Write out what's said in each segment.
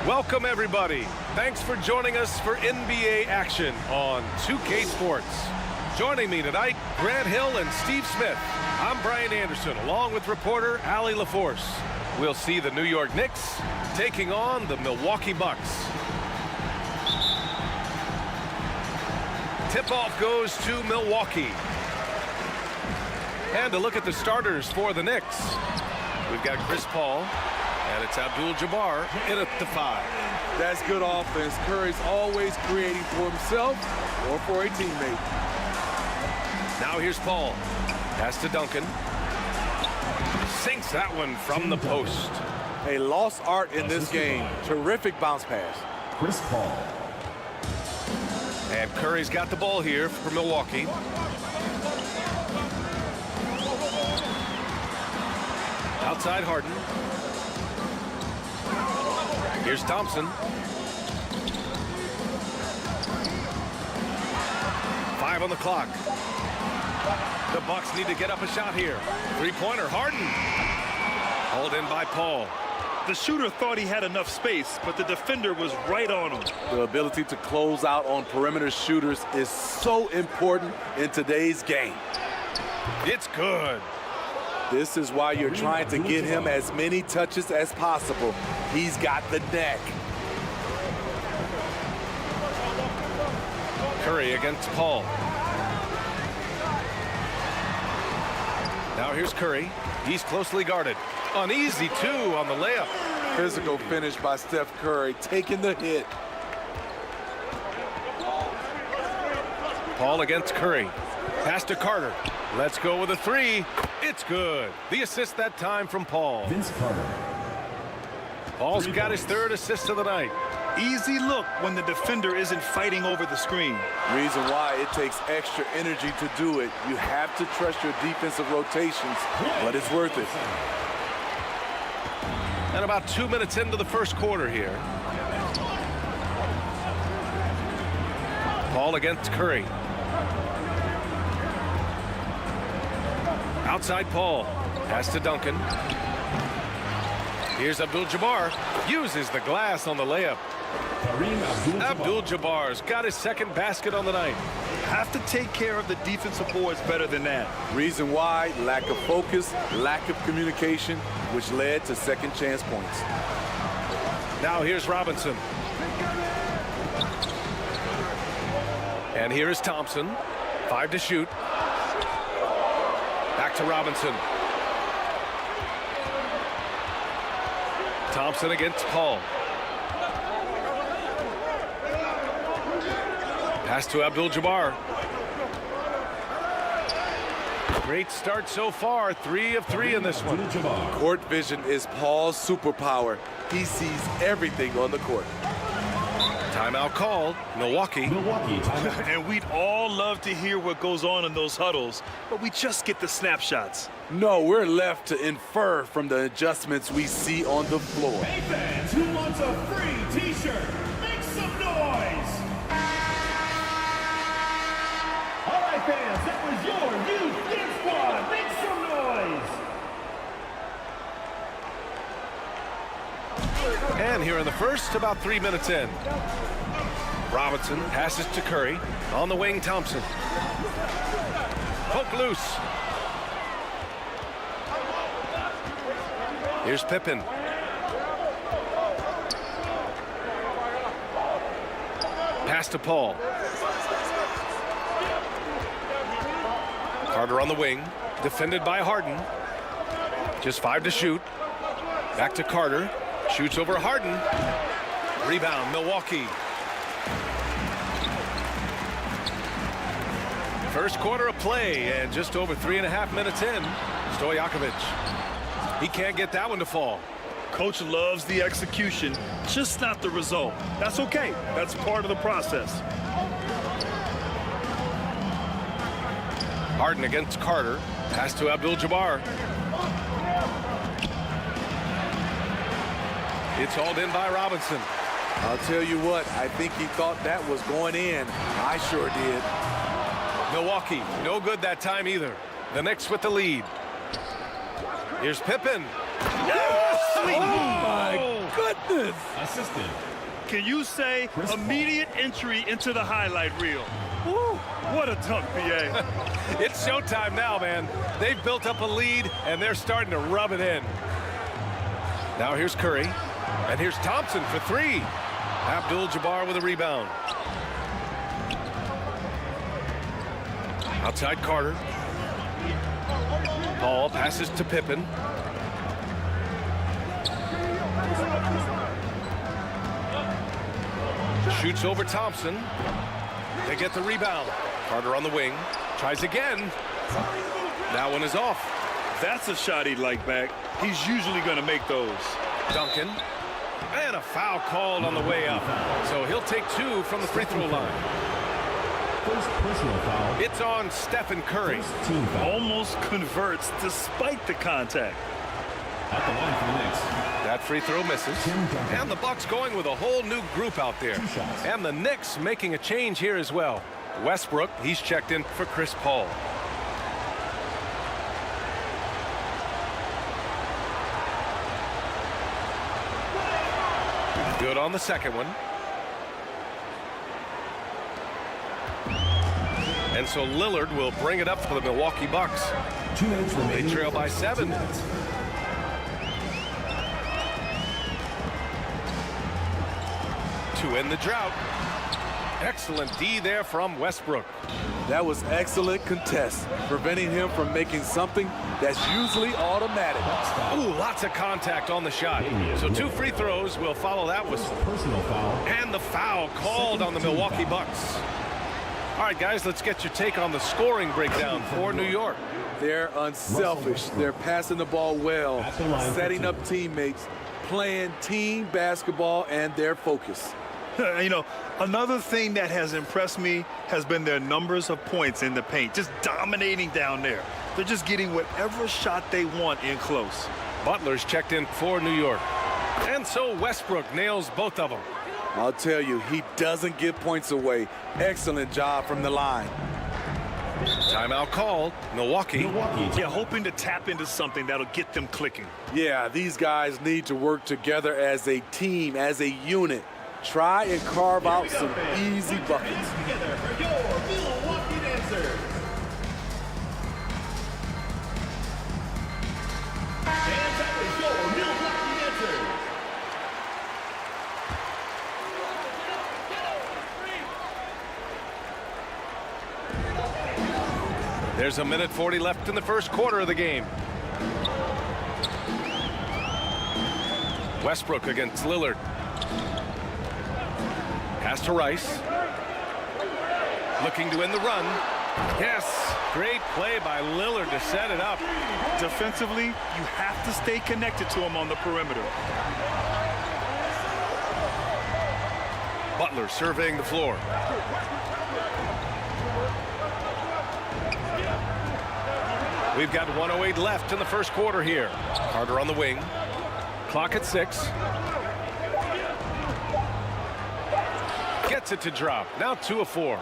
Welcome, everybody. Thanks for joining us for NBA action on 2K Sports. Joining me tonight, Grant Hill and Steve Smith. I'm Brian Anderson, along with reporter Allie LaForce. We'll see the New York Knicks taking on the Milwaukee Bucks. Tip-off goes to Milwaukee. And to look at the starters for the Knicks, we've got Chris Paul, and it's Abdul-Jabbar in at the 5. That's good offense. Curry's always creating for himself or for a teammate. Now here's Paul. Pass to Duncan. Sinks that one from the post. A lost art in this game. Terrific bounce pass. Chris Paul. And Curry's got the ball here for Milwaukee. Outside Harden. Here's Thompson. 5 on the clock. The Bucks need to get up a shot here. Three-pointer, Harden. Hauled in by Paul. The shooter thought he had enough space, but the defender was right on him. The ability to close out on perimeter shooters is so important in today's game. It's good. This is why you're trying to get him as many touches as possible. He's got the neck. Curry against Paul. Now here's Curry. He's closely guarded. An easy 2 on the layup. Physical finish by Steph Curry, taking the hit. Paul against Curry. Pass to Carter. Let's go with a 3. It's good. The assist that time from Paul. Vince Carter. Paul's got his 3rd assist of the night. Easy look when the defender isn't fighting over the screen. Reason why it takes extra energy to do it. You have to trust your defensive rotations, but it's worth it. And about 2 minutes into the first quarter here. Paul against Curry. Outside Paul. Pass to Duncan. Here's Abdul-Jabbar. Uses the glass on the layup. Abdul-Jabbar's got his 2nd basket on the night. Have to take care of the defensive boards better than that. Reason why, lack of focus, lack of communication, which led to second chance points. Now here's Robinson. And here is Thompson. 5 to shoot. Back to Robinson. Thompson against Paul. Pass to Abdul-Jabbar. Great start so far, 3 of 3 in this one. Court vision is Paul's superpower. He sees everything on the court. Timeout called, Milwaukee. And we'd all love to hear what goes on in those huddles, but we just get the snapshots. No, we're left to infer from the adjustments we see on the floor. Hey fans, who wants a free t-shirt? Make some noise! All right fans, that was your youth dance squad. Make some noise! And here in the first, about 3 minutes in. Robinson passes to Curry. On the wing, Thompson. Poke loose. Here's Pippen. Pass to Paul. Carter on the wing. Defended by Harden. Just 5 to shoot. Back to Carter. Shoots over Harden. Rebound, Milwaukee. First quarter of play, and just over 3.5 minutes in, Stojakovic. He can't get that one to fall. Coach loves the execution, just not the result. That's okay. That's part of the process. Harden against Carter. Pass to Abdul-Jabbar. It's hauled in by Robinson. I'll tell you what, I think he thought that was going in. I sure did. Milwaukee, no good that time either. The Knicks with the lead. Here's Pippen. Oh, my goodness. Assistant. Can you say immediate entry into the highlight reel? Woo, what a dunk, BA. It's showtime now, man. They've built up a lead, and they're starting to rub it in. Now here's Curry, and here's Thompson for 3. Abdul-Jabbar with a rebound. Outside Carter. Paul passes to Pippen. Shoots over Thompson. They get the rebound. Carter on the wing. Tries again. That one is off. That's a shot he'd like back. He's usually going to make those. Duncan. And a foul called on the way up. So he'll take 2 from the free throw line. First personal foul. It's on Stephen Curry. Team foul. Almost converts despite the contact. At the line for the Knicks. That free throw misses. And the Bucks going with a whole new group out there. And the Knicks making a change here as well. Westbrook, he's checked in for Chris Paul. Good on the second one. And so Lillard will bring it up for the Milwaukee Bucks. 2 minutes remaining. They trail by 7. 2 minutes. To end the drought. Excellent D there from Westbrook. That was excellent contest, preventing him from making something that's usually automatic. Ooh, lots of contact on the shot. So 2 free throws will follow that whistle. Personal foul. And the foul called on the Milwaukee Bucks. All right, guys, let's get your take on the scoring breakdown for New York. They're unselfish. They're passing the ball well, setting up teammates, playing team basketball, and their focus. You know, another thing that has impressed me has been their numbers of points in the paint, just dominating down there. They're just getting whatever shot they want in close. Butler's checked in for New York. And so Westbrook nails both of them. I'll tell you, he doesn't give points away. Excellent job from the line. Timeout called. Milwaukee. Yeah, hoping to tap into something that'll get them clicking. Yeah, these guys need to work together as a team, as a unit. Try and carve out some easy buckets. Together for your Milwaukee dancers. And that is your Milwaukee dancers. There's 1:40 left in the first quarter of the game. Westbrook against Lillard. Pass to Rice. Looking to win the run. Yes, great play by Lillard to set it up. Defensively, you have to stay connected to him on the perimeter. Butler surveying the floor. We've got 1:08 left in the first quarter here. Carter on the wing. Clock at 6. Gets it to drop. Now 2 of 4.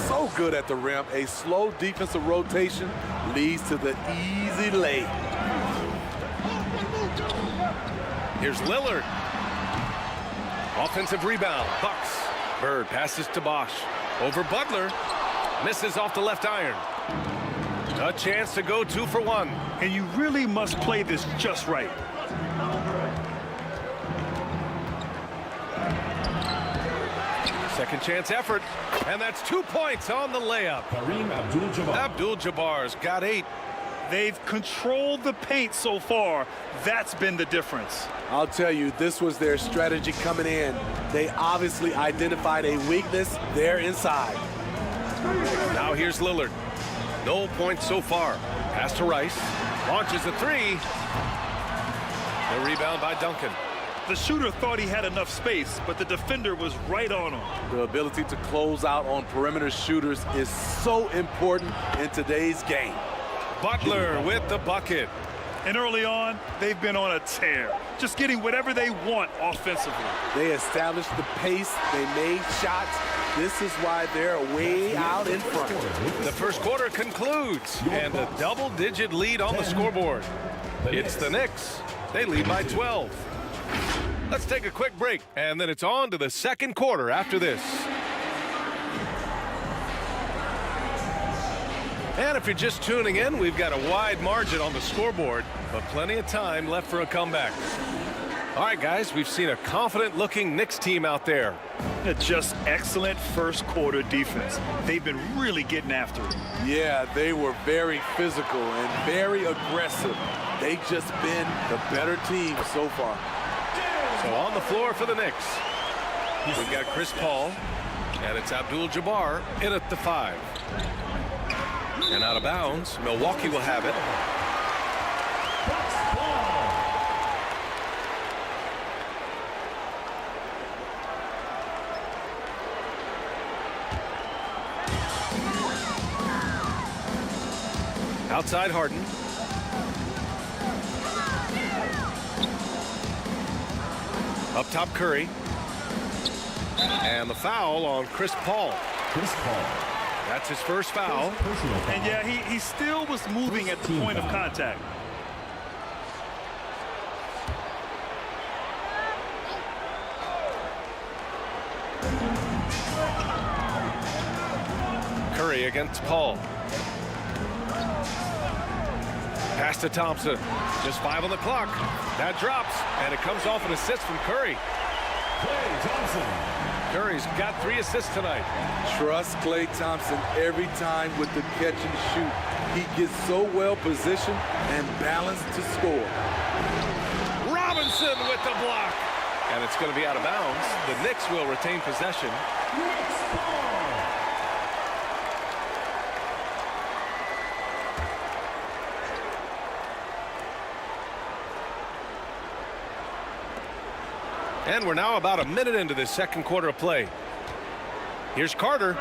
So good at the rim. A slow defensive rotation leads to the easy lay. Here's Lillard. Offensive rebound. Bucks. Bird passes to Bosch. Over Butler. Misses off the left iron. A chance to go 2 for 1. And you really must play this just right. Second chance effort. And that's 2 points on the layup. Abdul-Jabbar's got 8. They've controlled the paint so far. That's been the difference. I'll tell you, this was their strategy coming in. They obviously identified a weakness there inside. Now here's Lillard. No points so far. Pass to Rice. Launches a 3. The rebound by Duncan. The shooter thought he had enough space, but the defender was right on him. The ability to close out on perimeter shooters is so important in today's game. Butler with the bucket. And early on, they've been on a tear, just getting whatever they want offensively. They established the pace. They made shots. This is why they're way out in front. The first quarter concludes, and a double-digit lead on the scoreboard. It's the Knicks. They lead by 12. Let's take a quick break, and then it's on to the second quarter after this. And if you're just tuning in, we've got a wide margin on the scoreboard, but plenty of time left for a comeback. All right, guys, we've seen a confident-looking Knicks team out there. Just excellent first quarter defense. They've been really getting after it. Yeah, they were very physical and very aggressive. They've just been the better team so far. So on the floor for the Knicks, we've got Chris Paul, and it's Abdul-Jabbar in at the 5. And out of bounds, Milwaukee will have it. Outside Harden. Up top Curry. And the foul on Chris Paul. That's his first foul. And yeah, he still was moving at the point of contact. Curry against Paul. Pass to Thompson. Just 5 on the clock. That drops, and it comes off an assist from Curry. Curry's got 3 assists tonight. Trust Klay Thompson every time with the catch and shoot. He gets so well positioned and balanced to score. Robinson with the block. And it's going to be out of bounds. The Knicks will retain possession. And we're now about a minute into this second quarter of play. Here's Carter.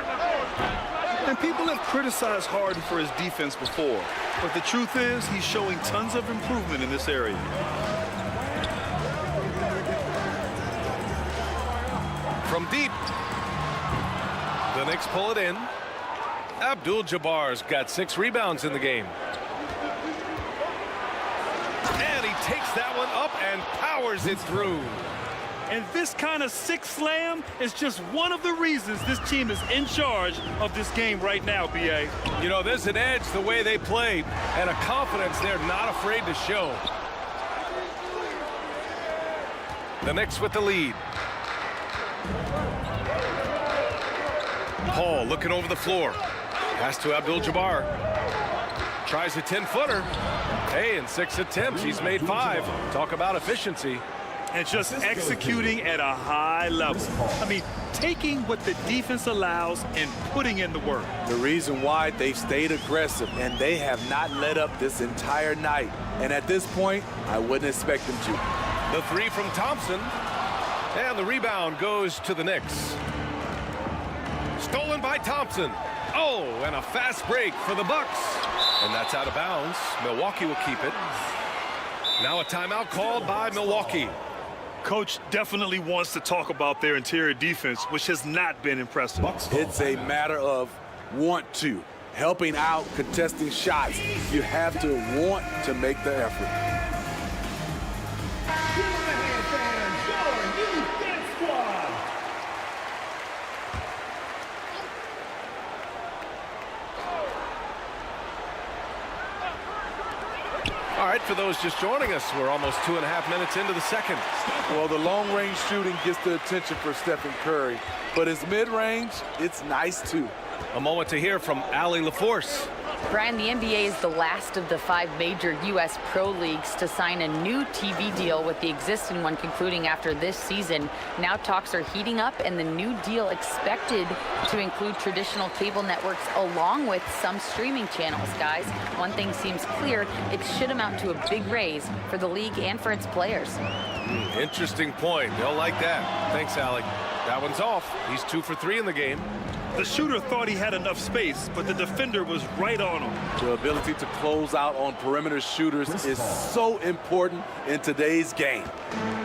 And people have criticized Harden for his defense before, but the truth is he's showing tons of improvement in this area. From deep. The Knicks pull it in. Abdul-Jabbar's got 6 rebounds in the game. And he takes that one up and powers it through. And this kind of six slam is just one of the reasons this team is in charge of this game right now, B.A. You know, there's an edge the way they play and a confidence they're not afraid to show. The Knicks with the lead. Paul looking over the floor. Pass to Abdul-Jabbar. Tries a 10-footer. Hey, in 6 attempts, he's made 5. Talk about efficiency. and just executing at a high level. I mean, taking what the defense allows and putting in the work. The reason why they've stayed aggressive and they have not let up this entire night. And at this point, I wouldn't expect them to. The three from Thompson. And the rebound goes to the Knicks. Stolen by Thompson. Oh, and a fast break for the Bucks. And that's out of bounds. Milwaukee will keep it. Now a timeout called by Milwaukee. Coach definitely wants to talk about their interior defense, which has not been impressive. It's a matter of want to. Helping out, contesting shots. You have to want to make the effort. All right, for those just joining us, we're almost 2.5 minutes into the second. Well, the long-range shooting gets the attention for Stephen Curry, but his mid-range, it's nice too. A moment to hear from Allie LaForce. Brian, the NBA is the last of the 5 major U.S. pro leagues to sign a new TV deal, with the existing one concluding after this season. Now talks are heating up, and the new deal expected to include traditional cable networks along with some streaming channels. Guys, one thing seems clear: it should amount to a big raise for the league and for its players. Interesting point. They'll like that. Thanks, Allie. That one's off. He's 2 for 3 in the game. The shooter thought he had enough space, but the defender was right on him. The ability to close out on perimeter shooters is so important in today's game.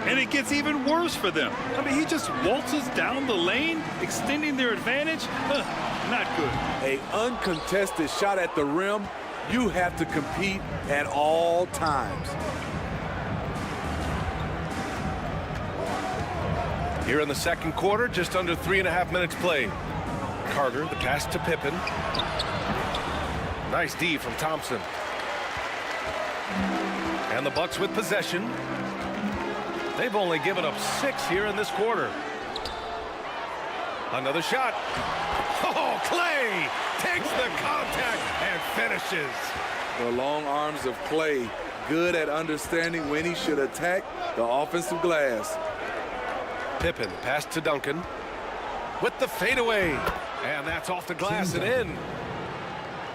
And it gets even worse for them. I mean, he just waltzes down the lane, extending their advantage. Not good. An uncontested shot at the rim, you have to compete at all times. Here in the second quarter, just under 3.5 minutes played. Carter, the pass to Pippen. Nice D from Thompson. And the Bucks with possession. They've only given up 6 here in this quarter. Another shot. Oh, Clay takes the contact and finishes. The long arms of Clay, good at understanding when he should attack the offensive glass. Pippen, pass to Duncan. With the fadeaway. And that's off the glass and in.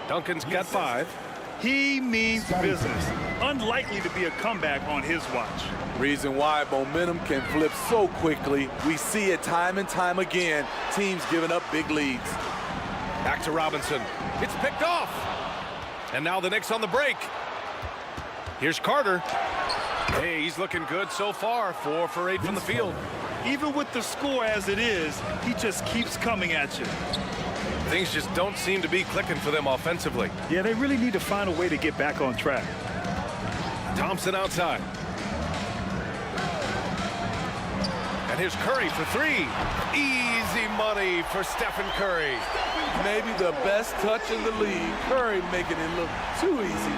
Duncan's got 5. He means business. Unlikely to be a comeback on his watch. Reason why momentum can flip so quickly. We see it time and time again. Teams giving up big leads. Back to Robinson. It's picked off. And now the Knicks on the break. Here's Carter. Hey, he's looking good so far. 4 for 8 from the field. Even with the score as it is, he just keeps coming at you. Things just don't seem to be clicking for them offensively. Yeah, they really need to find a way to get back on track. Thompson outside. And here's Curry for 3. Easy money for Stephen Curry. Maybe the best touch in the league. Curry making it look too easy.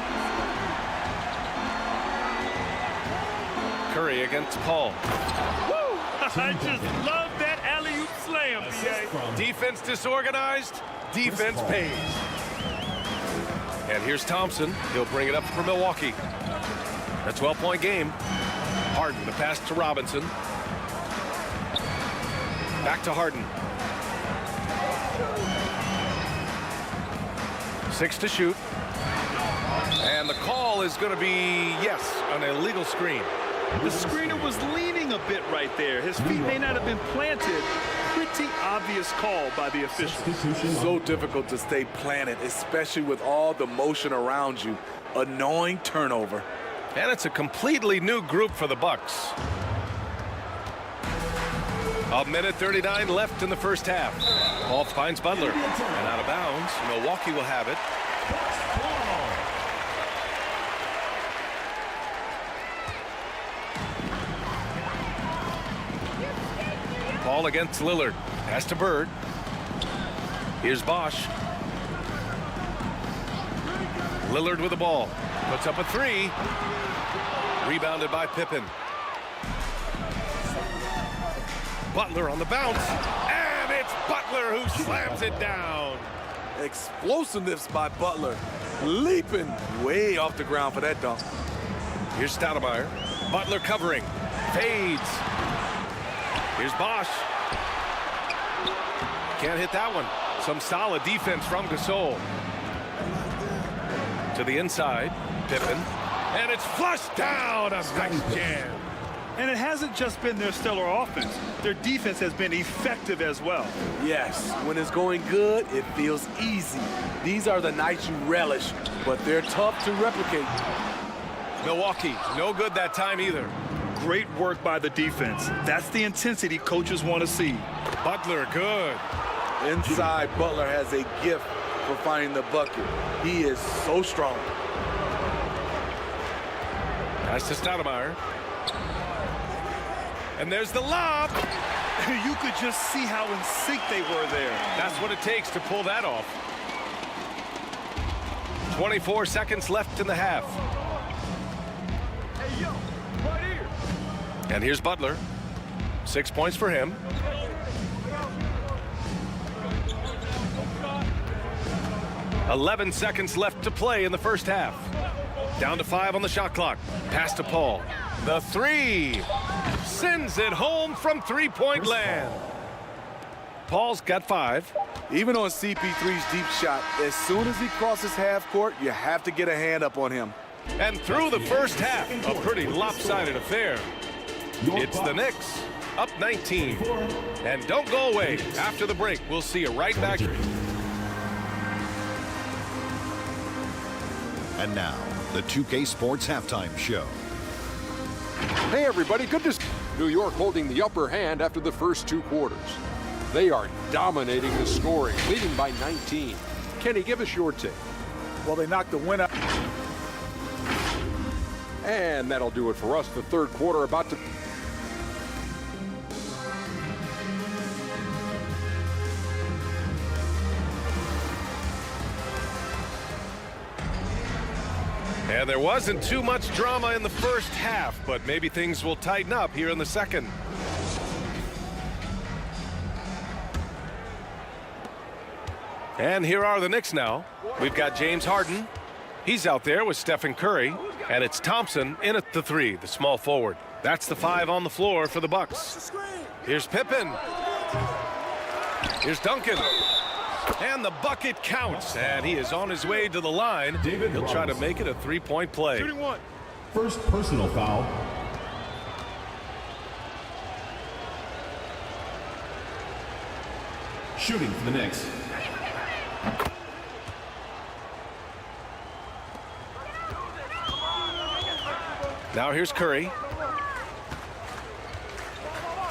Curry against Paul. I just love that alley-oop slam, PA. Defense disorganized, defense pays. And here's Thompson. He'll bring it up for Milwaukee. A 12-point game. Harden, the pass to Robinson. Back to Harden. 6 to shoot. And the call is going to be, yes, an illegal screen. The screener was leaning a bit right there. His feet may not have been planted. Pretty obvious call by the officials. So difficult to stay planted, especially with all the motion around you. Annoying turnover. And it's a completely new group for the Bucks. 1:39 left in the first half. Ball finds Butler. And out of bounds. Milwaukee will have it. Ball against Lillard. Pass to Bird. Here's Bosch. Lillard with the ball. Puts up a 3. Rebounded by Pippen. Butler on the bounce. And it's Butler who slams it down. Explosiveness by Butler. Leaping way off the ground for that dunk. Here's Stoudemire. Butler covering. Fades. Here's Bosch. Can't hit that one. Some solid defense from Gasol. To the inside, Pippen. And it's flushed down. A nice jam. And it hasn't just been their stellar offense. Their defense has been effective as well. Yes, when it's going good, it feels easy. These are the nights you relish, but they're tough to replicate. Milwaukee, no good that time either. Great work by the defense. That's the intensity coaches want to see. Butler, good. Inside, Butler has a gift for finding the bucket. He is so strong. Pass to Stoudemire. And there's the lob. You could just see how in sync they were there. That's what it takes to pull that off. 24 seconds left in the half. Hey, yo, right here. And here's Butler. 6 points for him. .11 seconds left to play in the first half. Down to 5 on the shot clock. Pass to Paul. The three. Sends it home from three-point land. Paul's got 5. Even on CP3's deep shot, as soon as he crosses half court, you have to get a hand up on him. And through the first half, a pretty lopsided affair. It's the Knicks, up 19. And don't go away. After the break, we'll see you right back. And now, the 2K Sports Halftime Show. Hey everybody, good to see New York holding the upper hand after the first 2 quarters. They are dominating the scoring, leading by 19. Kenny, give us your take. Well, they knocked the win out. And that'll do it for us. The third quarter about to... And there wasn't too much drama in the first half, but maybe things will tighten up here in the second. And here are the Knicks now. We've got James Harden. He's out there with Stephen Curry. And it's Thompson in at the 3, the small forward. That's the 5 on the floor for the Bucks. Here's Pippen. Here's Duncan. And the bucket counts. And he is on his way to the line. He'll try to make it a 3-point play. Shooting one. First personal foul. Shooting for the Knicks. Now here's Curry.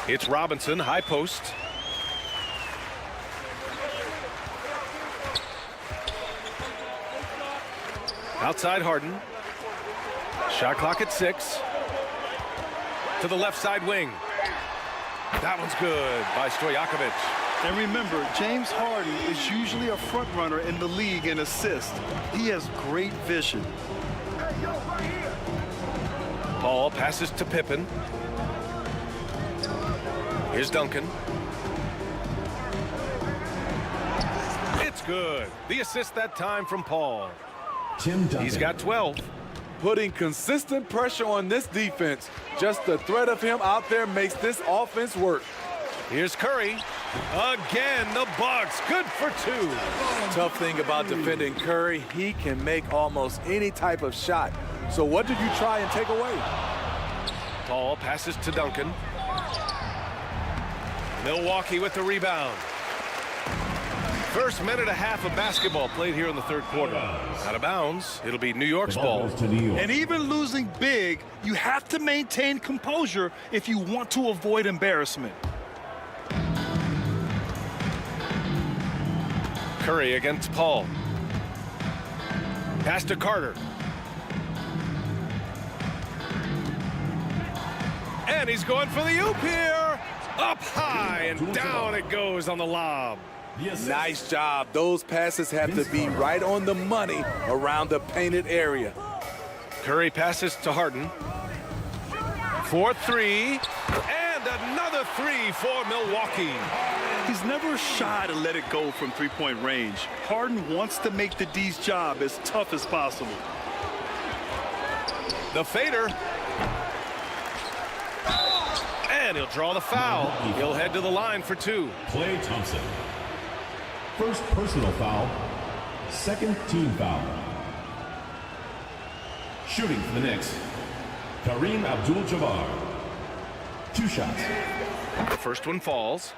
It's Robinson, high post. Outside Harden. Shot clock at 6. To the left side wing. That one's good by Stojakovic. And remember, James Harden is usually a front runner in the league in assists. He has great vision. Paul passes to Pippen. Here's Duncan. It's good. The assist that time from Paul. Tim Duncan. He's got 12. Putting consistent pressure on this defense. Just the threat of him out there makes this offense work. Here's Curry. Again, the Bucks. Good for 2. Tough thing about defending Curry, he can make almost any type of shot. So what did you try and take away? Paul passes to Duncan. Milwaukee with the rebound. First minute and a half of basketball played here in the third quarter. Out of bounds, it'll be New York's ball. And even losing big, you have to maintain composure if you want to avoid embarrassment. Curry against Paul. Pass to Carter. And he's going for the oop here. Up high and down it goes on the lob. Nice job. Those passes have to be right on the money around the painted area. Curry passes to Harden. 4-3. And another 3 for Milwaukee. He's never shy to let it go from three-point range. Harden wants to make the D's job as tough as possible. The fader. And he'll draw the foul. He'll head to the line for 2. Klay Thompson. First personal foul. Second team foul. Shooting for the Knicks, Kareem Abdul-Jabbar. 2 shots. The first one falls.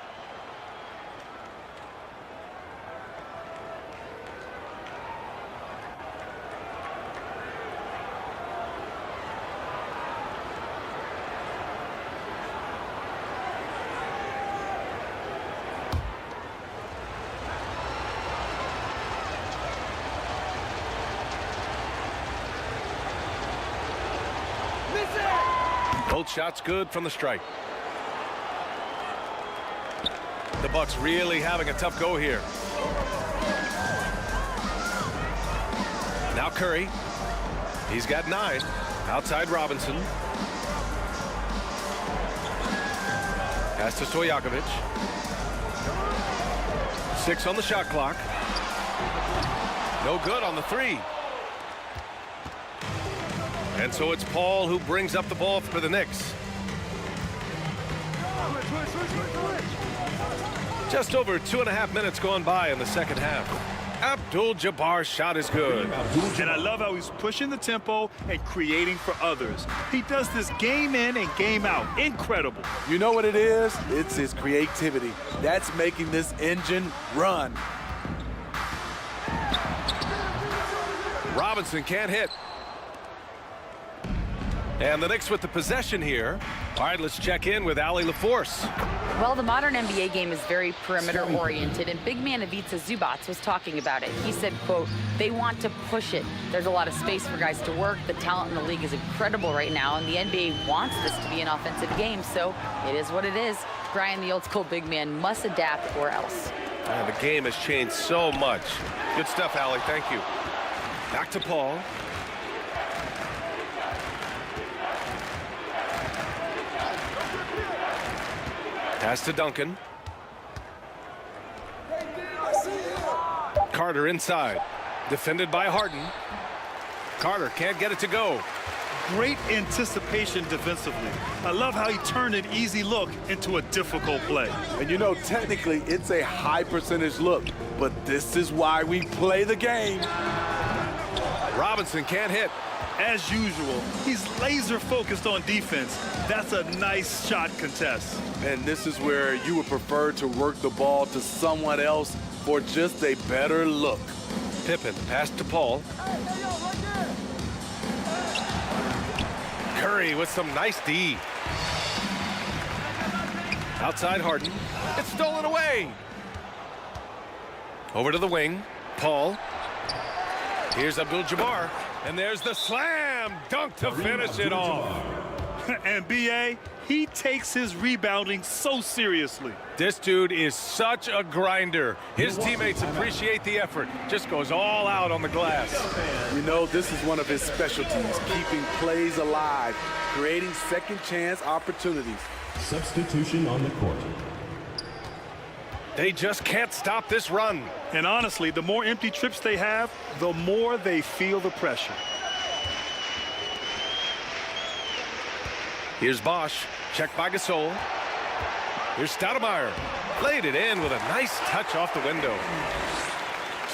Both shots good from the strike. The Bucks really having a tough go here. Now Curry. He's got 9. Outside Robinson. Pass to Stojakovic. 6 on the shot clock. No good on the 3. And so it's Paul who brings up the ball for the Knicks. Just over 2.5 minutes gone by in the second half. Abdul-Jabbar's shot is good. And I love how he's pushing the tempo and creating for others. He does this game in and game out. Incredible. You know what it is? It's his creativity. That's making this engine run. Robinson can't hit. And the Knicks with the possession here. All right, let's check in with Allie LaForce. Well, the modern NBA game is very perimeter-oriented, and big man Ivica Zubac was talking about it. He said, quote, they want to push it. There's a lot of space for guys to work. The talent in the league is incredible right now, and the NBA wants this to be an offensive game, so it is what it is. Brian, the old-school big man, must adapt or else. The game has changed so much. Good stuff, Allie. Thank you. Back to Paul. Pass to Duncan. Carter inside. Defended by Harden. Carter can't get it to go. Great anticipation defensively. I love how he turned an easy look into a difficult play. And you know, technically, it's a high percentage look, but this is why we play the game. Robinson can't hit. As usual, he's laser focused on defense. That's a nice shot contest. And this is where you would prefer to work the ball to someone else for just a better look. Pippen, pass to Paul. Curry with some nice D. Outside Harden. It's stolen away. Over to the wing. Paul. Here's Abdul-Jabbar. And there's the slam dunk to finish it off. And B.A., he takes his rebounding so seriously. This dude is such a grinder. His teammates appreciate the effort. Just goes all out on the glass. You know, this is one of his specialties, keeping plays alive, creating second chance opportunities. Substitution on the court. They just can't stop this run. And honestly, the more empty trips they have, the more they feel the pressure. Here's Bosch, checked by Gasol. Here's Stoudemire, laid it in with a nice touch off the window.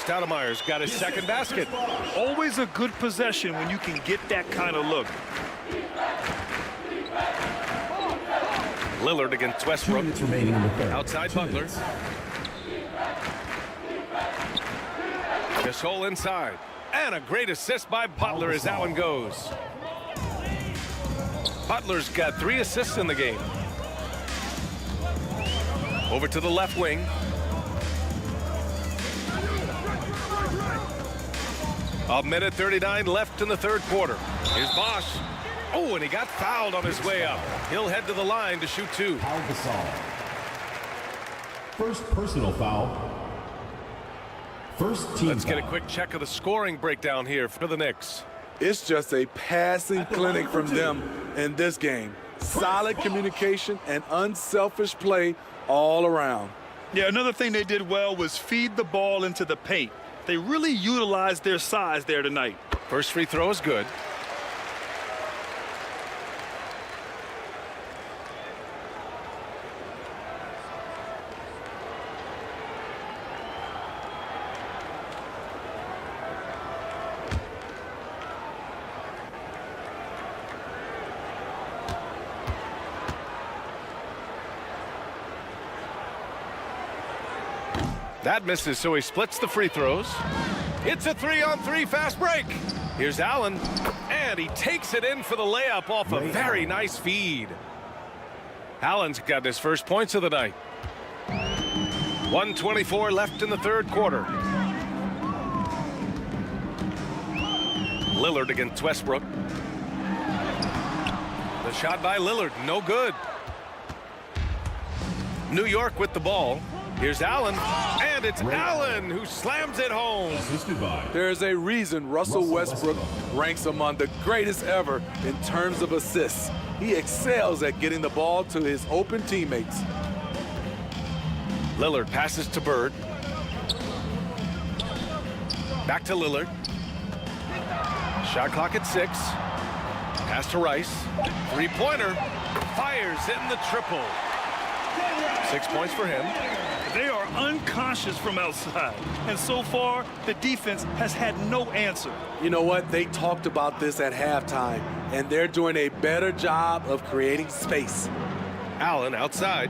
Stoudemire's got his second basket. Always a good possession when you can get that kind of look. Lillard against Westbrook. Outside Butler. Gasol inside. And a great assist by Butler as that one goes. Butler's got 3 assists in the game. Over to the left wing. A minute 39 left in the third quarter. Here's Bosch. Oh, and he got fouled on his way up. He'll head to the line to shoot 2. First personal foul. First team Let's get a foul. quick check of the scoring breakdown here for the Knicks. It's just a passing clinic from them in this game. Solid communication and unselfish play all around. Yeah, another thing they did well was feed the ball into the paint. They really utilized their size there tonight. First free throw is good. That misses, so he splits the free throws. It's a 3-on-3 fast break. Here's Allen, and he takes it in for the layup off a very nice feed. Allen's got his first points of the night. 1:24 left in the third quarter. Lillard against Westbrook. The shot by Lillard, no good. New York with the ball. Here's Allen, and it's Allen who slams it home. There's a reason Russell Westbrook ranks among the greatest ever in terms of assists. He excels at getting the ball to his open teammates. Lillard passes to Bird. Back to Lillard. Shot clock at 6. Pass to Rice. Three-pointer. Fires in the triple. 6 points for him. They are unconscious from outside, and so far the defense has had no answer. You know what? They talked about this at halftime, and they're doing a better job of creating space. Allen outside.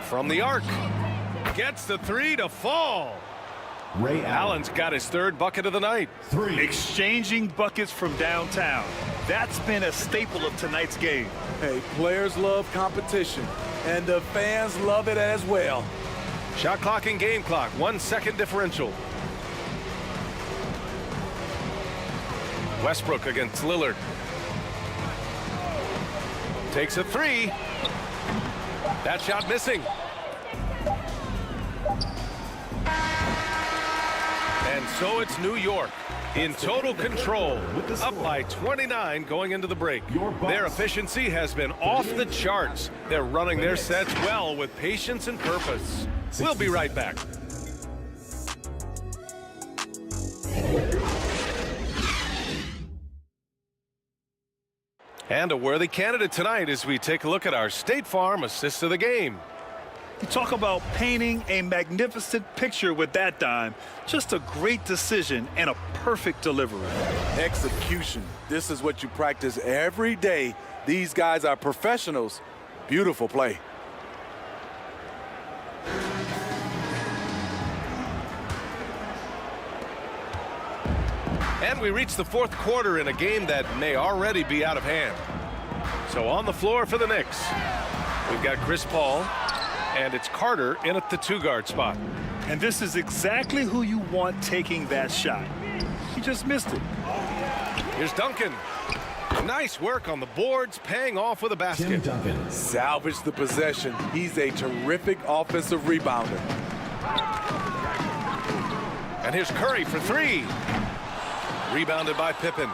From the arc. Gets the 3 to fall. Ray Allen's got his third bucket of the night. 3. Exchanging buckets from downtown. That's been a staple of tonight's game. Hey, players love competition, and the fans love it as well. Shot clock and game clock, 1 second differential. Westbrook against Lillard. Takes a 3. That shot missing. And so it's New York in total control, up by 29 going into the break. Their efficiency has been off the charts. They're running their sets well with patience and purpose. We'll be right back. And a worthy candidate tonight as we take a look at our State Farm assist of the game. You talk about painting a magnificent picture with that dime. Just a great decision and a perfect delivery. Execution. This is what you practice every day. These guys are professionals. Beautiful play. And we reach the fourth quarter in a game that may already be out of hand. So on the floor for the Knicks, we've got Chris Paul, and it's Carter in at the 2-guard spot. And this is exactly who you want taking that shot. He just missed it. Here's Duncan. Nice work on the boards, paying off with a basket. Tim Duncan. Salvage the possession. He's a terrific offensive rebounder. And here's Curry for 3. Rebounded by Pippen.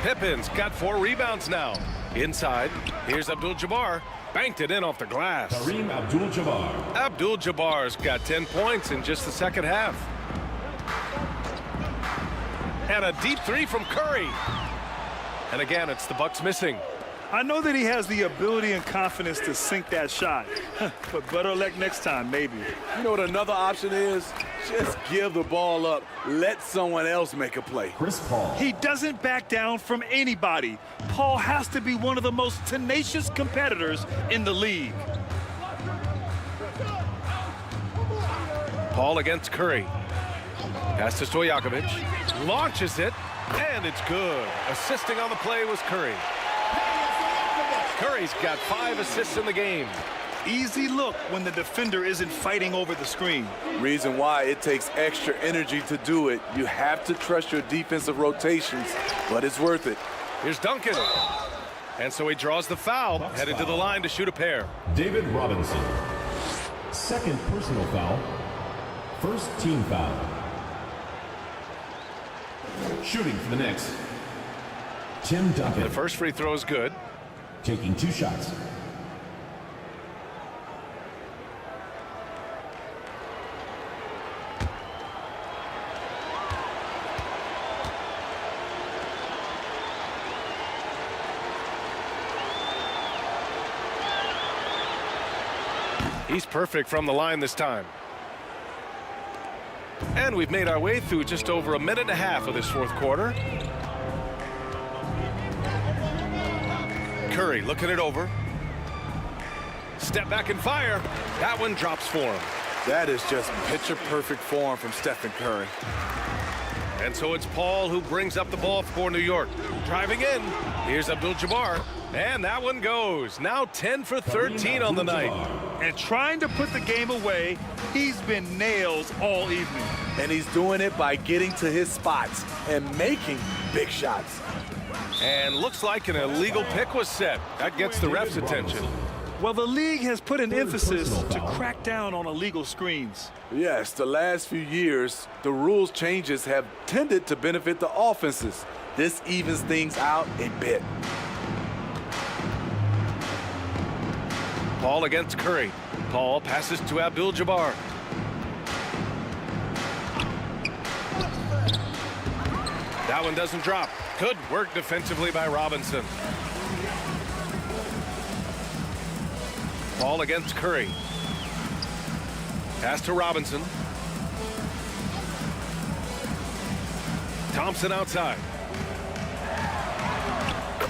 Pippen's got 4 rebounds now. Inside, here's Abdul-Jabbar. Banked it in off the glass. Kareem Abdul-Jabbar. Abdul-Jabbar's got 10 points in just the second half. And a deep 3 from Curry. And again, it's the Bucks missing. I know that he has the ability and confidence to sink that shot, but better luck next time, maybe. You know what another option is? Just give the ball up. Let someone else make a play. Chris Paul. He doesn't back down from anybody. Paul has to be one of the most tenacious competitors in the league. Paul against Curry. Pass to Stojakovic. Launches it, and it's good. Assisting on the play was Curry. Curry's got 5 assists in the game. Easy look when the defender isn't fighting over the screen. Reason why it takes extra energy to do it. You have to trust your defensive rotations, but it's worth it. Here's Duncan. And so he draws the foul, headed to the line to shoot a pair. David Robinson. Second personal foul. First team foul. Shooting for the Knicks. Tim Duncan. The first free throw is good. Taking 2 shots. He's perfect from the line this time. And we've made our way through just over 1.5 minutes of this fourth quarter. Curry looking it over. Step back and fire. That one drops for him. That is just picture-perfect form from Stephen Curry. And so it's Paul who brings up the ball for New York. Driving in, here's Abdul-Jabbar. And that one goes. Now 10 for 13 on the night. And trying to put the game away, he's been nailed all evening. And he's doing it by getting to his spots and making big shots. And looks like an illegal pick was set. That gets the ref's attention. Well, the league has put an emphasis to crack down on illegal screens. Yes, the last few years, the rules changes have tended to benefit the offenses. This evens things out a bit. Paul against Curry. Paul passes to Abdul-Jabbar. That one doesn't drop. Good work defensively by Robinson. Paul against Curry. Pass to Robinson. Thompson outside.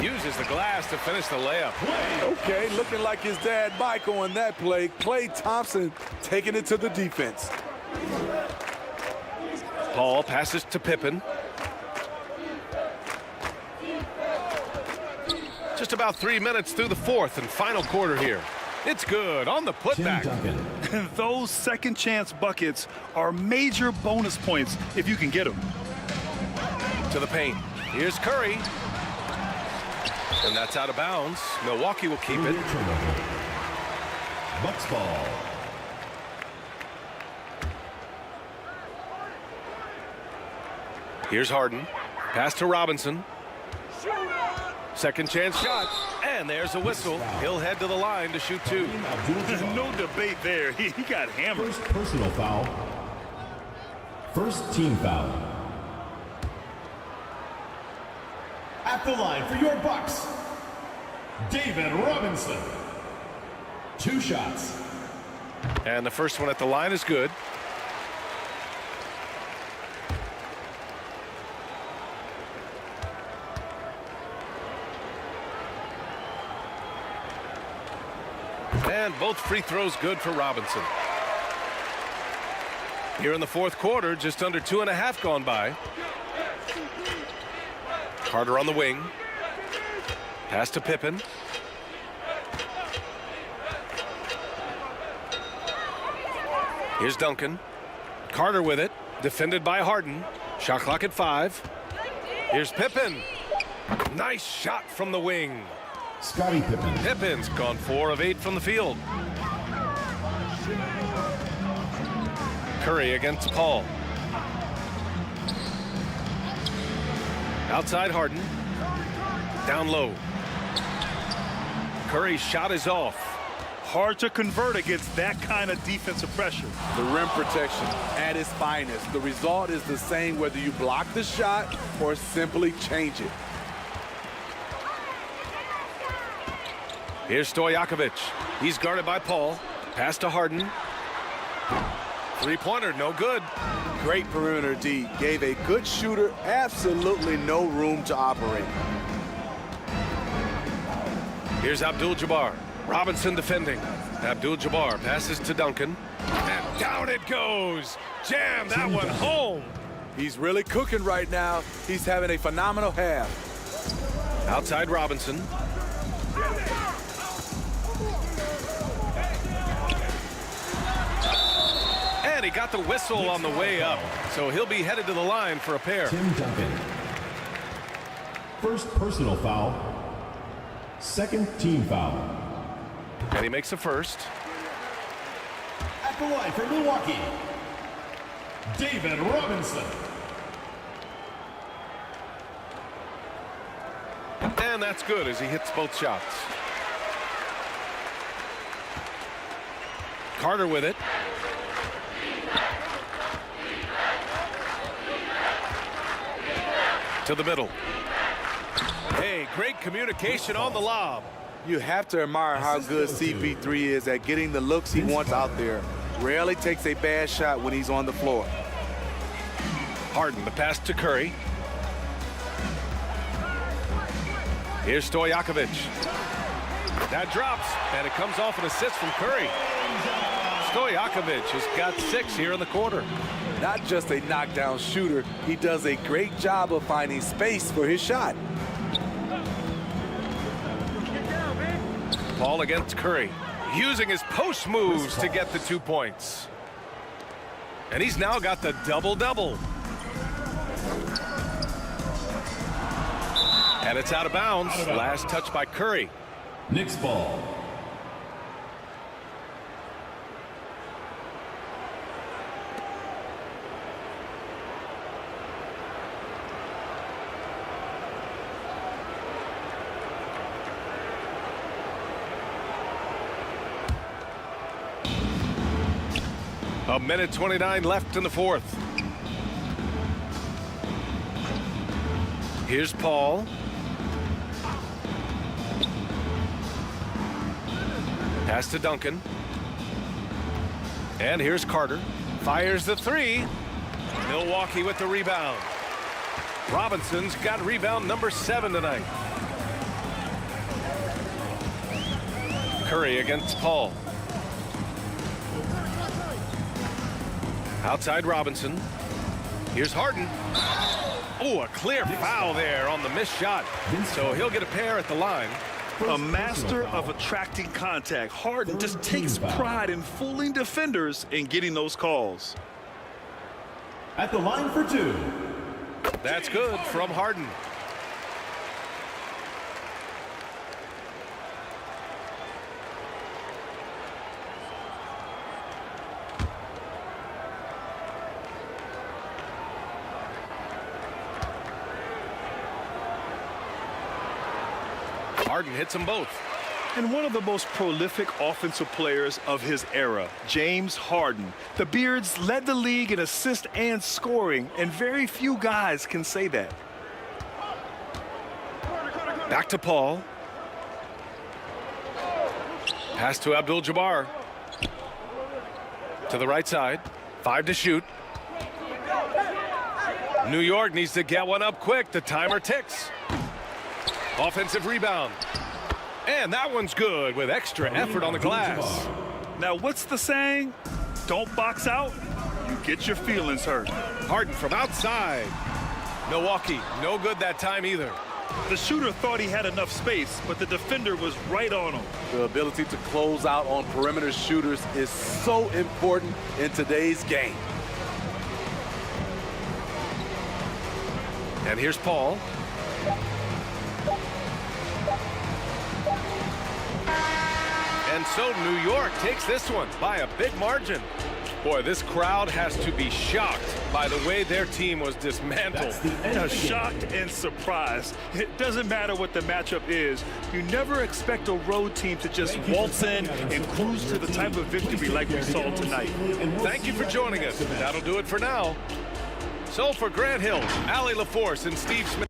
Uses the glass to finish the layup. Okay, looking like his dad Mike on that play. Klay Thompson taking it to the defense. Paul passes to Pippen. Just about 3 minutes through the fourth and final quarter here. It's good on the putback. And those second chance buckets are major bonus points if you can get them. To the paint. Here's Curry. And that's out of bounds. Milwaukee will keep it. Bucks ball. Here's Harden. Pass to Robinson. Second chance shot. And there's a whistle. He'll head to the line to shoot two. No debate there. He got hammered. First personal foul. First team foul. At the line for your Bucks, David Robinson. 2 shots. And the first one at the line is good. And both free throws good for Robinson. Here in the fourth quarter, just under 2.5 gone by. Carter on the wing. Pass to Pippen. Here's Duncan. Carter with it. Defended by Harden. Shot clock at 5. Here's Pippen. Nice shot from the wing. Scottie Pippen. Pippen's gone 4 of 8 from the field. Curry against Paul. Outside Harden. Down low. Curry's shot is off. Hard to convert against that kind of defensive pressure. The rim protection at its finest. The result is the same whether you block the shot or simply change it. Here's Stojakovic. He's guarded by Paul. Pass to Harden. Three-pointer, no good. Great perimeter D. Gave a good shooter absolutely no room to operate. Here's Abdul-Jabbar. Robinson defending. Abdul-Jabbar passes to Duncan. And down it goes. Jam that one home. He's really cooking right now. He's having a phenomenal half. Outside Robinson. And he got the whistle on the way up. So he'll be headed to the line for a pair. Tim Duncan. First personal foul. Second team foul. And he makes a first. At the line for Milwaukee, David Robinson. And that's good as he hits both shots. Carter with it. To the middle. Hey, great communication on the lob. You have to admire how good CP3 is at getting the looks he wants out there. Rarely takes a bad shot when he's on the floor. Harden, the pass to Curry. Here's Stojakovic. That drops, and it comes off an assist from Curry. Stojakovic has got 6 here in the quarter. Not just a knockdown shooter, he does a great job of finding space for his shot. Paul against Curry, using his post moves to get the 2 points. And he's now got the double-double. And it's out of bounds. Last touch by Curry. Knicks ball. A minute 29 left in the fourth. Here's Paul. Pass to Duncan. And here's Carter. Fires the 3. Milwaukee with the rebound. Robinson's got rebound number 7 tonight. Curry against Paul. Outside Robinson. Here's Harden. Oh, a clear foul there on the missed shot. So he'll get a pair at the line. A master of attracting contact. Harden just takes pride in fooling defenders and getting those calls. At the line for 2. That's good from Harden. Harden hits them both. And one of the most prolific offensive players of his era, James Harden. The Beards led the league in assists and scoring, and very few guys can say that. Back to Paul. Pass to Abdul-Jabbar. To the right side. 5 to shoot. New York needs to get one up quick. The timer ticks. Offensive rebound. And that one's good with extra effort on the glass. Now, what's the saying? Don't box out, you get your feelings hurt. Harden from outside. Milwaukee, no good that time either. The shooter thought he had enough space, but the defender was right on him. The ability to close out on perimeter shooters is so important in today's game. And here's Paul. And so New York takes this one by a big margin. Boy, this crowd has to be shocked by the way their team was dismantled. Shocked and surprised. It doesn't matter what the matchup is. You never expect a road team to just waltz in and cruise to the type of victory like we saw tonight. Thank you for joining us. That'll do it for now. So for Grant Hill, Allie LaForce, and Steve Smith.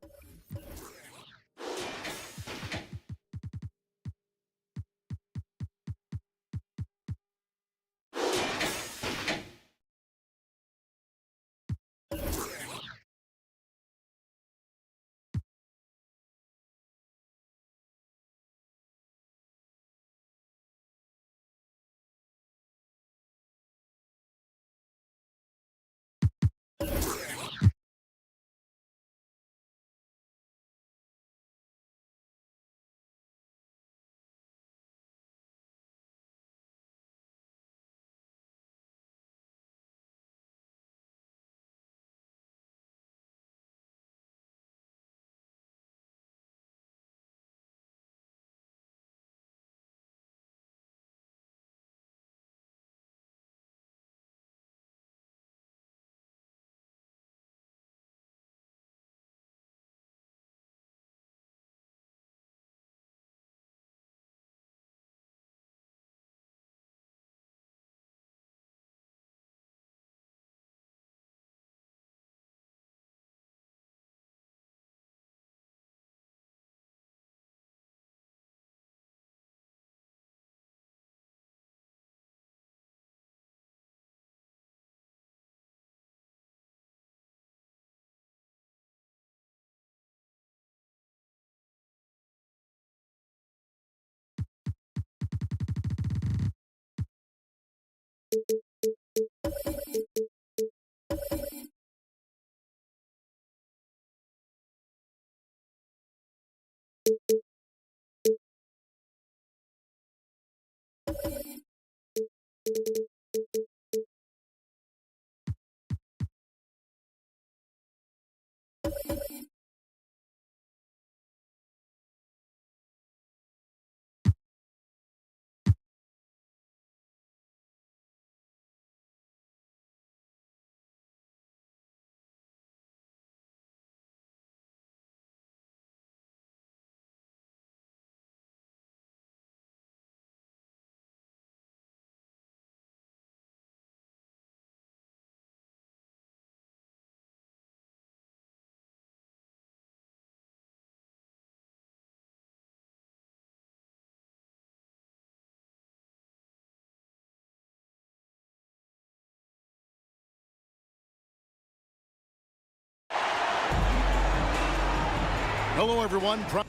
Hello, everyone. Proud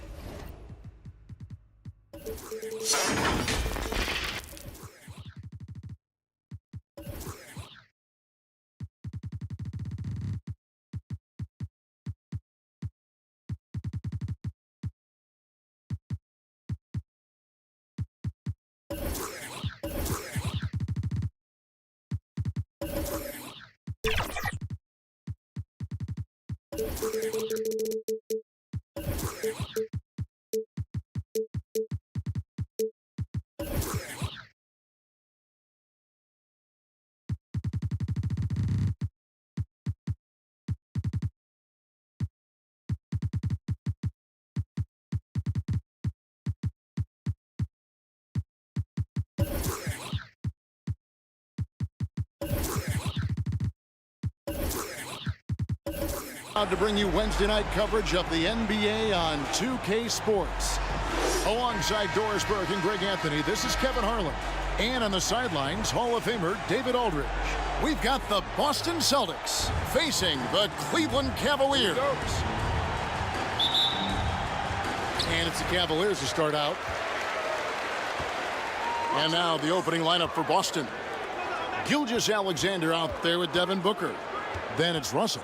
to bring you Wednesday night coverage of the NBA on 2K Sports. Alongside Doris Burke and Greg Anthony, this is Kevin Harlan. And on the sidelines, Hall of Famer David Aldridge. We've got the Boston Celtics facing the Cleveland Cavaliers. And it's the Cavaliers to start out. And now the opening lineup for Boston. Gilgeous-Alexander out there with Devin Booker. Then it's Russell.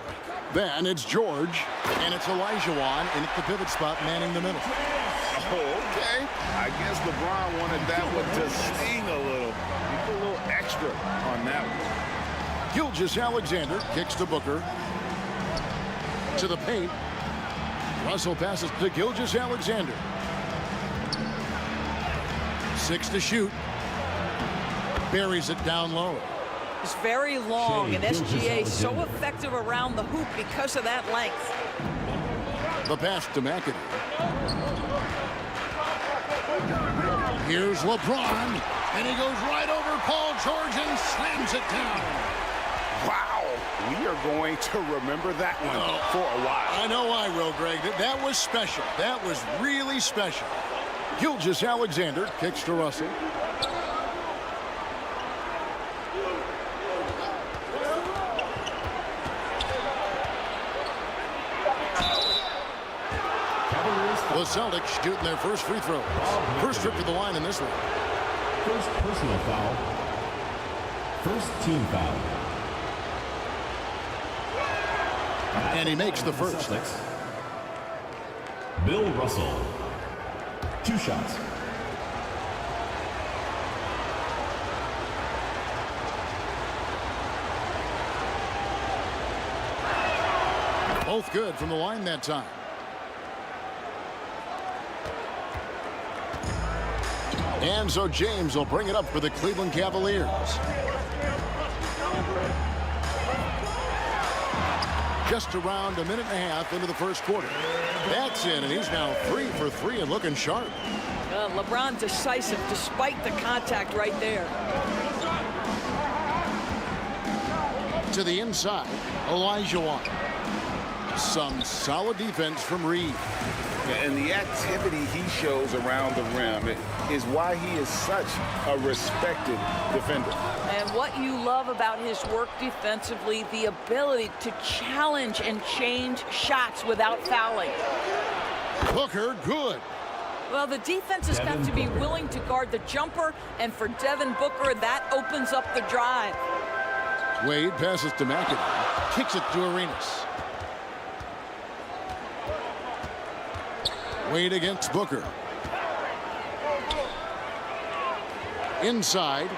Then it's George. And it's Olajuwon in at the pivot spot, manning the middle. Oh, okay. I guess LeBron wanted that one to sting a little. He put a little extra on that one. Gilgeous-Alexander kicks to Booker. To the paint. Russell passes to Gilgeous-Alexander. 6 to shoot. Buries it down low. It's very long, and SGA so effective around the hoop because of that length. The pass to McAdoo. Here's LeBron, and he goes right over Paul George and slams it down. Wow, we are going to remember that one for a while. I know I will, Greg. That was special. That was really special. Gilgeous-Alexander kicks to Russell. The Celtics shooting their first free throw. First trip to the line in this one. First personal foul. First team foul. And he makes the first. Bill Russell. 2 shots. Both good from the line that time. And so James will bring it up for the Cleveland Cavaliers. Just around a minute and a half into the first quarter. That's in, and he's now 3 for 3 and looking sharp. LeBron decisive despite the contact right there. To the inside, Olajuwon. Some solid defense from Reed. And the activity he shows around the rim is why he is such a respected defender. And what you love about his work defensively, the ability to challenge and change shots without fouling. Booker, good. Well, the defense has got to be willing to guard the jumper, and for Devin Booker, that opens up the drive. Wade passes to McADOO, kicks it to Arenas. Wade against Booker. Inside.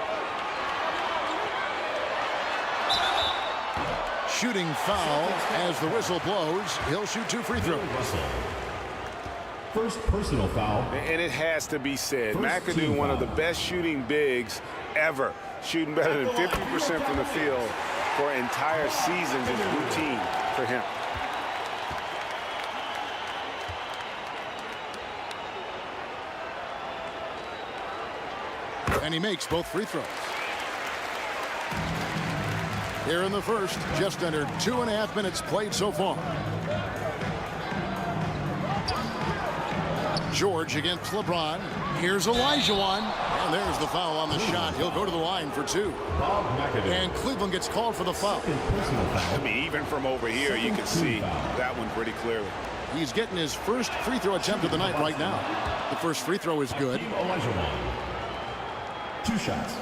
Shooting foul as the whistle blows. He'll shoot 2 free throws. First personal foul. And it has to be said, McADOO, one of the best shooting bigs ever. Shooting better than 50% from the field for entire seasons is routine for him. And he makes both free throws. Here in the first, just under 2.5 minutes played so far. George against LeBron. Here's Olajuwon. And there's the foul on the shot. He'll go to the line for 2. And Cleveland gets called for the foul. I mean, even from over here, you can see that one pretty clearly. He's getting his first free throw attempt of the night right now. The first free throw is good. Olajuwon. 2 shots.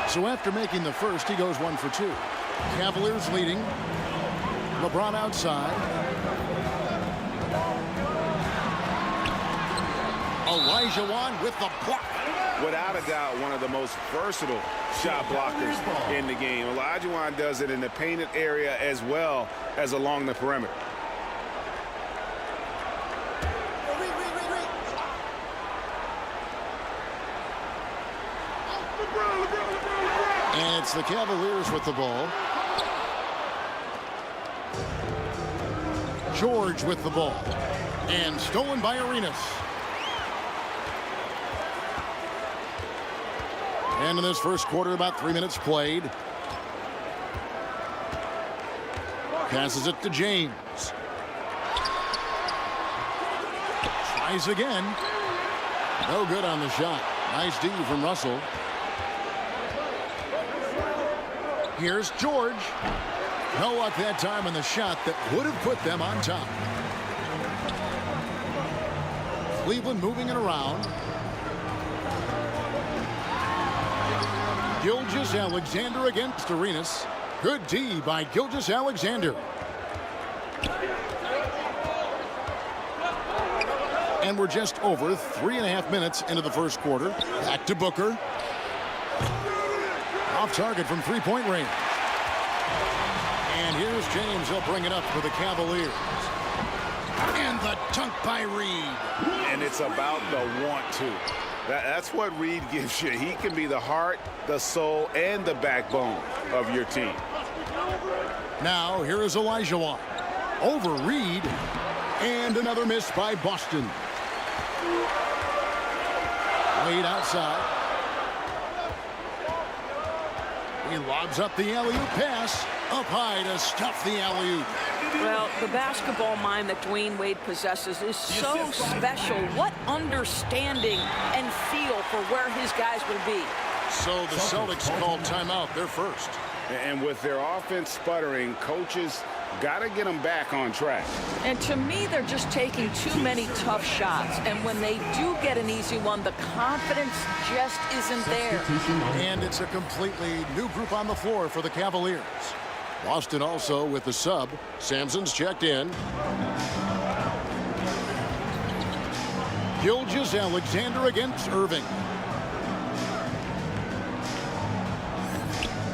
So after making the first, he goes 1 for 2. Cavaliers leading. LeBron outside. Olajuwon with the block. Without a doubt, one of the most versatile shot blockers in the game. Olajuwon does it in the painted area as well as along the perimeter. And it's the Cavaliers with the ball. George with the ball. And stolen by Arenas. And in this first quarter, about 3 minutes played. Passes it to James. Tries again. No good on the shot. Nice D from Russell. Here's George. No luck that time on the shot that would have put them on top. Cleveland moving it around. Gilgeous-Alexander against Arenas. Good D by Gilgeous-Alexander. And we're just over 3.5 minutes into the first quarter. Back to Booker. Off target from 3-point range. And here's James. He'll bring it up for the Cavaliers. And the dunk by Reed. And it's about the want to. That's what Reed gives you. He can be the heart, the soul, and the backbone of your team. Now, here is Olajuwon. Over Reed. And another miss by Boston. Wade outside. He lobs up the alley-oop pass. Up high to stuff the alley-oop. Well, the basketball mind that Dwayne Wade possesses is so special. What understanding and feel for where his guys will be. So the Celtics called timeout. They're first. And with their offense sputtering, coaches got to get them back on track. And to me, they're just taking too many tough shots. And when they do get an easy one, the confidence just isn't there. And it's a completely new group on the floor for the Cavaliers. Boston also with the sub. Sampson's checked in. Gilgeous-Alexander against Irving.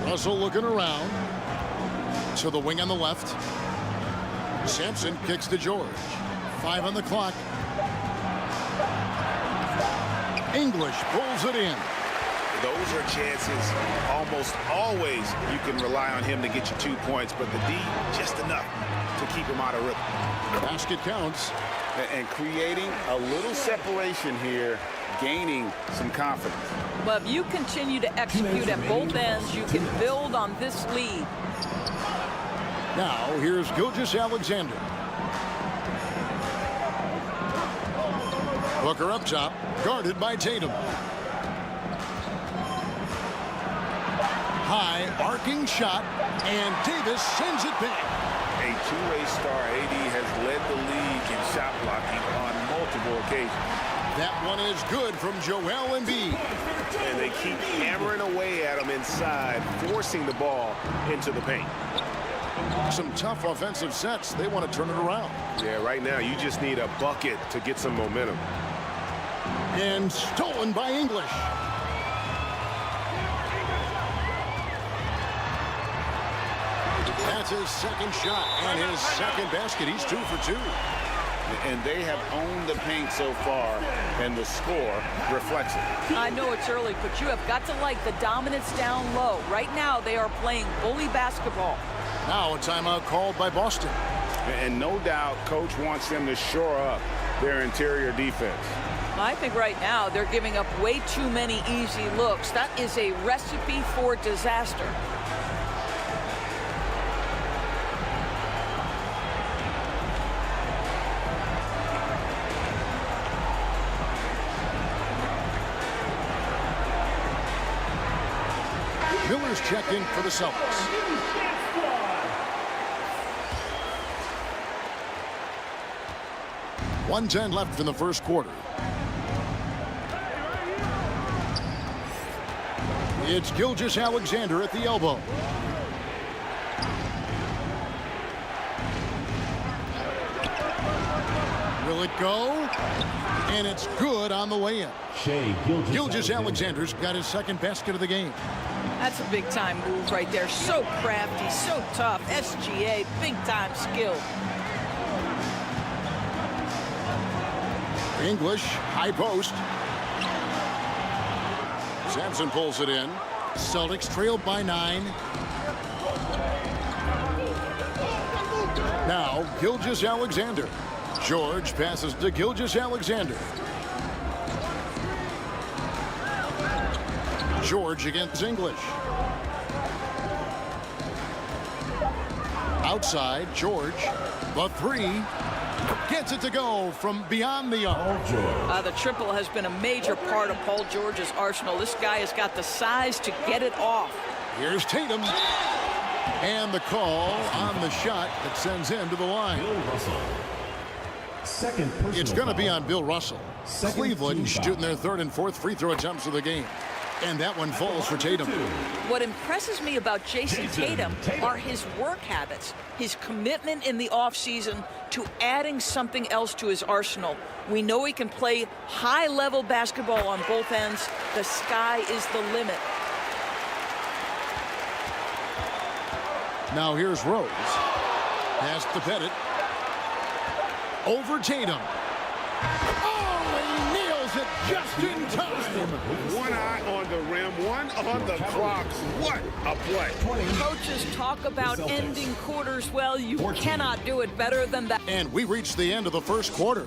Russell looking around. To the wing on the left. Sampson kicks to George. 5 on the clock. English pulls it in. Those are chances almost always you can rely on him to get you 2 points, but the D just enough to keep him out of rhythm. Basket counts. And creating a little separation here, gaining some confidence. But if you continue to execute at both ends, you can build on this lead. Now, here's Gilgeous-Alexander. Booker up top, guarded by Tatum. high arcing shot, and Davis sends it back. A two-way star, AD has led the league in shot blocking on multiple occasions. That one is good from Joel Embiid. And they keep hammering away at him inside, forcing the ball into the paint. Some tough offensive sets. They want to turn it around. Yeah, right now you just need a bucket to get some momentum. And stolen by English. That's his second shot and his second basket. He's 2 for 2. And they have owned the paint so far, and the score reflects it. I know it's early, but you have got to like the dominance down low. Right now, they are playing bully basketball. Now a timeout called by Boston. And no doubt, coach wants them to shore up their interior defense. I think right now they're giving up way too many easy looks. That is a recipe for disaster. Miller's checked in for the Celtics. .110 left in the first quarter. It's Gilgeous-Alexander at the elbow. Will it go? And it's good on the way in. Gilgeous-Alexander's got his second basket of the game. That's a big-time move right there. So crafty, so tough. SGA, big-time skill. English, high post. Sampson pulls it in. Celtics trailed by 9. Now, Gilgeous-Alexander. George passes to Gilgeous-Alexander. George against English. Outside, George. The 3. Gets it to go from beyond the arc. The triple has been a major part of Paul George's arsenal. This guy has got the size to get it off. Here's Tatum. And the call on the shot that sends him to the line. It's going to be on Bill Russell. Cleveland shooting their 3rd and 4th free throw attempts of the game. And that one falls for Tatum. What impresses me about Jason Tatum are his work habits, his commitment in the offseason to adding something else to his arsenal. We know he can play high-level basketball on both ends. The sky is the limit. Now here's Rose. Pass to Pettit. Over Tatum. Oh, he nails it just in time. One eye on the rim, one on the clock. What a play. Coaches talk about ending quarters. Well, you cannot do it better than that. And we reach the end of the first quarter.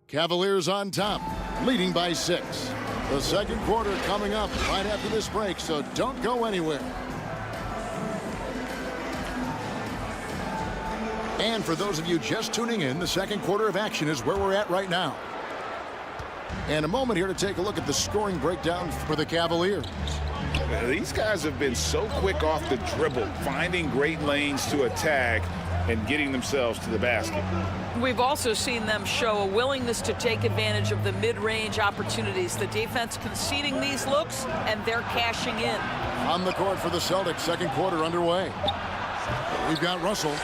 Cavaliers on top, leading by 6. The second quarter coming up right after this break, so don't go anywhere. And for those of you just tuning in, the second quarter of action is where we're at right now. And a moment here to take a look at the scoring breakdown for the Cavaliers. These guys have been so quick off the dribble, finding great lanes to attack and getting themselves to the basket. We've also seen them show a willingness to take advantage of the mid-range opportunities. The defense conceding these looks, and they're cashing in. On the court for the Celtics, second quarter underway. We've got Russell.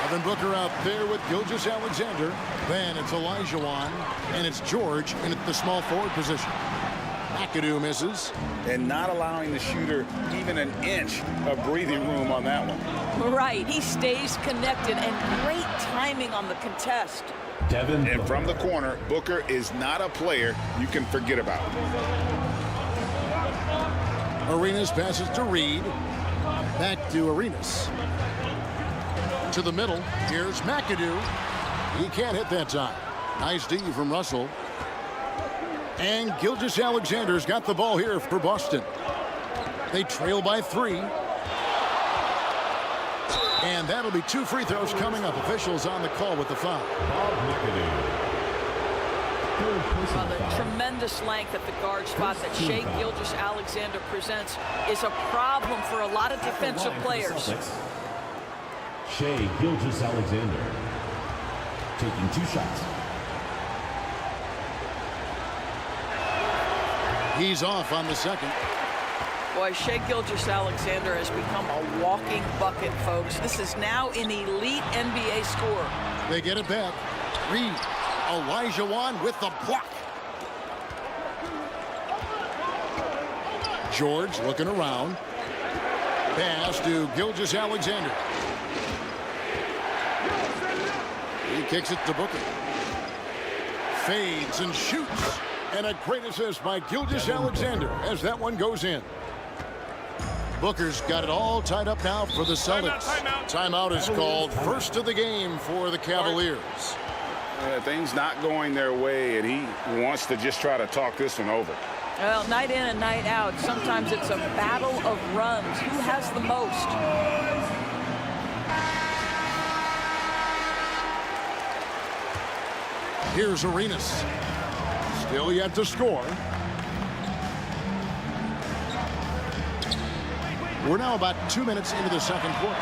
Devin Booker out there with Gilgeous-Alexander. Then it's Olajuwon, and it's George in at the small forward position. McAdoo misses. And not allowing the shooter even an inch of breathing room on that one. Right, he stays connected, and great timing on the contest. And from the corner, Booker is not a player you can forget about. Arenas passes to Reed. Back to Arenas. To the middle. Here's McAdoo. He can't hit that time. Nice D from Russell. And Gilgeous-Alexander's got the ball here for Boston. They trail by 3. And that'll be 2 free throws coming up. Officials on the call with the foul. Well, the tremendous tremendous length at the guard spot that Shai Gilgeous-Alexander presents is a problem for a lot of defensive players. Shai Gilgeous-Alexander taking 2 shots. He's off on the second. Boy, Shai Gilgeous-Alexander has become a walking bucket, folks. This is now an elite NBA scorer. They get it back. Reed, Olajuwon with the block. George looking around. Pass to Gilgeous-Alexander. He kicks it to Booker. Fades and shoots. And a great assist by Gilgeous-Alexander as that one goes in. Booker's got it all tied up now for the Celtics. Timeout is called. First of the game for the Cavaliers. Things not going their way, and he wants to just try to talk this one over. Well, night in and night out, sometimes it's a battle of runs. Who has the most? Here's Arenas. Still yet to score. We're now about 2 minutes into the second quarter.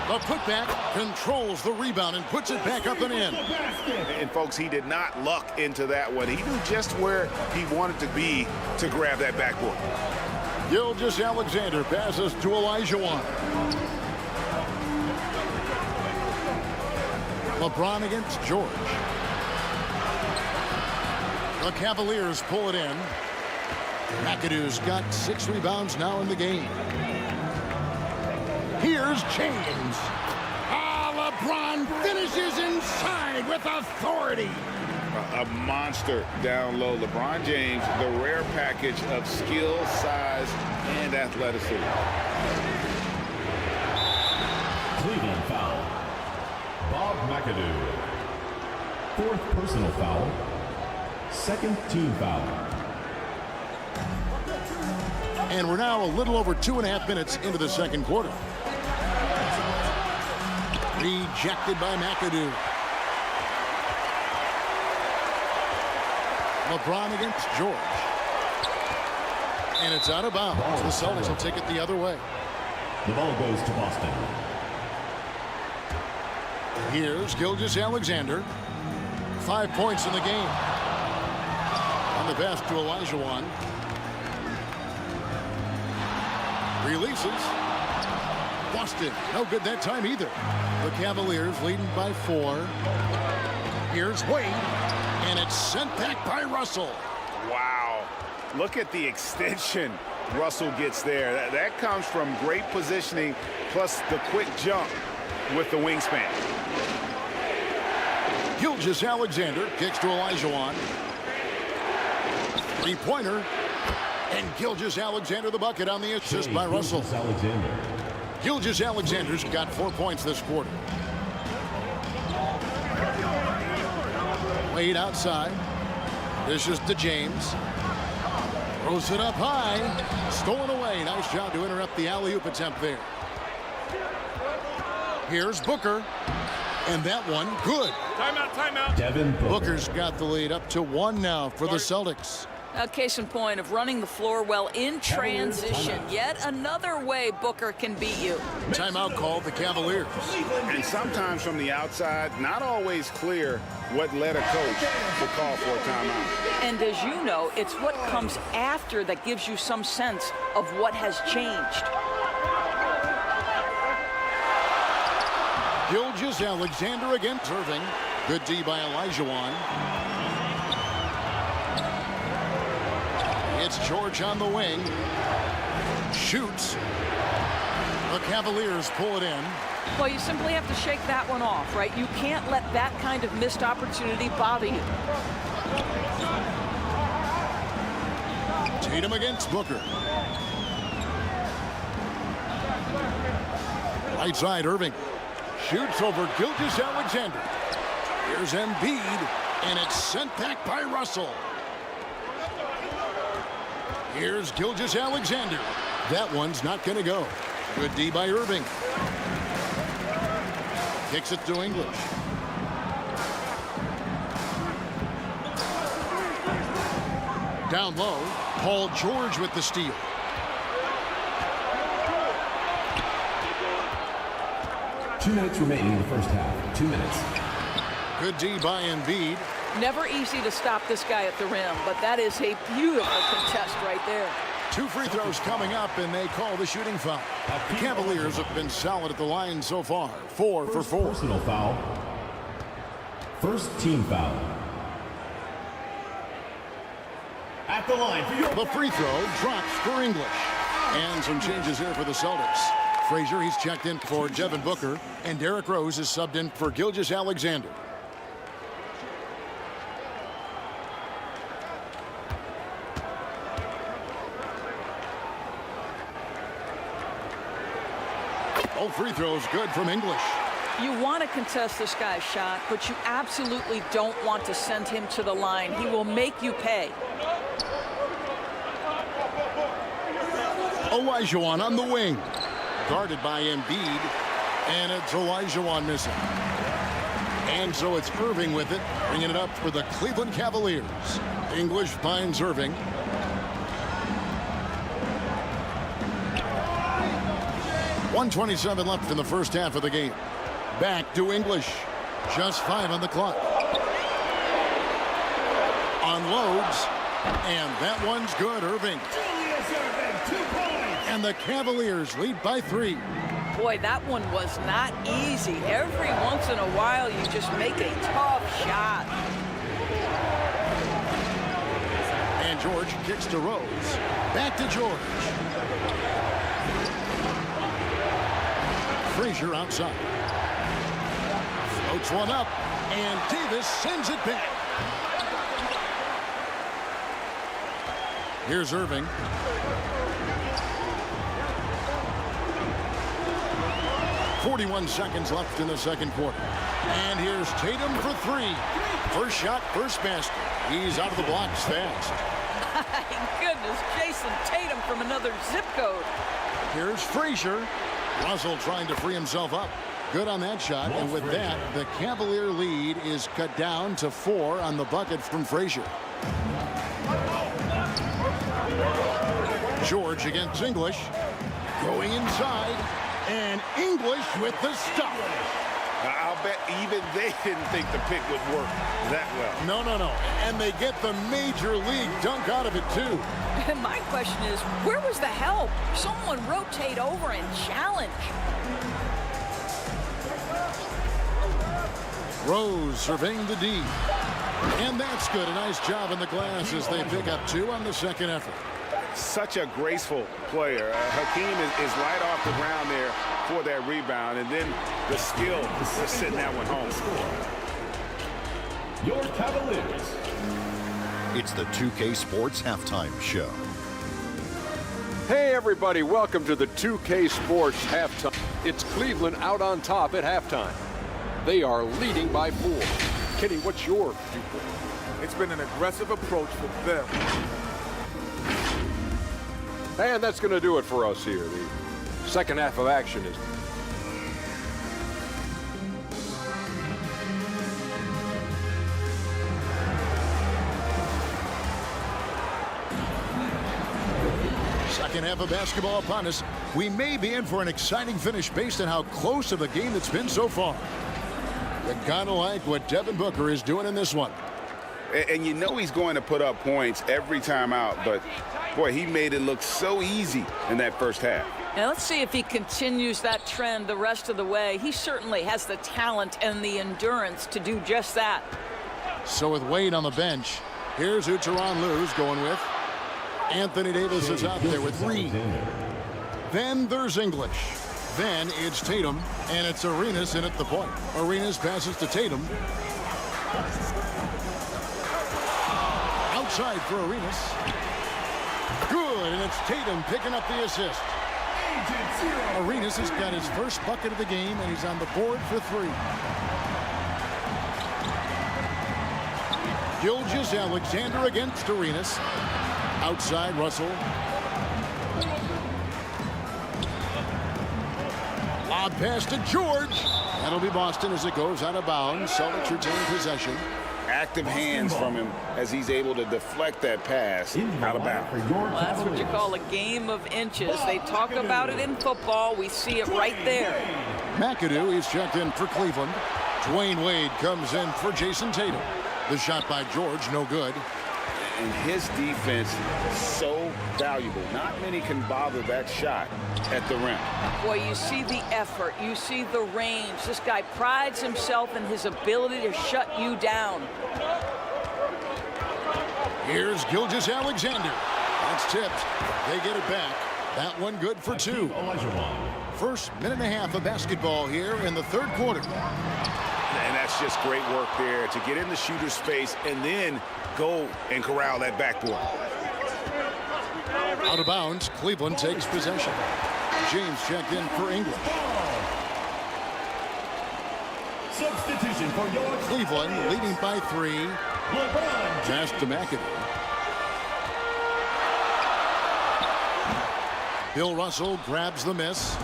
The putback controls the rebound and puts it back up and in. And folks, he did not luck into that one. He knew just where he wanted to be to grab that backboard. Gilgeous-Alexander passes to Olajuwon. LeBron against George. The Cavaliers pull it in. McAdoo's got 6 rebounds now in the game. Here's James. LeBron finishes inside with authority. A monster down low. LeBron James, the rare package of skill, size, and athleticism. Cleveland foul. Bob McAdoo. 4th personal foul. 2nd team foul. And we're now a little over 2.5 minutes into the second quarter. Rejected by McAdoo. LeBron against George. And it's out of bounds. The Celtics will take it the other way. The ball goes to Boston. Here's Gilgeous-Alexander. 5 points in the game. On the pass to Olajuwon. Releases. Boston. No good that time either. The Cavaliers leading by 4. Here's Wade. And it's sent back by Russell. Wow. Look at the extension Russell gets there. That comes from great positioning plus the quick jump with the wingspan. Gilgeous-Alexander kicks to Olajuwon. 3-pointer. And Gilgeous-Alexander the bucket on the assist by Russell. Gilgeous-Alexander's got 4 points this quarter. Wade outside. This is to James. Throws it up high. Stolen away. Nice job to interrupt the alley-oop attempt there. Here's Booker. And that one, good. Timeout, timeout. Devin Booker. Booker's got the lead up to 1 now for the Celtics. A case in point of running the floor well in transition. Yet another way Booker can beat you. Timeout called the Cavaliers. And sometimes from the outside, not always clear what led a coach to call for a timeout. And as you know, it's what comes after that gives you some sense of what has changed. Gilgeous-Alexander against Irving. Good D by Olajuwon. It's George on the wing. Shoots. The Cavaliers pull it in. Well, you simply have to shake that one off, right? You can't let that kind of missed opportunity bother you. Tatum against Booker. Right side, Irving. Shoots over Gilgeous-Alexander. Here's EMBIID, and it's sent back by Russell. Here's Gilgeous-Alexander. That one's not going to go. Good D by Irving. Kicks it to English. Down low, Paul George with the steal. Two minutes remaining in the first half. 2 minutes. Good D by EMBIID. Never easy to stop this guy at the rim, but that is a beautiful contest right there. 2 free throws coming up, and they call the shooting foul. The Cavaliers have been solid at the line so far. 4 for 4. Personal foul. First team foul. At the line for your... The free throw drops for English. And some changes here for the Celtics. Frazier, he's checked in for Devin Booker, and Derrick Rose is subbed in for Gilgeous-Alexander. All free throws good from English. You want to contest this guy's shot, but you absolutely don't want to send him to the line. He will make you pay. Olajuwon on the wing. Guarded by EMBIID, and it's Olajuwon missing. And so it's Irving with it, bringing it up for the Cleveland Cavaliers. English finds Irving. .127 left in the first half of the game. Back to English. Just 5 on the clock. Unloads, and that one's good. Irving. And the Cavaliers lead by 3. Boy, that one was not easy. Every once in a while, you just make a tough shot. And George kicks to Rose. Back to George. Frazier outside. Floats one up, and Davis sends it back. Here's Irving. .41 seconds left in the second quarter. And here's Tatum for 3. First shot, first basket. He's out of the blocks fast. My goodness, Jason Tatum from another zip code. Here's Frazier. Russell trying to free himself up. Good on that shot. And with that, the Cavalier lead is cut down to 4 on the bucket from Frazier. George against English. Going inside. And English with the stop. I'll bet even they didn't think the pick would work that well. No. And they get the major league dunk out of it, too. And my question is, where was the help? Someone rotate over and challenge. Rose surveying the D. And that's good. A nice job in the glass as they pick up 2 on the second effort. Such a graceful player. Hakeem is right off the ground there for that rebound, and then the skill to send that one home. Your Cavaliers. It's the 2K Sports Halftime Show. Hey everybody, welcome to the 2K Sports Halftime. It's Cleveland out on top at halftime. They are leading by 4. Kenny, what's your viewpoint? It's been an aggressive approach for them. And that's going to do it for us here. The second half of action is... Second half of basketball upon us. We may be in for an exciting finish based on how close of a game it's been so far. You gotta like what Devin Booker is doing in this one. And you know he's going to put up points every time out, but boy, he made it look so easy in that first half. Now let's see if he continues that trend the rest of the way. He certainly has the talent and the endurance to do just that. So with Wade on the bench, here's who Tyronn Lue's going with. Anthony Davis is out there with Reed. Then there's English. Then it's Tatum, and it's Arenas in at the point. Arenas passes to Tatum. Outside for Arenas. Good, and it's Tatum picking up the assist. Arenas has got his first bucket of the game, and he's on the board for 3. Gilgeous-Alexander against Arenas. Outside, Russell. Lob pass to George. That'll be Boston as it goes out of bounds. Celtics retain possession. active hands from him as he's able to deflect that pass out of bounds. Well, that's what you call a game of inches. They talk about it in football. We see it right there. McAdoo is checked in for Cleveland. Dwayne Wade comes in for Jayson Tatum. The shot by George, no good. And his defense is so valuable. Not many can bother that shot at the rim. Boy, you see the effort. You see the range. This guy prides himself in his ability to shut you down. Here's Gilgeous-Alexander. That's tipped. They get it back. That one good for two. First minute and a half of basketball here in the third quarter. And that's just great work there to get in the shooter's space and then go and corral that backboard. Out of bounds, Cleveland takes possession. James checked in for English. Substitution for your Cleveland leading by 3. LeBron. Pass to McAdoo. Bill Russell grabs the miss.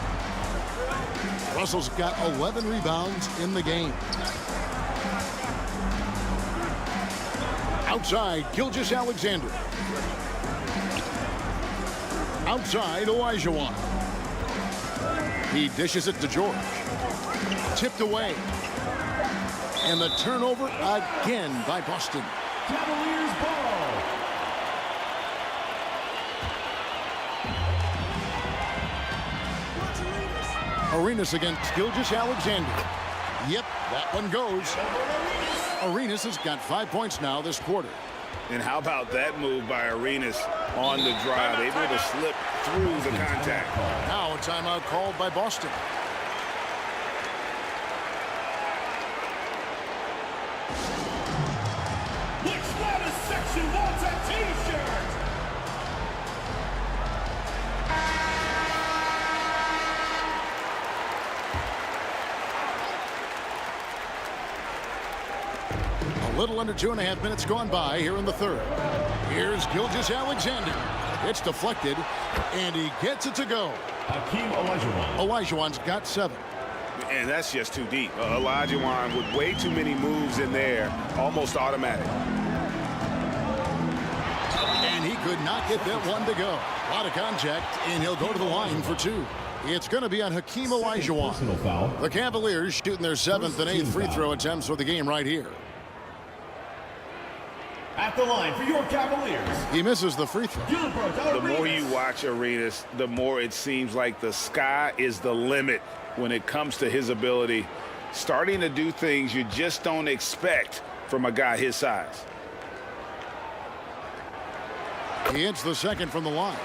Russell's got 11 rebounds in the game. Outside, Gilgeous-Alexander. Outside, Olajuwon. He dishes it to George. Tipped away. And the turnover again by Boston. Cavaliers ball. Arenas against Gilgeous-Alexander. Yep, that one goes. Arenas has got 5 points now this quarter. And how about that move by Arenas on the drive, able to slip through the contact. Now a timeout called by Boston. Which lattice section wants a t-shirt? A little under 2.5 minutes gone by here in the third. Here's Gilgeous-Alexander. It's deflected, and he gets it to go. Hakeem Olajuwon. Olajuwon's got 7. And that's just too deep. Olajuwon with way too many moves in there, almost automatic. And he could not get that one to go. A lot of contact, and he'll go to the line for 2. It's going to be on Hakeem Olajuwon. Personal foul. The Cavaliers shooting their 7th and 8th free throw attempts for the game right here. At the line for your Cavaliers. He misses the free throw. GILBERT. The more you watch Arenas, the more it seems like the sky is the limit when it comes to his ability, starting to do things you just don't expect from a guy his size. He hits the second from the line.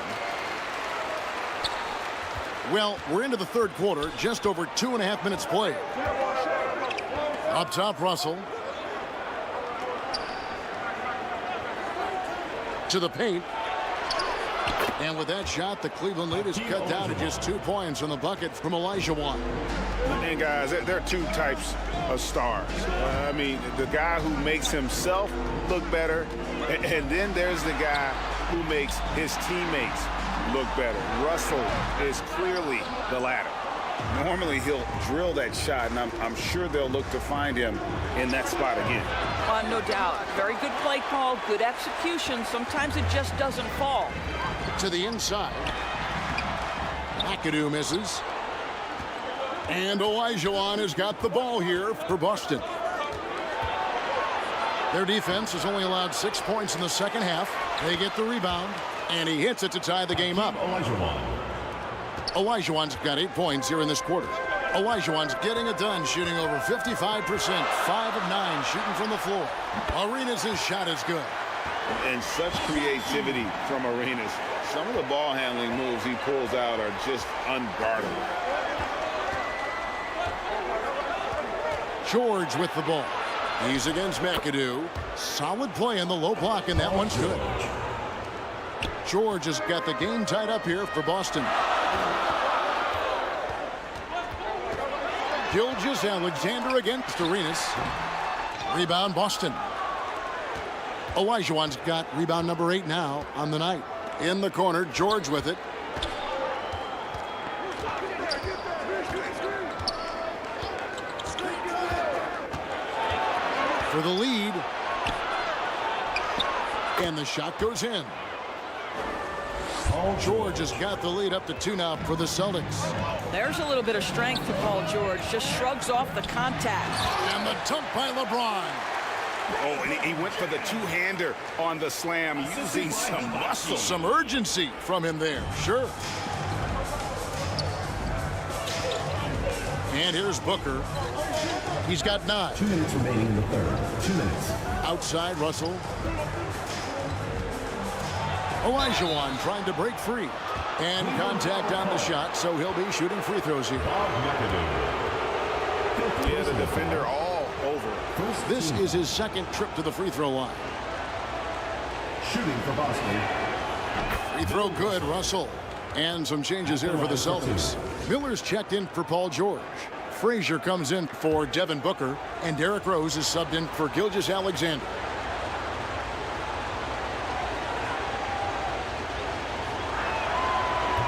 Well, we're into the third quarter, just over 2.5 minutes played. Up top, Russell. To the paint. And with that shot, the Cleveland lead is cut down to just 2 points on the bucket from Olajuwon. And guys, there are two types of stars. I mean, the guy who makes himself look better, and then there's the guy who makes his teammates look better. Russell is clearly the latter. Normally he'll drill that shot, and I'm sure they'll look to find him in that spot again. No doubt. Very good play call, good execution. Sometimes it just doesn't fall. To the inside. McAdoo misses. And Olajuwon has got the ball here for Boston. Their defense has only allowed 6 points in the second half. They get the rebound, and he hits it to tie the game up. Olajuwon's got 8 points here in this quarter. Olajuwon's getting it done, shooting over 55%, 5 of 9 shooting from the floor. Arenas' shot is good. And such creativity from Arenas. Some of the ball handling moves he pulls out are just unguardable. George with the ball. He's against McAdoo. Solid play in the low block, and that one's good. George has got the game tied up here for Boston. Gilgeous-Alexander against Arenas. Rebound, Boston. Olajuwon's got rebound number 8 now on the night. In the corner, George with it. For the lead, And the shot goes in. Paul George has got the lead up to 2 now for the Celtics. There's a little bit of strength for Paul George. Just shrugs off the contact. And the dunk by LeBron. Oh, and he went for the two-hander on the slam, using some muscle. Some urgency from him there, sure. And here's Booker. He's got 9. 2 minutes remaining in the third. 2 minutes. Outside Russell. Olajuwon trying to break free. And contact on the shot, so he'll be shooting free throws here. Yeah, the defender all over. This is his second trip to the free throw line. Shooting for Boston. Free throw good, Russell. And some changes here for the Celtics. Miller's checked in for Paul George. Frazier comes in for Devin Booker. And Derrick Rose is subbed in for Gilgeous-Alexander.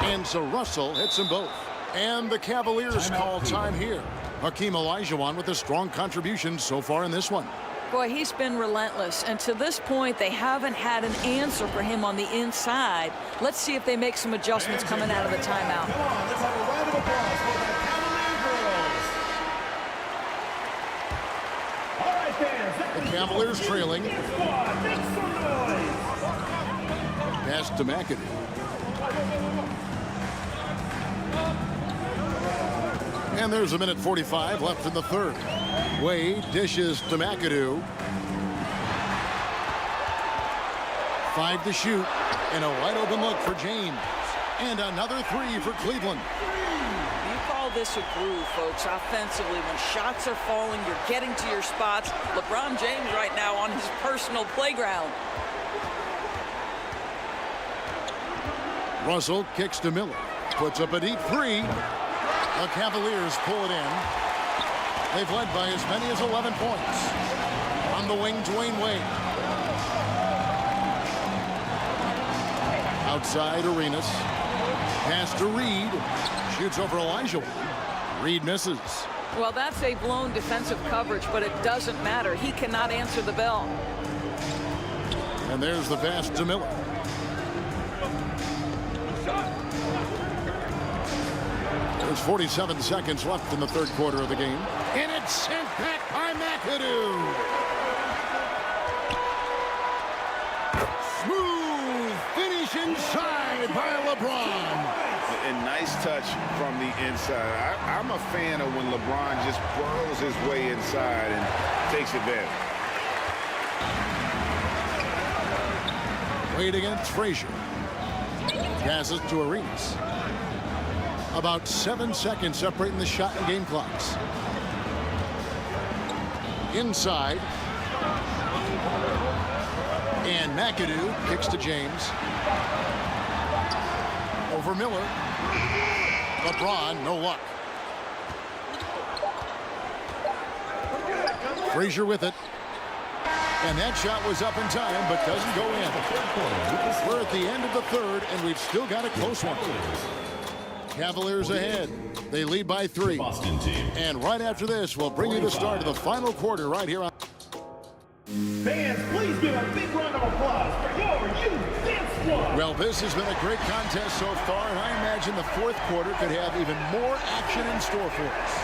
And so Russell hits them both. And the Cavaliers call time here. Hakeem Olajuwon with a strong contribution so far in this one. Boy, he's been relentless, and to this point, they haven't had an answer for him on the inside. Let's see if they make some adjustments coming out of the timeout. Come on, let's have a round of applause for the Cavalier girls. All right, fans. The Cavaliers trailing. Pass to McAdoo. And there's 1:45 left in the third. Wade dishes to McAdoo. 5 to shoot. And a wide open look for James. And another 3 for Cleveland. You call this a groove, folks, offensively. When shots are falling, you're getting to your spots. LeBron James right now on his personal playground. Russell kicks to Miller. Puts up a deep 3. The Cavaliers pull it in. They've led by as many as 11 points. On the wing, Dwayne Wade. Outside, Arenas. Pass to Reed. Shoots over Olajuwon. Reed misses. Well, that's a blown defensive coverage, but it doesn't matter. He cannot answer the bell. And there's the pass to Miller. There's 47 seconds left in the third quarter of the game. And it's sent back by McAdoo. Smooth finish inside by LeBron. A nice touch from the inside. I'm a fan of when LeBron just burrows his way inside and takes advantage. Wade against Frazier. Passes to Arenas. About 7 seconds separating the shot and game clocks. Inside. And McAdoo kicks to James. Over Miller. LeBron, no luck. Frazier with it. And that shot was up in time, but doesn't go in. We're at the end of the third, and we've still got a close one. Cavaliers ahead. They lead by 3. Boston team. And right after this, we'll bring you the start of the final quarter right here on. Fans, please give a big round of applause for your youth dance squad. Well, this has been a great contest so far, and I imagine the fourth quarter could have even more action in store for us.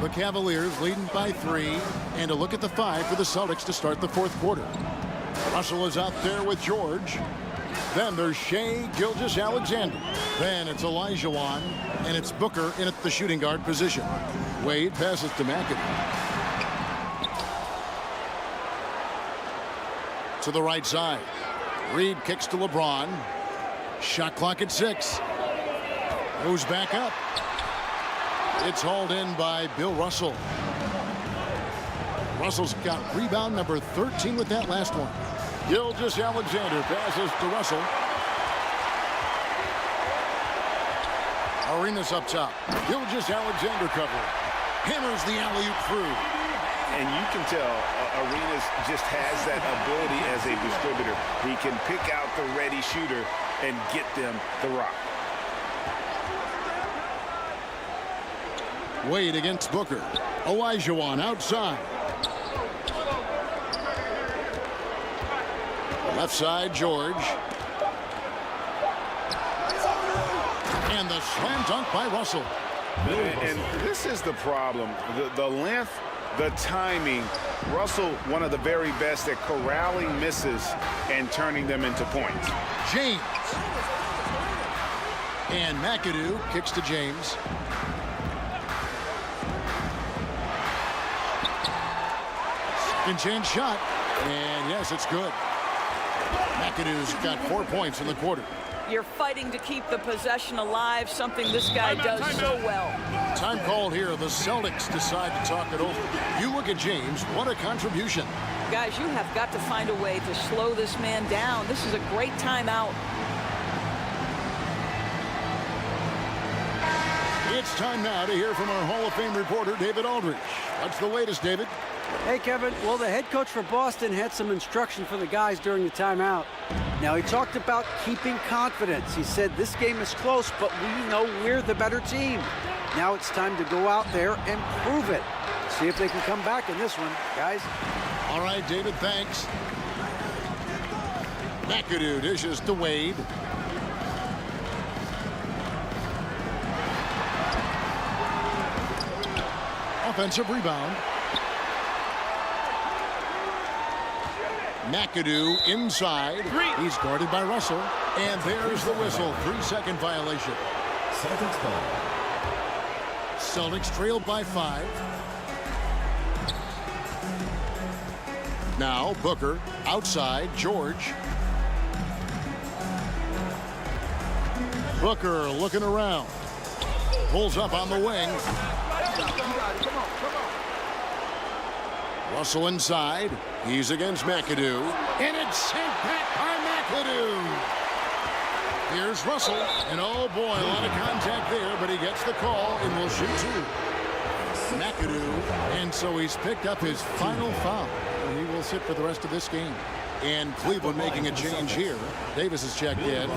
The Cavaliers leading by 3, and a look at the 5 for the Celtics to start the fourth quarter. Russell is out there with George. Then there's Shai Gilgeous-Alexander. Then it's Olajuwon, and it's Booker in at the shooting guard position. Wade passes to McAdoo. To the right side. Reed kicks to LeBron. Shot clock at 6. Goes back up. It's hauled in by Bill Russell. Russell's got rebound number 13 with that last one. Gilgeous-Alexander passes to Russell. Arenas up top. Gilgeous-Alexander covering. Hammers the alley-oop through. And you can tell Arenas just has that ability as a distributor. He can pick out the ready shooter and get them the rock. Wade against Booker. Olajuwon outside. Left side, George. And the slam dunk by Russell. And this is the problem. The length, the timing. Russell, one of the very best at corralling misses and turning them into points. James. And McAdoo kicks to James. Second chance shot. And yes, it's good. McAdoo's got 4 points in the quarter. You're fighting to keep the possession alive, something this guy does so well. Time called here. The Celtics decide to talk it over. You look at James. What a contribution. Guys, you have got to find a way to slow this man down. This is a great timeout. It's time now to hear from our Hall of Fame reporter, David Aldridge. What's the latest, David? Hey, Kevin. Well, the head coach for Boston had some instruction for the guys during the timeout. Now, he talked about keeping confidence. He said this game is close, but we know we're the better team. Now it's time to go out there and prove it. See if they can come back in this one, guys. All right, David, thanks. McAdoo dishes to Wade. Offensive rebound. McAdoo inside. He's guarded by Russell. And there's the whistle. 3-second violation. Celtics ball. Celtics trailed by 5. Now Booker outside. George. Booker looking around. Pulls up on the wing. Russell inside. He's against McAdoo. And it's sent back by McAdoo. Here's Russell. And oh boy, a lot of contact there, but he gets the call and will shoot 2. McAdoo. And so he's picked up his final foul. And he will sit for the rest of this game. And Cleveland making a change here. Davis is checked in.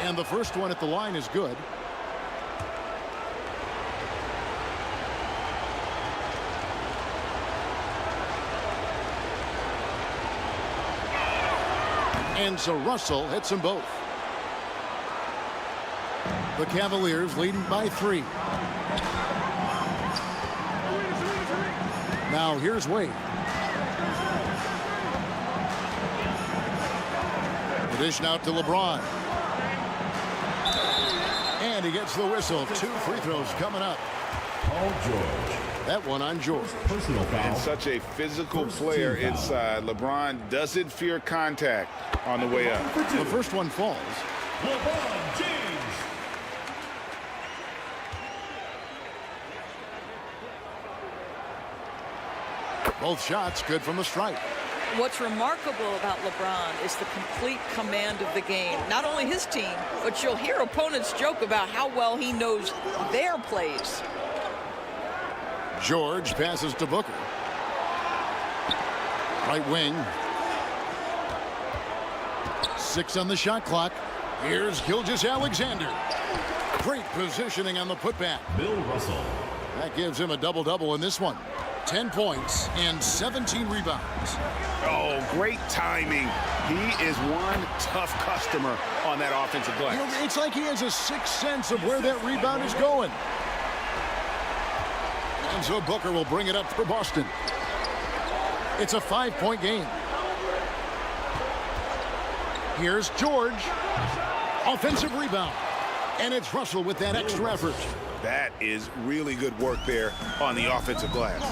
And the first one at the line is good. And so Russell hits them both. The Cavaliers leading by 3. Now here's Wade. The dish out to LeBron. And he gets the whistle. 2 free throws coming up. Paul George. That one on George. Personal foul. And such a physical player inside. LeBron doesn't fear contact on the way up. The first one falls. LeBron James. Both shots good from the stripe. What's remarkable about LeBron is the complete command of the game. Not only his team, but you'll hear opponents joke about how well he knows their plays. George passes to Booker. Right wing. 6 on the shot clock. Here's Gilgeous-Alexander. Great positioning on the putback. Bill Russell. That gives him a double-double in this one. 10 points and 17 rebounds. Oh, great timing. He is one tough customer on that offensive glass. You know, it's like he has a sixth sense of where that rebound is going. And so Booker will bring it up for Boston. It's a 5-point game. Here's George. Offensive rebound. And it's Russell with that extra effort. That is really good work there on the offensive glass.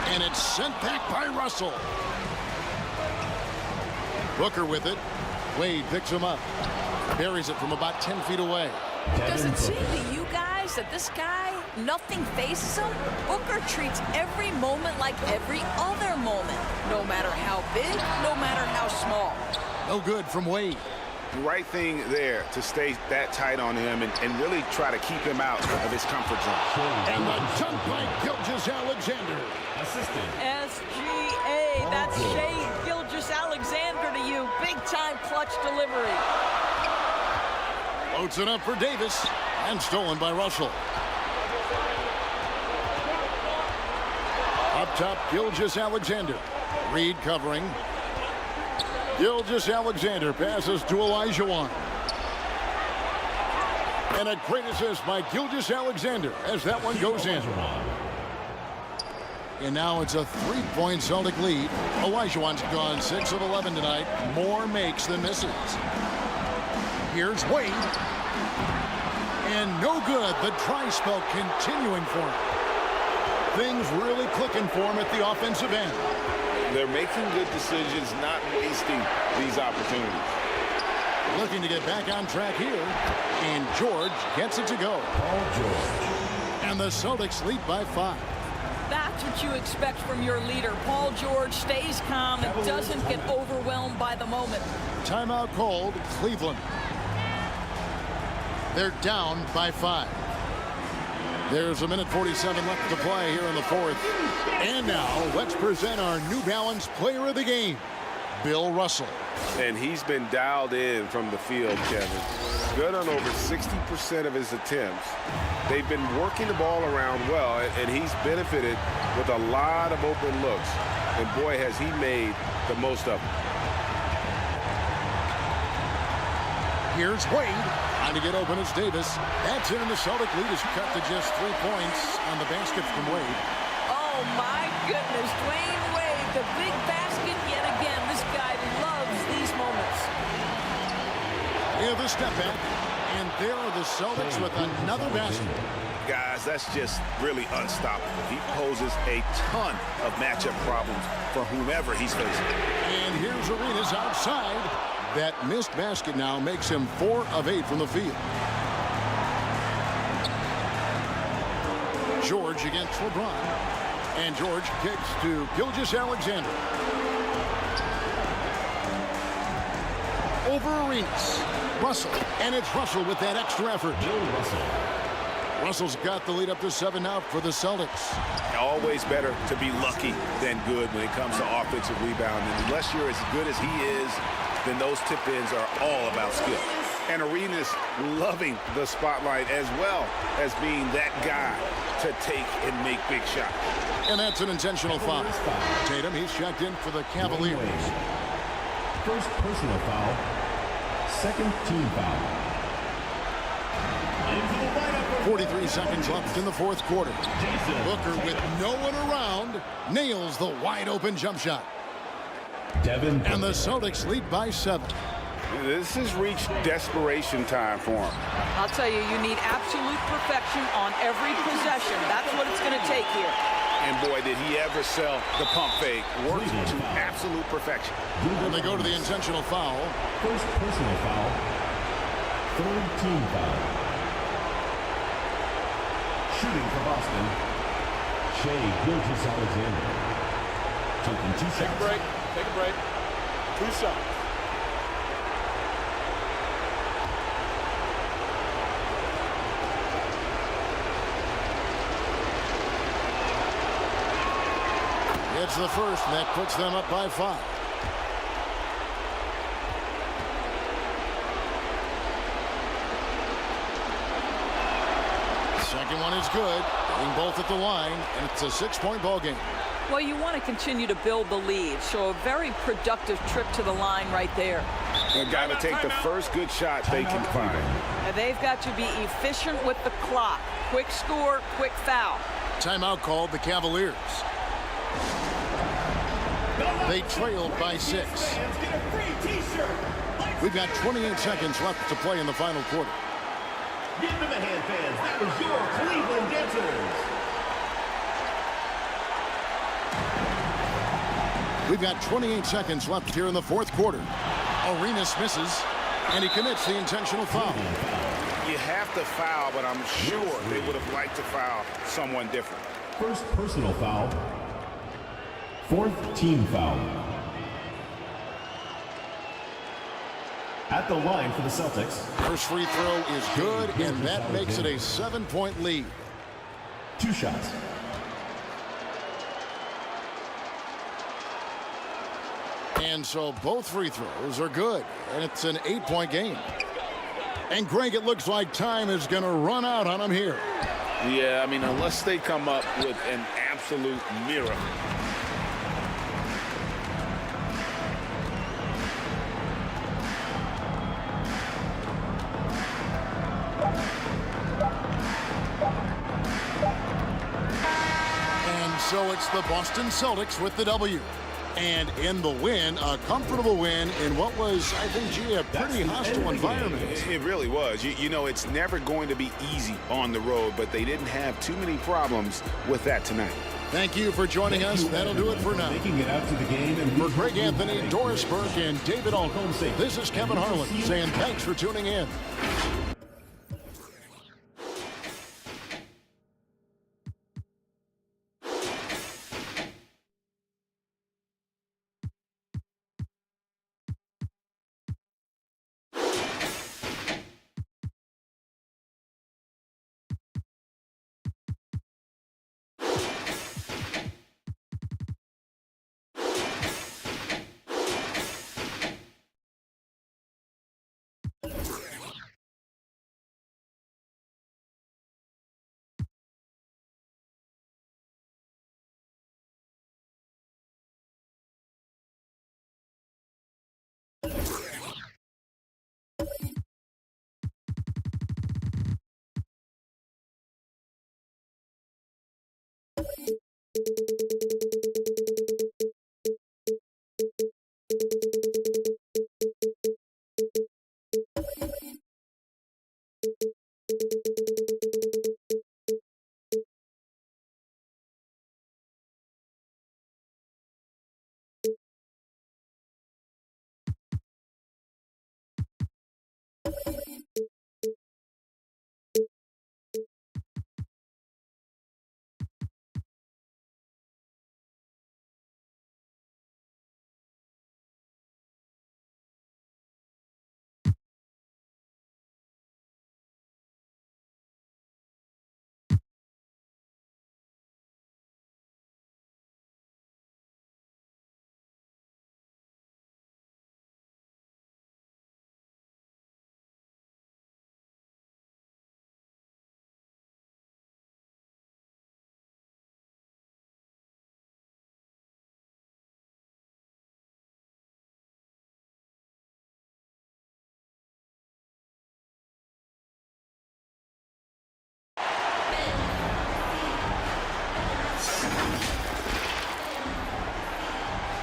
And it's sent back by Russell. Booker with it. Wade picks him up. Buries it from about 10 feet away. Does it seem to you guys that this guy, nothing phases him? Booker treats every moment like every other moment, no matter how big, no matter how small. No good from Wade. The right thing there to stay that tight on him and really try to keep him out of his comfort zone. And the dunk by Gilgeous-Alexander. Assistant. SGA, that's Shea Gilgeous-Alexander to you. Big time clutch delivery. Loads it up for Davis. And stolen by Russell. Up top, Gilgeous-Alexander. Reed covering. Gilgeous-Alexander passes to Olajuwon. And a great assist by Gilgeous-Alexander as that one goes in. And now it's a 3-point Celtic lead. Olajuwon's gone 6 of 11 tonight. More makes than misses. Here's Wade. And no good. The try spell continuing for him. Things really clicking for him at the offensive end. They're making good decisions, not wasting these opportunities. Looking to get back on track here. And George gets it to go. Paul George. And the Celtics lead by 5. That's what you expect from your leader. Paul George stays calm and doesn't get overwhelmed by the moment. Timeout called, Cleveland. They're down by 5. There's a minute 47 left to play here in the fourth. And now let's present our New Balance player of the game, Bill Russell. And he's been dialed in from the field, Kevin. Good on over 60% of his attempts. They've been working the ball around well, and he's benefited with a lot of open looks. And boy, has he made the most of them. Here's Wade. Trying to get open as Davis. That's in, and the Celtic lead is cut to just 3 points on the basket from Wade. Oh, my goodness. Dwayne Wade, the big basket yet again. This guy loves these moments. Yeah, the step back. And there are the Celtics with another basket. Guys, that's just really unstoppable. He poses a ton of matchup problems for whomever he's facing. And here's Arenas outside. That missed basket now makes him 4 of 8 from the field. George against LeBron. And George kicks to Gilgeous-Alexander. Over Arenas. Russell. And it's Russell with that extra effort. Bill Russell. Russell's got the lead up to 7 now for the Celtics. Always better to be lucky than good when it comes to offensive rebounding. Unless you're as good as he is, then those tip-ins are all about skill. And Arenas loving the spotlight as well as being that guy to take and make big shots. And that's an intentional foul. Tatum, he's checked in for the Cavaliers. First personal foul. Second team foul. 43 seconds left in the fourth quarter. Booker, with no one around, nails the wide-open jump shot. And the Celtics lead by 7. This has reached desperation time for him. I'll tell you, you need absolute perfection on every possession. That's what it's going to take here. And boy, did he ever sell the pump fake. Works to absolute perfection. And they go to the intentional foul. First personal foul. Third team foul. Shooting for Boston, Shai Gilgeous-Alexander. Taking 2 shots. Take a break. Take a break. 2 shots. It's the first, and that puts them up by 5. Second one is good. Getting both at the line, and it's a 6-point ball game. Well, you want to continue to build the lead, so a very productive trip to the line right there. They've got to take the first good shot they can find. And they've got to be efficient with the clock. Quick score, quick foul. Timeout called the Cavaliers. They trailed by 6. We've got 28 seconds left to play in the final quarter. Give them a hand, fans. That was your Cleveland Dancers. We've got 28 seconds left here in the fourth quarter. Arenas misses, and he commits the intentional foul. You have to foul, but I'm sure they would have liked to foul someone different. First personal foul. Fourth team foul. At the line for the Celtics. First free throw is good, and that makes it a 7-point lead. 2 shots. And so both free throws are good, and it's an 8-point game. And Greg, it looks like time is going to run out on them here. Yeah, I mean, unless they come up with an absolute miracle. And so it's the Boston Celtics with the W. And in the win, a comfortable win in what was, I think, gee, a pretty hostile environment. It really was. You know, it's never going to be easy on the road, but they didn't have too many problems with that tonight. Thank you for joining us. That'll do it for now. Making it out to the game. And for Greg Anthony, Doris Burke, and David Alcombe, this is Kevin Harlan saying thanks for tuning in.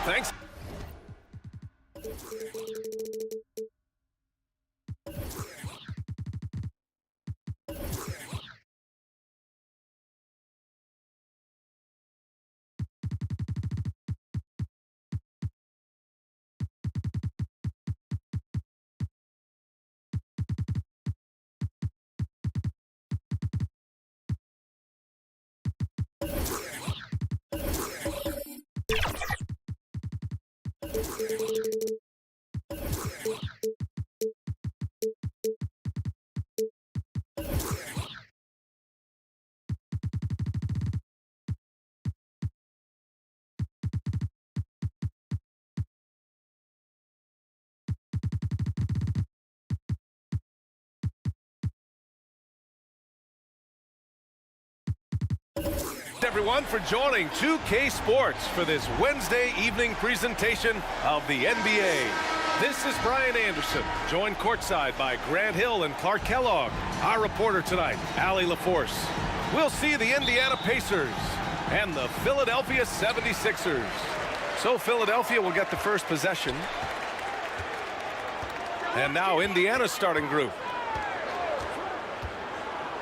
Thanks. Everyone for joining 2K Sports for this Wednesday evening presentation of the NBA. This is Brian Anderson, joined courtside by Grant Hill and Clark Kellogg. Our reporter tonight, Allie LaForce. We'll see the Indiana Pacers and the Philadelphia 76ers. So Philadelphia will get the first possession. And now Indiana's starting group.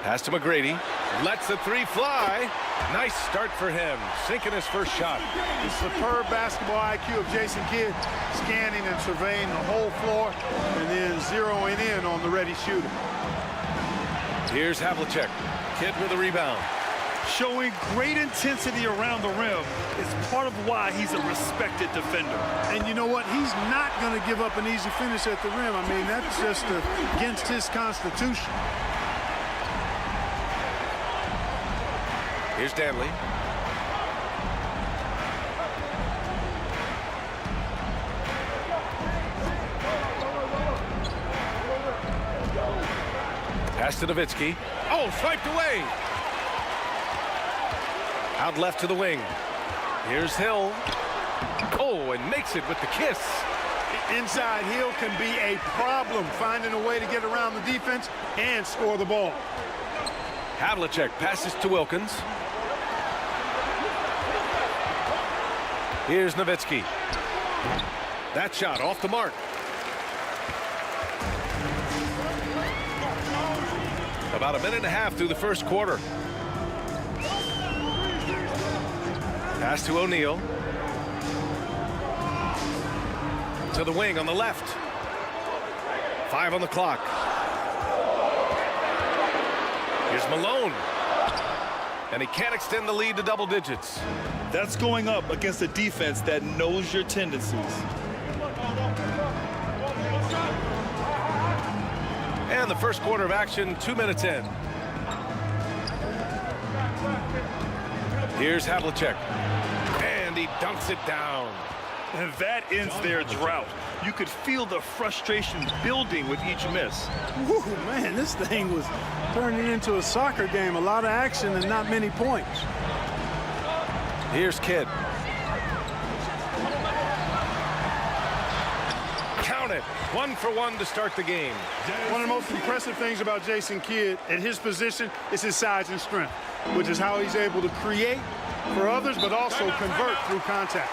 Pass to McGrady. Lets the three fly. Nice start for him, sinking his first shot. The superb basketball IQ of Jason Kidd, scanning and surveying the whole floor and then zeroing in on the ready shooter. Here's Havlicek. Kidd with a rebound. Showing great intensity around the rim is part of why he's a respected defender. And you know what? He's not going to give up an easy finish at the rim. I mean, that's just against his constitution. Here's Danley. Pass to Nowitzki. Oh, swiped away. Out left to the wing. Here's Hill. Oh, and makes it with the kiss. Inside Hill can be a problem, finding a way to get around the defense and score the ball. Havlicek passes to Wilkins. Here's Nowitzki. That shot off the mark. About a minute and a half through the first quarter. Pass to O'Neal. To the wing on the left. 5 on the clock. Here's Malone. And he can't extend the lead to double digits. That's going up against a defense that knows your tendencies. And the first quarter of action, 2 minutes in. Here's Havlicek. And he dunks it down. And that ends their drought. You could feel the frustration building with each miss. Woo, man, this thing was turning into a soccer game. A lot of action and not many points. Here's Kidd. Count it. 1 for 1 to start the game. One of the most impressive things about Jason Kidd at his position is his size and strength, which is how he's able to create for others, but also convert through contact.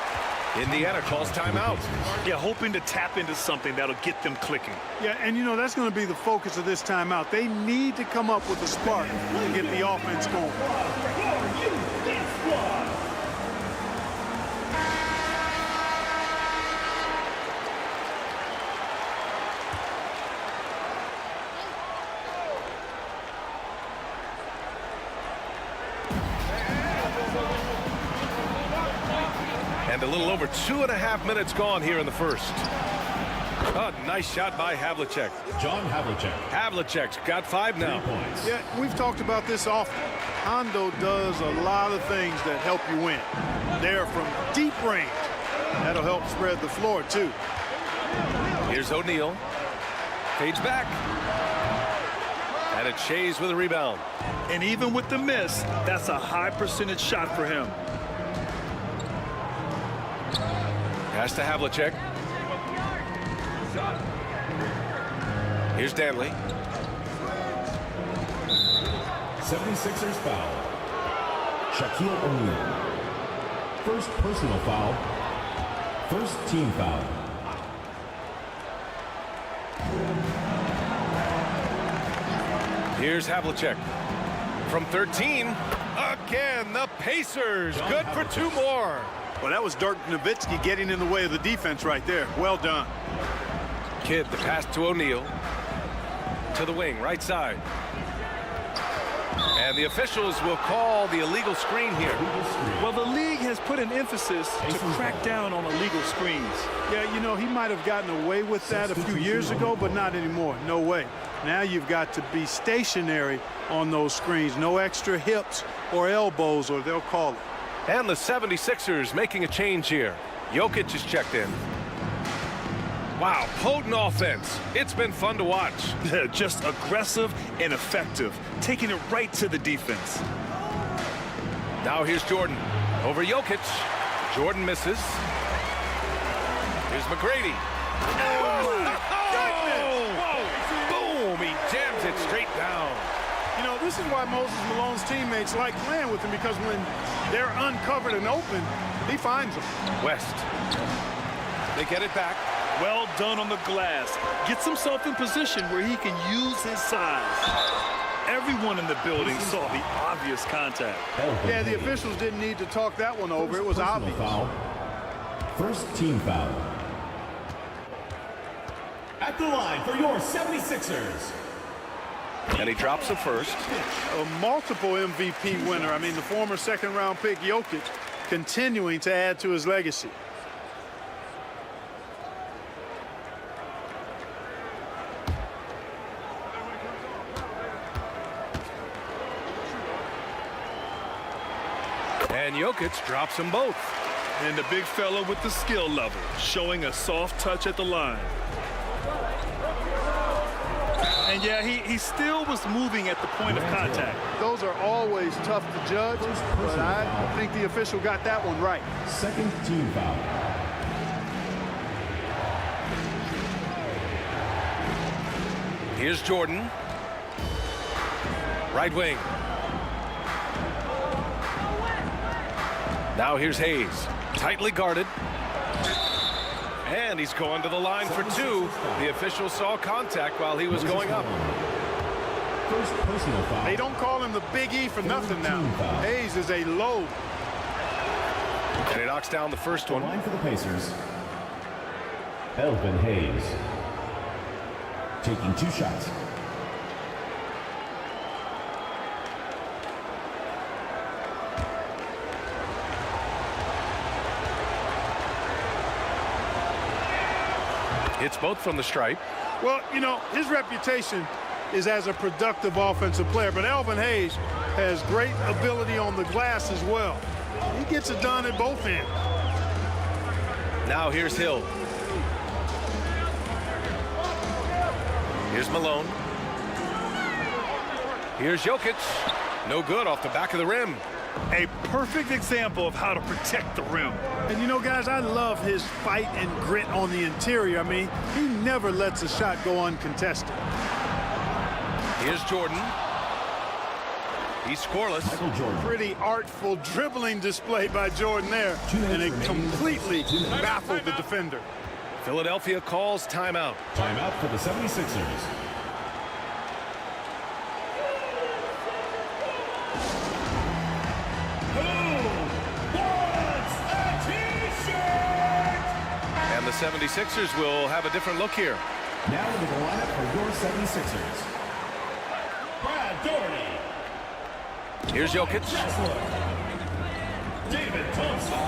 Indiana calls timeout. Yeah, hoping to tap into something that'll get them clicking. Yeah, and you know, that's going to be the focus of this timeout. They need to come up with a spark to get the offense going. And a little over 2.5 minutes gone here in the first. Oh, nice shot by Havlicek. John Havlicek. Havlicek's got 5 now. 3 points. Yeah, we've talked about this often. Hondo does a lot of things that help you win. They're from deep range. That'll help spread the floor, too. Here's O'Neal. Fades back. And it's Shays with a rebound. And even with the miss, that's a high percentage shot for him. Pass to Havlicek. Here's Danley. 76ers foul. Shaquille O'Neal. First personal foul. First team foul. Here's Havlicek. From 13. Again, the Pacers. Good for 2 more. Well, that was Dirk Nowitzki getting in the way of the defense right there. Well done. Kidd, the pass to O'Neal. To the wing, right side. And the officials will call the illegal screen here. Well, the league has put an emphasis to crack down on illegal screens. Yeah, you know, he might have gotten away with that a few years ago, but not anymore. No way. Now you've got to be stationary on those screens. No extra hips or elbows, or they'll call it. And the 76ers making a change here. Jokic is checked in. Wow, potent offense. It's been fun to watch. Just aggressive and effective, taking it right to the defense. Now here's Jordan. Over Jokic. Jordan misses. Here's McGrady. Oh, boom, he jams it straight down. You know, this is why Moses Malone's teammates like playing with him, because when they're uncovered and open, he finds them. West. They get it back. Well done on the glass. Gets himself in position where he can use his size. Everyone in the building saw the obvious contact. Yeah, the officials didn't need to talk that one over. It was obvious. Foul. First team foul. At the line for your 76ers. And he drops the first. A multiple MVP winner. I mean, the former second-round pick Jokic continuing to add to his legacy. And Jokic drops them both. And the big fella with the skill level, showing a soft touch at the line. And yeah, he still was moving at the point of contact. Those are always tough to judge, but I think the official got that one right. Second team foul. Here's Jordan. Right wing. Now here's Hayes. Tightly guarded. And he's going to the line for two. The official saw contact while he was going up. First personal foul. They don't call him the Big E for nothing now. Hayes is a load. And he knocks down the first one. Line for the Pacers. Elvin Hayes. Taking 2 shots. It's both from the stripe. Well, you know, his reputation is as a productive offensive player, but Elvin Hayes has great ability on the glass as well. He gets it done at both ends. Now here's Hill. Here's Malone. Here's Jokic. No good off the back of the rim. A perfect example of how to protect the rim. And you know, guys, I love his fight and grit on the interior. I mean, he never lets a shot go uncontested. Here's Jordan. He's scoreless. Pretty artful dribbling display by Jordan there. And it completely baffled the defender. Philadelphia calls timeout. Timeout for the 76ers. And the 76ers will have a different look here. Now into the lineup for your 76ers. Brad Doherty. Here's Jokic. David Thompson.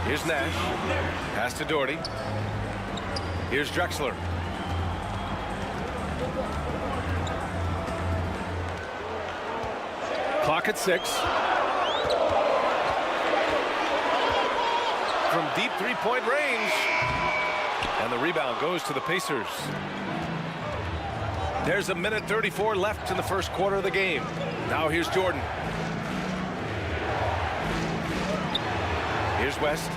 Here's Nash. Pass to Doherty. Here's Drexler. Clock at 6. From deep three-point range. And the rebound goes to the Pacers. There's a minute 34 left in the first quarter of the game. Now here's Jordan. Here's West.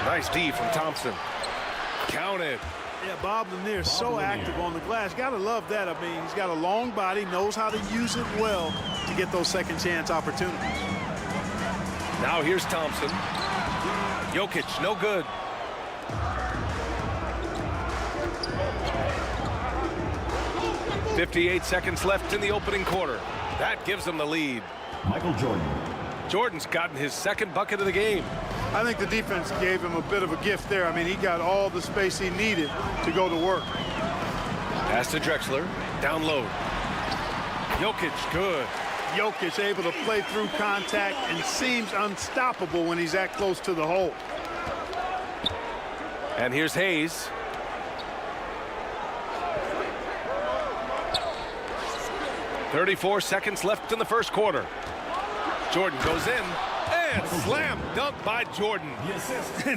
Nice D from Thompson. Counted. Yeah, Bob Lanier is so active on the glass. Got to love that. I mean, he's got a long body, knows how to use it well to get those second chance opportunities. Now here's Thompson. Jokic, no good. .58 seconds left in the opening quarter. That gives them the lead. Michael Jordan. Jordan's gotten his second bucket of the game. I think the defense gave him a bit of a gift there. I mean, he got all the space he needed to go to work. Pass to Drexler. Down low. Jokic, good. Jokic able to play through contact and seems unstoppable when he's that close to the hole. And here's Hayes. .34 seconds left in the first quarter. Jordan goes in and slam dunk by Jordan.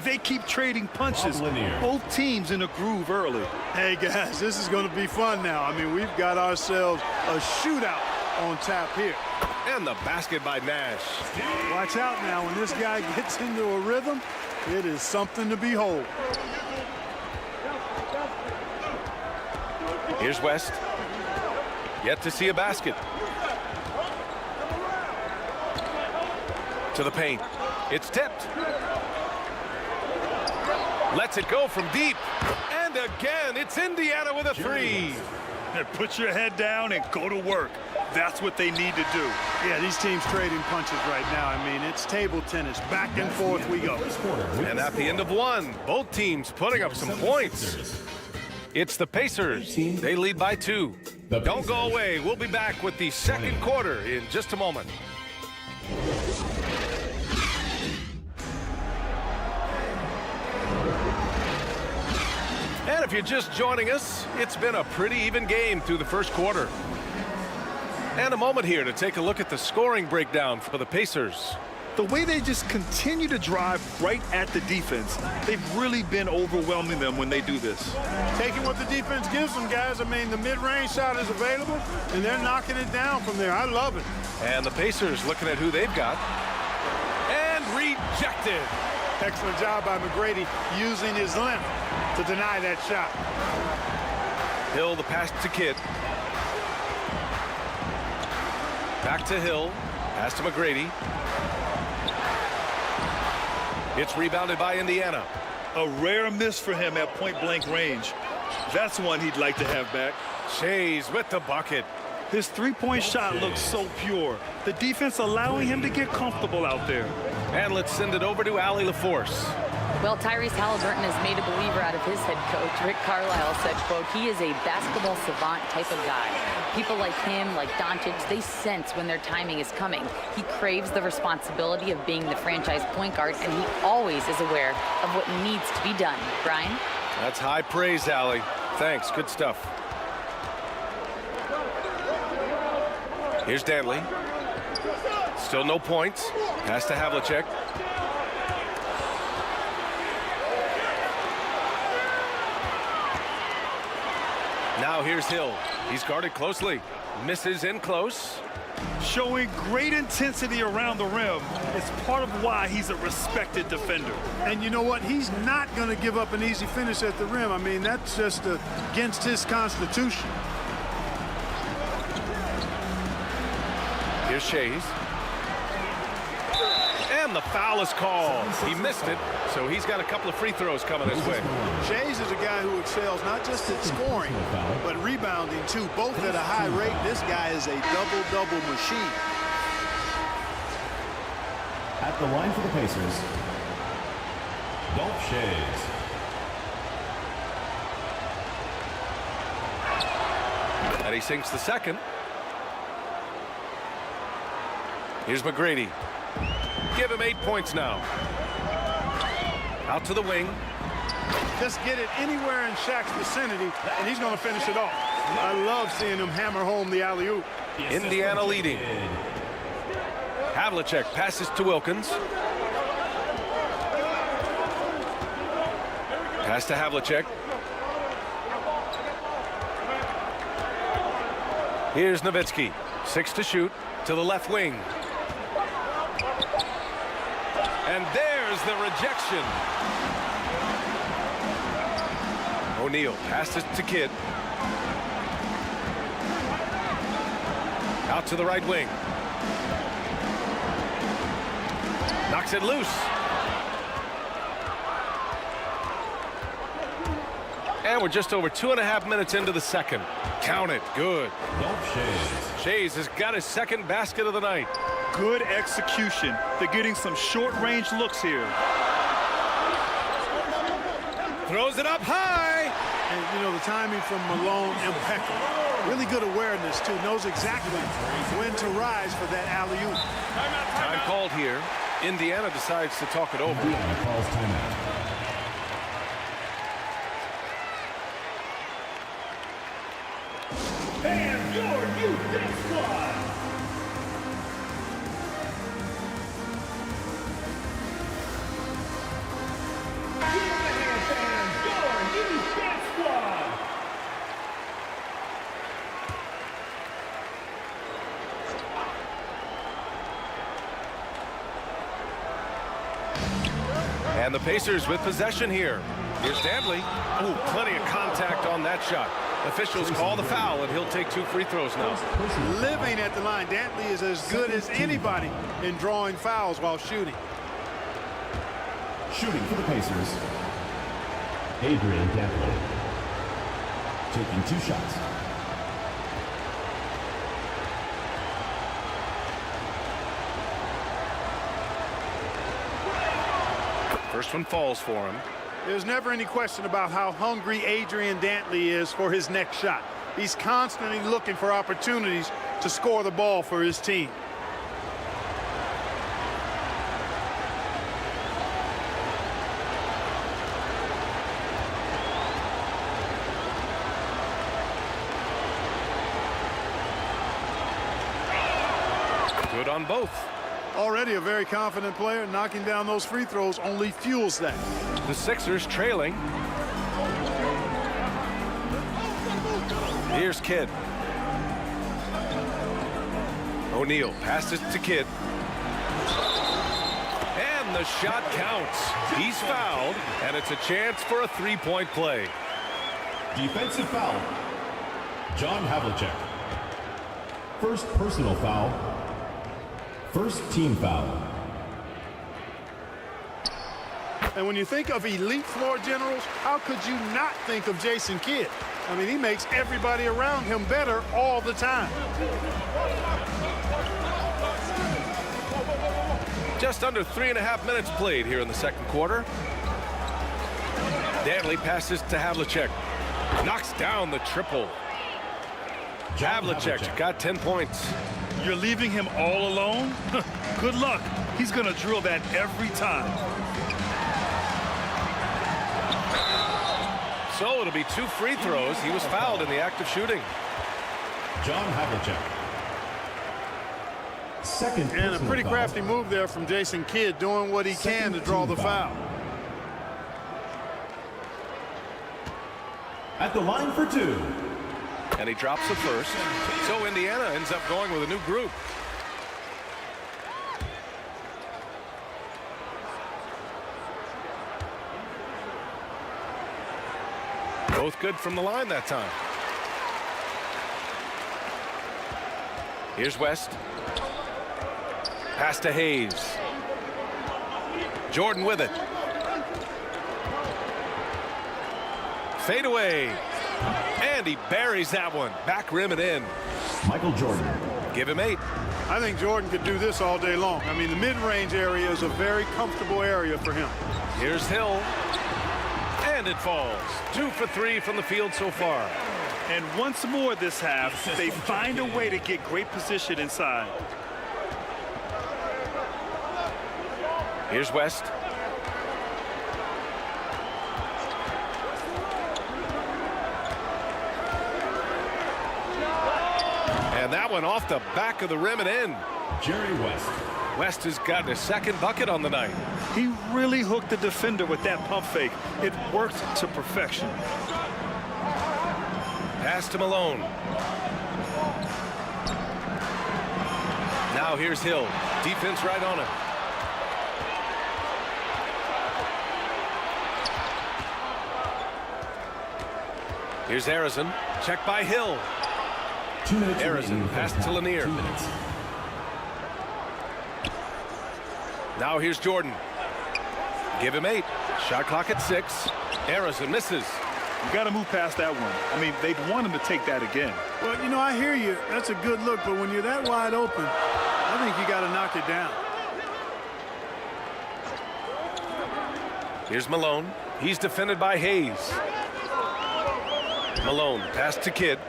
They keep trading punches. Both teams in a groove early. Hey guys, this is going to be fun now. I mean, we've got ourselves a shootout on tap here. And the basket by Nash. Watch out now. When this guy gets into a rhythm, it is something to behold. Here's West. Yet to see a basket. To the paint. It's tipped. Lets it go from deep. And again, it's Indiana with a three. Put your head down and go to work. That's what they need to do. Yeah, these teams trading punches right now. I mean, it's table tennis. Back and forth we go. And at the end of one, both teams putting up some points. It's the Pacers. They lead by 2. Don't go away. We'll be back with the second quarter in just a moment. And if you're just joining us, it's been a pretty even game through the first quarter. And a moment here to take a look at the scoring breakdown for the Pacers. The way they just continue to drive right at the defense, they've really been overwhelming them when they do this. Taking what the defense gives them, guys. I mean, the mid-range shot is available, and they're knocking it down from there. I love it. And the Pacers looking at who they've got. And rejected. Excellent job by McGrady using his length to deny that shot. Hill, the pass to Kidd. Back to Hill. Pass to McGrady. It's rebounded by Indiana. A rare miss for him at point-blank range. That's one he'd like to have back. Shays with the bucket. His three-point shot looks so pure. The defense allowing him to get comfortable out there. And let's send it over to Allie LaForce. Well, Tyrese Halliburton has made a believer out of his head coach. Rick Carlisle said, quote, he is a basketball savant type of guy. People like him, like Doncic, they sense when their timing is coming. He craves the responsibility of being the franchise point guard, and he always is aware of what needs to be done. Brian? That's high praise, Allie. Thanks, good stuff. Here's Dantley. Still no points. Pass to Havlicek. Now here's Hill. He's guarded closely. Misses in close. Showing great intensity around the rim. It's part of why he's a respected defender. And you know what? He's not going to give up an easy finish at the rim. I mean, that's just against his constitution. Here's Shays. And the foul is called. He missed it, so he's got a couple of free throws coming his way. Shays is a guy who excels not just at scoring, but rebounding too, both at a high rate. This guy is a double-double machine. At the line for the Pacers, Dolph Shays. And he sinks the second. Here's McGrady. Give him 8 points now. Out to the wing. Just get it anywhere in Shaq's vicinity, and he's going to finish it off. I love seeing him hammer home the alley-oop. Indiana leading. Havlicek passes to Wilkins. Pass to Havlicek. Here's Nowitzki. 6 to shoot to the left wing. And there's the rejection. O'Neal passes to Kidd. Out to the right wing. Knocks it loose. And we're just over 2.5 minutes into the second. Count it. Good. Shays has got his second basket of the night. Good execution. They're getting some short-range looks here. Throws it up high. And, you know, the timing from Malone, impeccable. Really good awareness, too. Knows exactly when to rise for that alley-oop. Time called here. Indiana decides to talk it over. Indiana calls timeout. And your youth squad. And the Pacers with possession here. Here's Dantley. Oh, plenty of contact on that shot. Officials call the foul, and he'll take 2 free throws now. Living at the line. Dantley is as good as anybody in drawing fouls while shooting. Shooting for the Pacers, Adrian Dantley. Taking 2 shots. First one falls for him. There's never any question about how hungry Adrian Dantley is for his next shot. He's constantly looking for opportunities to score the ball for his team. Good on both. Already a very confident player. Knocking down those free throws only fuels that. The Sixers trailing. Here's Kidd. O'Neal passes to Kidd. And the shot counts. He's fouled, and it's a chance for a three-point play. Defensive foul. John Havlicek. First personal foul. First team foul. And when you think of elite floor generals, how could you not think of Jason Kidd? I mean, he makes everybody around him better all the time. Just under 3.5 minutes played here in the second quarter. Dantley passes to Havlicek. Knocks down the triple. Havlicek got 10 points. You're leaving him all alone? Good luck. He's going to drill that every time. So it'll be 2 free throws. He was fouled in the act of shooting. John Havlicek. Second and a pretty crafty move there from Jason Kidd, doing what he can to draw the foul. At the line for 2. And he drops the first. So Indiana ends up going with a new group. Both good from the line that time. Here's West. Pass to Hayes. Jordan with it. Fade away. And he buries that one. Back rim and in. Michael Jordan. Give him 8. I think Jordan could do this all day long. I mean, the mid-range area is a very comfortable area for him. Here's Hill. And it falls. 2 for 3 from the field so far. And once more this half, they find a way to get great position inside. Here's West. And that one off the back of the rim and in. Jerry West. West has gotten his second bucket on the night. He really hooked the defender with that pump fake. It worked to perfection. Pass to Malone. Now here's Hill. Defense right on him. Here's Harrison. Check by Hill. 2 minutes. Harrison pass to Lanier. 2 minutes. Now here's Jordan. Give him 8. Shot clock at 6. Harrison misses. You got to move past that one. I mean, they'd want him to take that again. Well, you know, I hear you. That's a good look, but when you're that wide open, I think you got to knock it down. Here's Malone. He's defended by Hayes. Malone, pass to Kidd.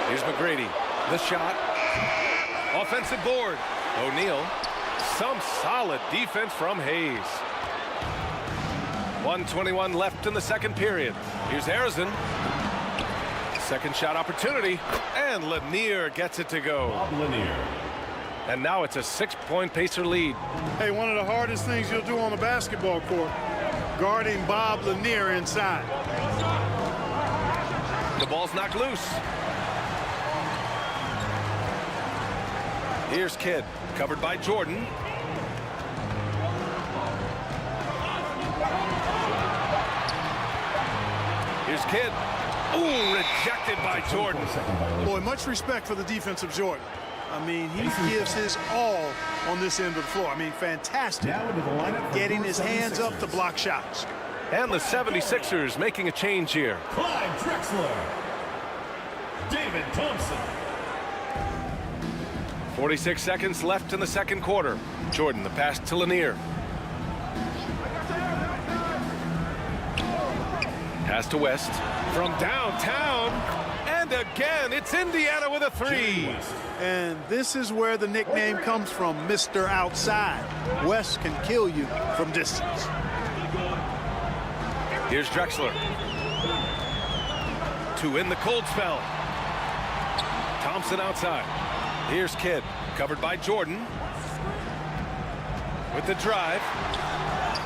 Here's McGrady. The shot. Offensive board. O'Neal. Some solid defense from Hayes. 1:21 left in the second period. Here's Harrison. Second shot opportunity. And Lanier gets it to go. Bob Lanier. And now it's a 6-point Pacer lead. Hey, one of the hardest things you'll do on the basketball court, guarding Bob Lanier inside. The ball's knocked loose. Here's Kidd, covered by Jordan. Here's Kidd. Ooh, rejected by Jordan. Boy, much respect for the defensive Jordan. I mean, he gives his all on this end of the floor. I mean, fantastic. Getting his hands up to block shots. And the 76ers making a change here. Clyde Drexler. David Thompson. 46 seconds left in the second quarter. Jordan, the pass to Lanier. Pass to West from downtown. And again, it's Indiana with a 3. And this is where the nickname comes from, Mr. Outside. West can kill you from distance. Here's Drexler. To end the cold spell. Thompson outside. Here's Kidd, covered by Jordan. With the drive.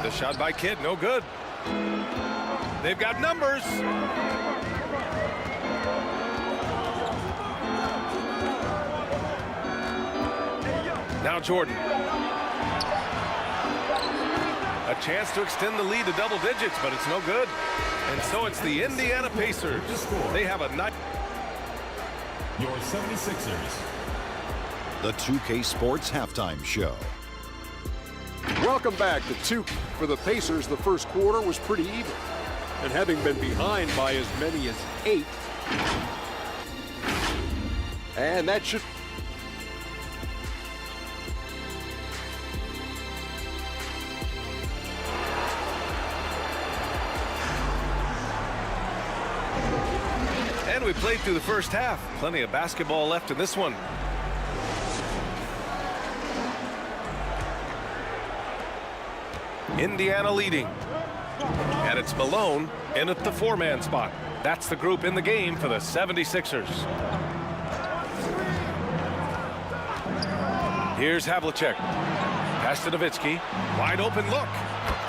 The shot by Kidd, no good. They've got numbers. Now Jordan. A chance to extend the lead to double digits, but it's no good. And so it's the Indiana Pacers. They have a night. Your 76ers. The 2K Sports Halftime Show. Welcome back to 2. For the Pacers, the first quarter was pretty even. And having been behind by as many as 8. And that should... And we played through the first half. Plenty of basketball left in this one. Indiana leading. And it's Malone in at the 4-man spot. That's the group in the game for the 76ers. Here's Havlicek. Pass to Nowitzki. Wide open look.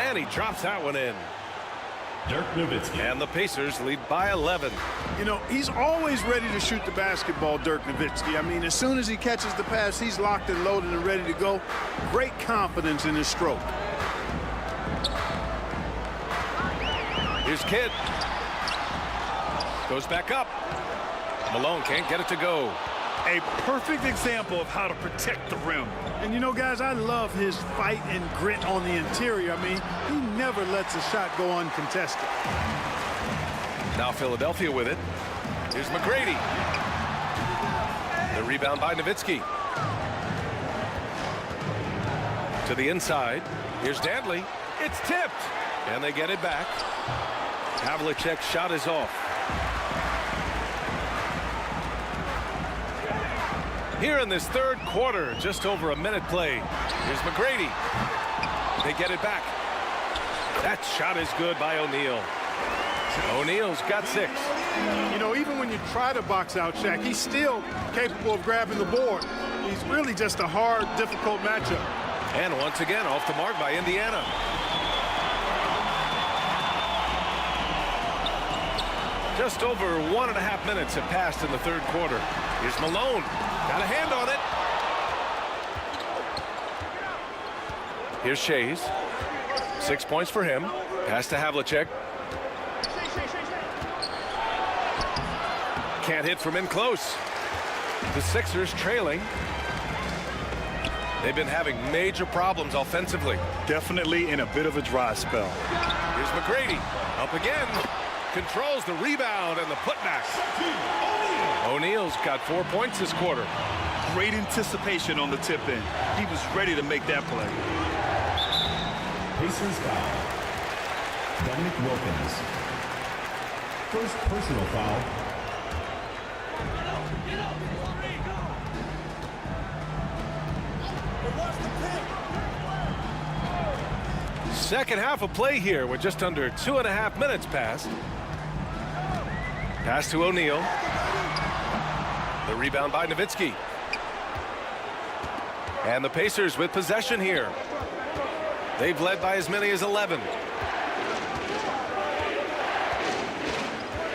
And he drops that one in. Dirk Nowitzki. And the Pacers lead by 11. You know, he's always ready to shoot the basketball, Dirk Nowitzki. I mean, as soon as he catches the pass, he's locked and loaded and ready to go. Great confidence in his stroke. Here's Kidd. Goes back up. Malone can't get it to go. A perfect example of how to protect the rim. And you know, guys, I love his fight and grit on the interior. I mean, he never lets a shot go uncontested. Now Philadelphia with it. Here's McGrady. The rebound by Nowitzki. To the inside. Here's Dantley. It's tipped. And they get it back. Havlicek's shot is off. Here in this third quarter, just over a minute play. Here's McGrady. They get it back. That shot is good by O'Neal. O'Neal's got 6. You know, even when you try to box out Shaq, he's still capable of grabbing the board. He's really just a hard, difficult matchup. And once again, off the mark by Indiana. Just over 1.5 minutes have passed in the third quarter. Here's Malone. Got a hand on it. Here's Shays. 6 points for him. Pass to Havlicek. Can't hit from in close. The Sixers trailing. They've been having major problems offensively. Definitely in a bit of a dry spell. Here's McGrady. Up again. Controls the rebound and the putback. O'Neal's got 4 points this quarter. Great anticipation on the tip in. He was ready to make that play. Pacers foul. Dominic Wilkins. First personal foul. Second half of play here with just under 2.5 minutes passed. Pass to O'Neal. The rebound by Nowitzki. And the Pacers with possession here. They've led by as many as 11.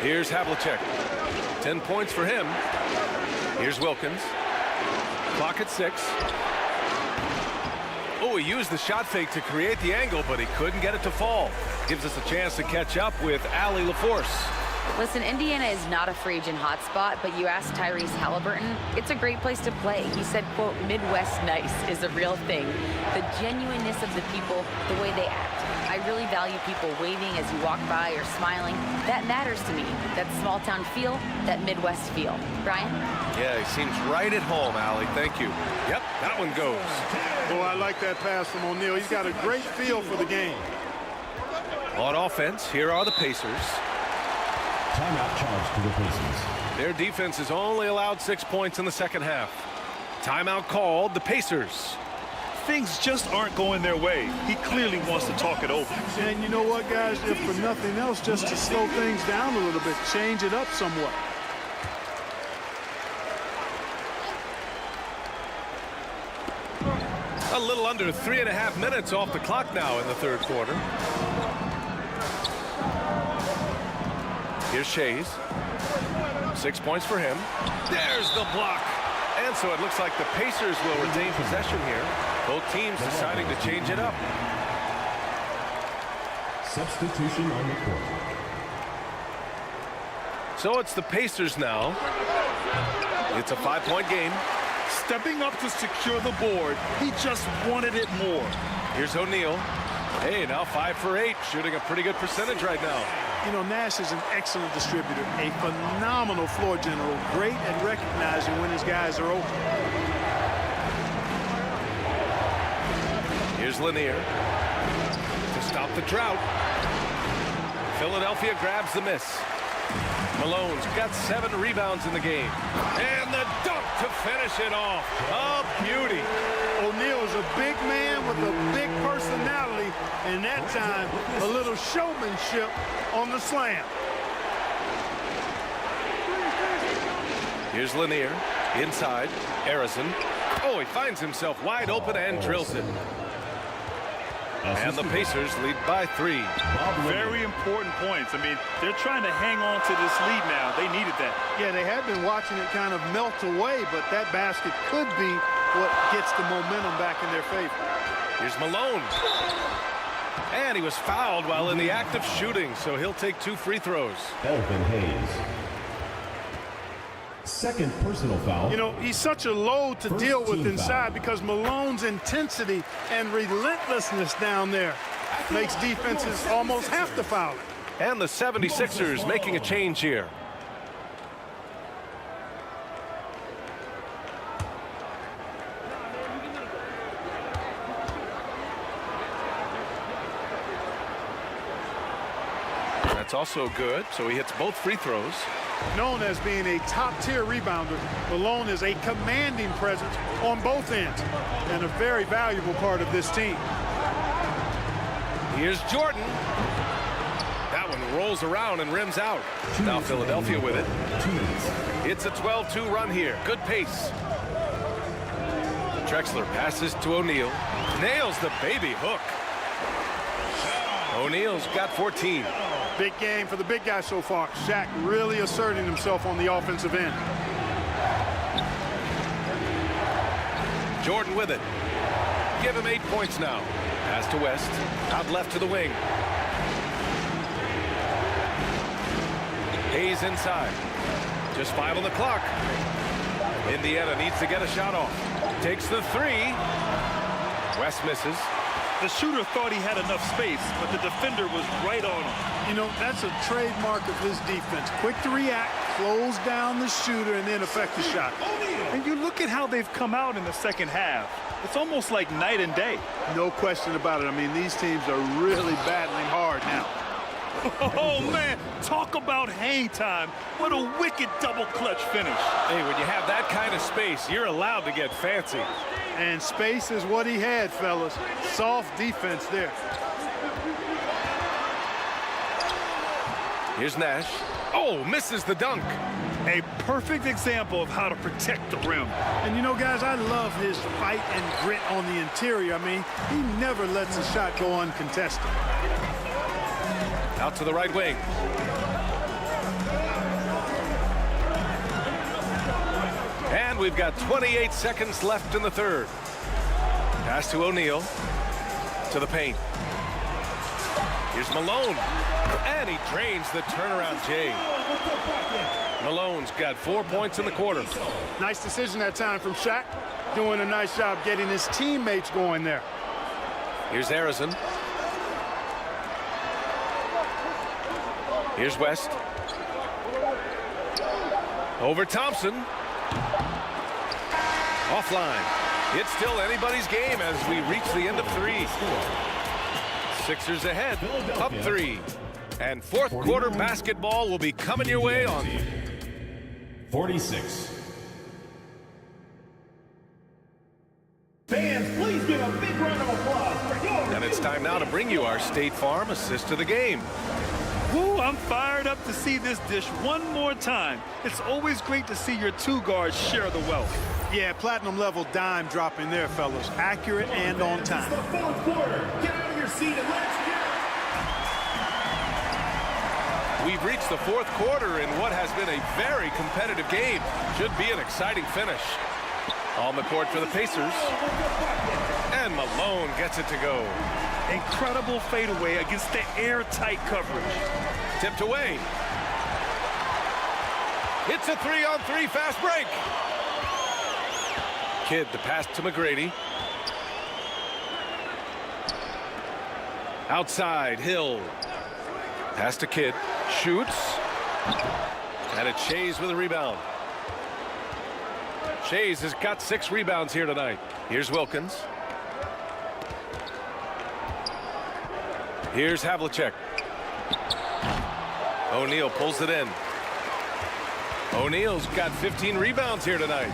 Here's Havlicek. 10 points for him. Here's Wilkins. Clock at 6. Oh, he used the shot fake to create the angle, but he couldn't get it to fall. Gives us a chance to catch up with Allie LaForce. Listen, Indiana is not a free agent hotspot, but you asked Tyrese Halliburton, it's a great place to play. He said, quote, Midwest nice is a real thing. The genuineness of the people, the way they act. I really value people waving as you walk by or smiling. That matters to me. That small town feel, that Midwest feel. Brian? Yeah, he seems right at home, Allie. Thank you. Yep, that one goes. Oh, I like that pass from O'Neal. He's got a great feel for the game. On offense, here are the Pacers. Timeout charge to the Pacers. Their defense has only allowed 6 points in the second half. Timeout called, the Pacers. Things just aren't going their way. He clearly wants to talk it over. And you know what, guys? If for nothing else, just to slow things down a little bit, change it up somewhat. A little under 3.5 minutes off the clock now in the third quarter. Here's Shays. 6 points for him. There's the block. And so it looks like the Pacers will retain possession here. Both teams deciding to change it up. Substitution on the court. So it's the Pacers now. It's a 5-point game. Stepping up to secure the board. He just wanted it more. Here's O'Neal. Hey, now 5 for 8, shooting a pretty good percentage right now. You know, Nash is an excellent distributor, a phenomenal floor general, great at recognizing when his guys are open. Here's Lanier to stop the drought. Philadelphia grabs the miss. Malone's got 7 rebounds in the game. And the dunk to finish it off. A beauty. O'Neal's a big man with a big personality, and that time a little showmanship on the slam. Here's Lanier inside. Harrison. Oh, he finds himself wide open and drills it. And the Pacers lead by 3. Very important points. I mean, they're trying to hang on to this lead now. They needed that. Yeah, they have been watching it kind of melt away, but that basket could be what gets the momentum back in their favor. Here's Malone. And he was fouled while in the act of shooting, so he'll take 2 free throws. Elvin Hayes. Second personal foul. You know, he's such a load to deal with inside because Malone's intensity and relentlessness down there makes defenses almost have to foul it. And the 76ers making a change here. That's also good, so he hits both free throws. Known as being a top-tier rebounder, Malone is a commanding presence on both ends and a very valuable part of this team. Here's Jordan. That one rolls around and rims out. Now Philadelphia with it. It's a 12-2 run here. Good pace. Drexler passes to O'Neal. Nails the baby hook. O'Neal's got 14. Big game for the big guy so far. Shaq really asserting himself on the offensive end. Jordan with it. Give him 8 points now. Pass to West. Out left to the wing. Hayes inside. Just 5 on the clock. Indiana needs to get a shot off. Takes the 3. West misses. The shooter thought he had enough space, but the defender was right on him. You know, that's a trademark of his defense. Quick to react, close down the shooter, and then affect the shot. And you look at how they've come out in the second half. It's almost like night and day. No question about it. I mean, these teams are really battling hard now. Oh, man, talk about hang time. What a wicked double clutch finish. Hey, when you have that kind of space, you're allowed to get fancy. And space is what he had, fellas. Soft defense there. Here's Nash. Oh, misses the dunk. A perfect example of how to protect the rim. And you know, guys, I love his fight and grit on the interior. I mean, he never lets a shot go uncontested. Out to the right wing. And we've got 28 seconds left in the third. Pass to O'Neal. To the paint. Here's Malone. And he drains the turnaround Jay. Malone's got 4 points in the quarter. Nice decision that time from Shaq. Doing a nice job getting his teammates going there. Here's Harrison. Here's West. Over Thompson. Offline. It's still anybody's game as we reach the end of 3. Sixers ahead, up 3. And fourth quarter basketball will be coming your way on 46. Fans, please give a big round of applause for your... And it's time now to bring you our State Farm assist to the game. Woo, I'm fired up to see this dish one more time. It's always great to see your two guards share the wealth. Yeah, platinum level dime dropping there, fellas. Accurate and on time. It's the fourth quarter. Get out of your seat and let's get it. We've reached the fourth quarter in what has been a very competitive game. Should be an exciting finish. On the court for the Pacers. And Malone gets it to go. Incredible fadeaway against the airtight coverage. Tipped away. It's a 3-on-3 fast break. Kidd the pass to McGrady. Outside, Hill. Pass to Kidd. Shoots. And it's Shays with a rebound. Shays has got 6 rebounds here tonight. Here's Wilkins. Here's Havlicek. O'Neal pulls it in. O'Neal's got 15 rebounds here tonight.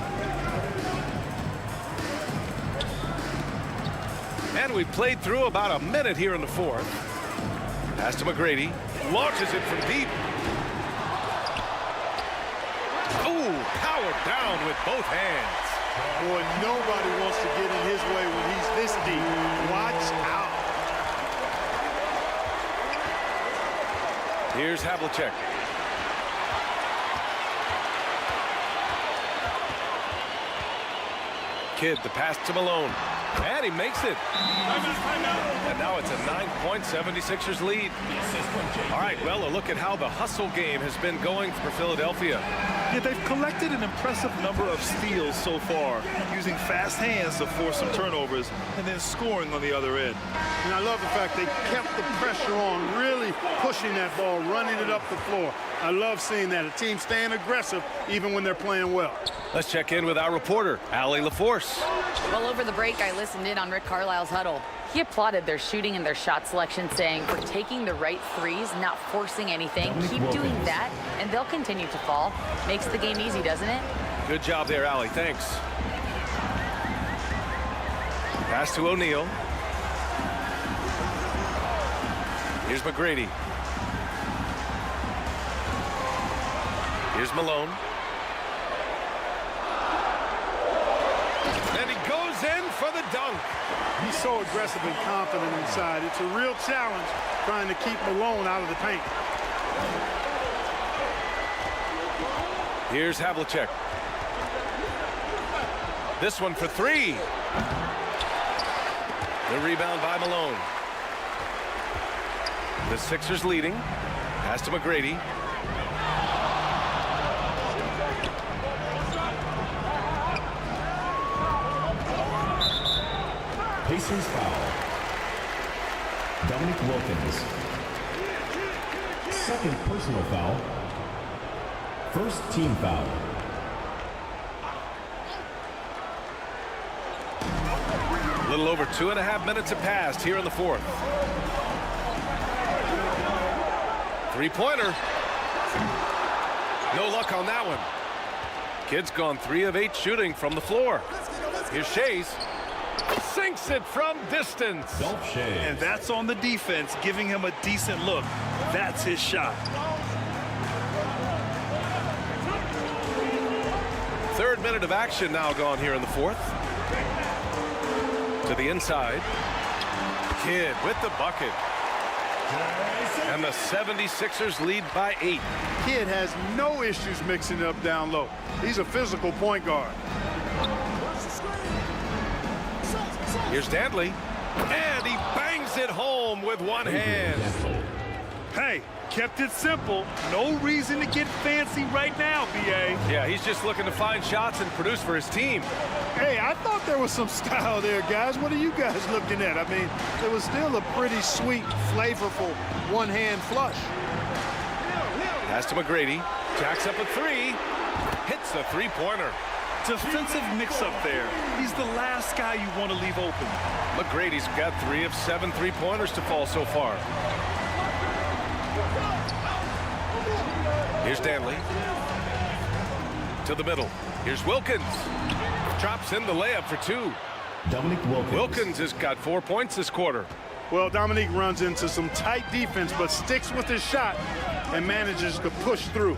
And we've played through about a minute here in the fourth. Pass to McGrady. Launches it from deep. Oh, powered down with both hands. Boy, nobody wants to get in his way when he's this deep. Watch out. Here's Havlicek. Kidd the pass to Malone. And he makes it. And now it's a 9-point 76ers lead. All right, well, a look at how the hustle game has been going for Philadelphia. Yeah, they've collected an impressive number of steals so far, using fast hands to force some turnovers and then scoring on the other end. And I love the fact they kept the pressure on, really pushing that ball, running it up the floor. I love seeing that. A team staying aggressive even when they're playing well. Let's check in with our reporter, Allie LaForce. Well, over the break, I listened in on Rick Carlisle's huddle. He applauded their shooting and their shot selection, saying, "We're taking the right threes, not forcing anything. Keep doing that, and they'll continue to fall." Makes the game easy, doesn't it? Good job there, Allie. Thanks. Pass to O'Neal. Here's McGrady. Here's Malone. And he goes in for the dunk. He's so aggressive and confident inside. It's a real challenge trying to keep Malone out of the paint. Here's Havlicek. This one for 3. The rebound by Malone. The Sixers leading. Pass to McGrady. Pacers foul. Dominic Wilkins. Second personal foul. First team foul. A little over 2.5 minutes have passed here in the fourth. Three-pointer. No luck on that one. Kidd's gone 3 of 8 shooting from the floor. Here's Shays. Sinks it from distance. And that's on the defense, giving him a decent look. That's his shot. Third minute of action now gone here in the fourth. To the inside. Kidd with the bucket. And the 76ers lead by 8. Kidd has no issues mixing it up down low. He's a physical point guard. Here's Dantley. And he bangs it home with one hand. Hey, kept it simple. No reason to get fancy right now, B.A. Yeah, he's just looking to find shots and produce for his team. Hey, I thought there was some style there, guys. What are you guys looking at? I mean, it was still a pretty sweet, flavorful one-hand flush. Pass to McGrady. Jacks up a 3. Hits the three-pointer. Defensive mix-up there. He's the last guy you want to leave open. McGrady's got 3 of 7 three-pointers to fall so far. Here's Dantley. To the middle. Here's Wilkins. Drops in the layup for 2. Dominic Wilkins. Wilkins has got 4 points this quarter. Well, Dominique runs into some tight defense, but sticks with his shot and manages to push through.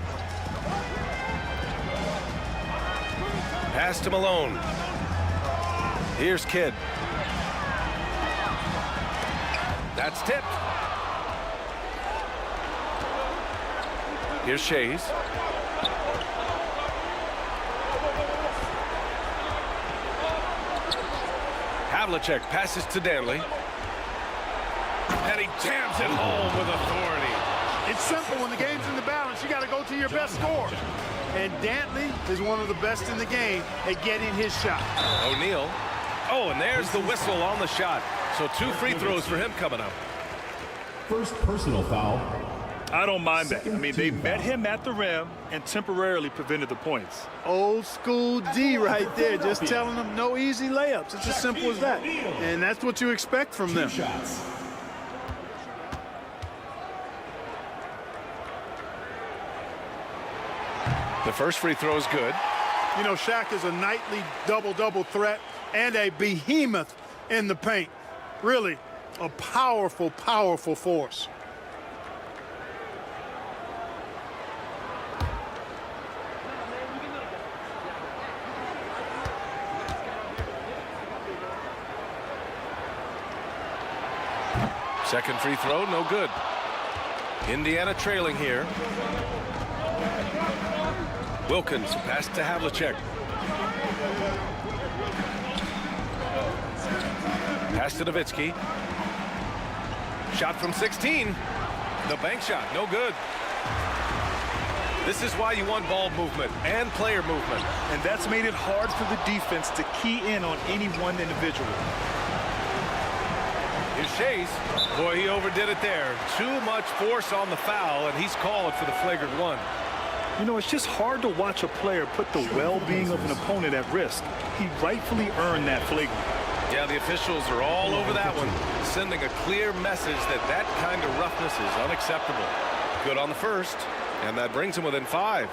Pass to Malone. Here's Kidd. That's tipped. Here's Shays. Havlicek passes to Danley. And he jams it home with authority. It's simple. When the game's in the balance, you got to go to your best scorer. And Dantley is one of the best in the game at getting his shot. O'Neal. Oh, and there's the whistle on the shot. So 2 free throws for him coming up. First personal foul. I don't mind that. I mean, they met him at the rim and temporarily prevented the points. Old school D right there, just telling them no easy layups. It's as simple as that. And that's what you expect from them. The first free throw is good. You know, Shaq is a nightly double-double threat and a behemoth in the paint. Really a powerful, powerful force. Second free throw, no good. Indiana trailing here. Wilkins pass to Havlicek. Pass to Nowitzki. Shot from 16. The bank shot, no good. This is why you want ball movement and player movement. And that's made it hard for the defense to key in on any one individual. Here's Shays. Boy, he overdid it there. Too much force on the foul, and he's called for the flagrant one. You know, it's just hard to watch a player put the well-being of an opponent at risk. He rightfully earned that flagrant. Yeah, the officials are all over that one, sending a clear message that that kind of roughness is unacceptable. Good on the first, and that brings him within 5.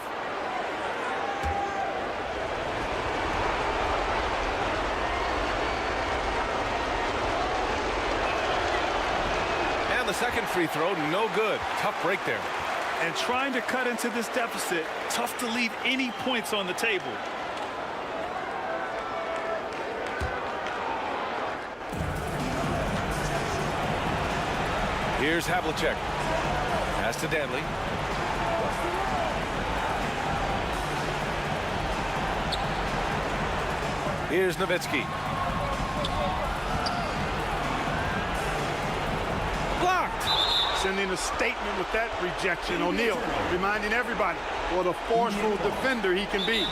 And the second free throw, no good. Tough break there. And trying to cut into this deficit, tough to leave any points on the table. Here's Havlicek. Pass to Danley. Here's Nowitzki. Blocked. Sending a statement with that rejection. O'Neal reminding everybody what a forceful defender he can be.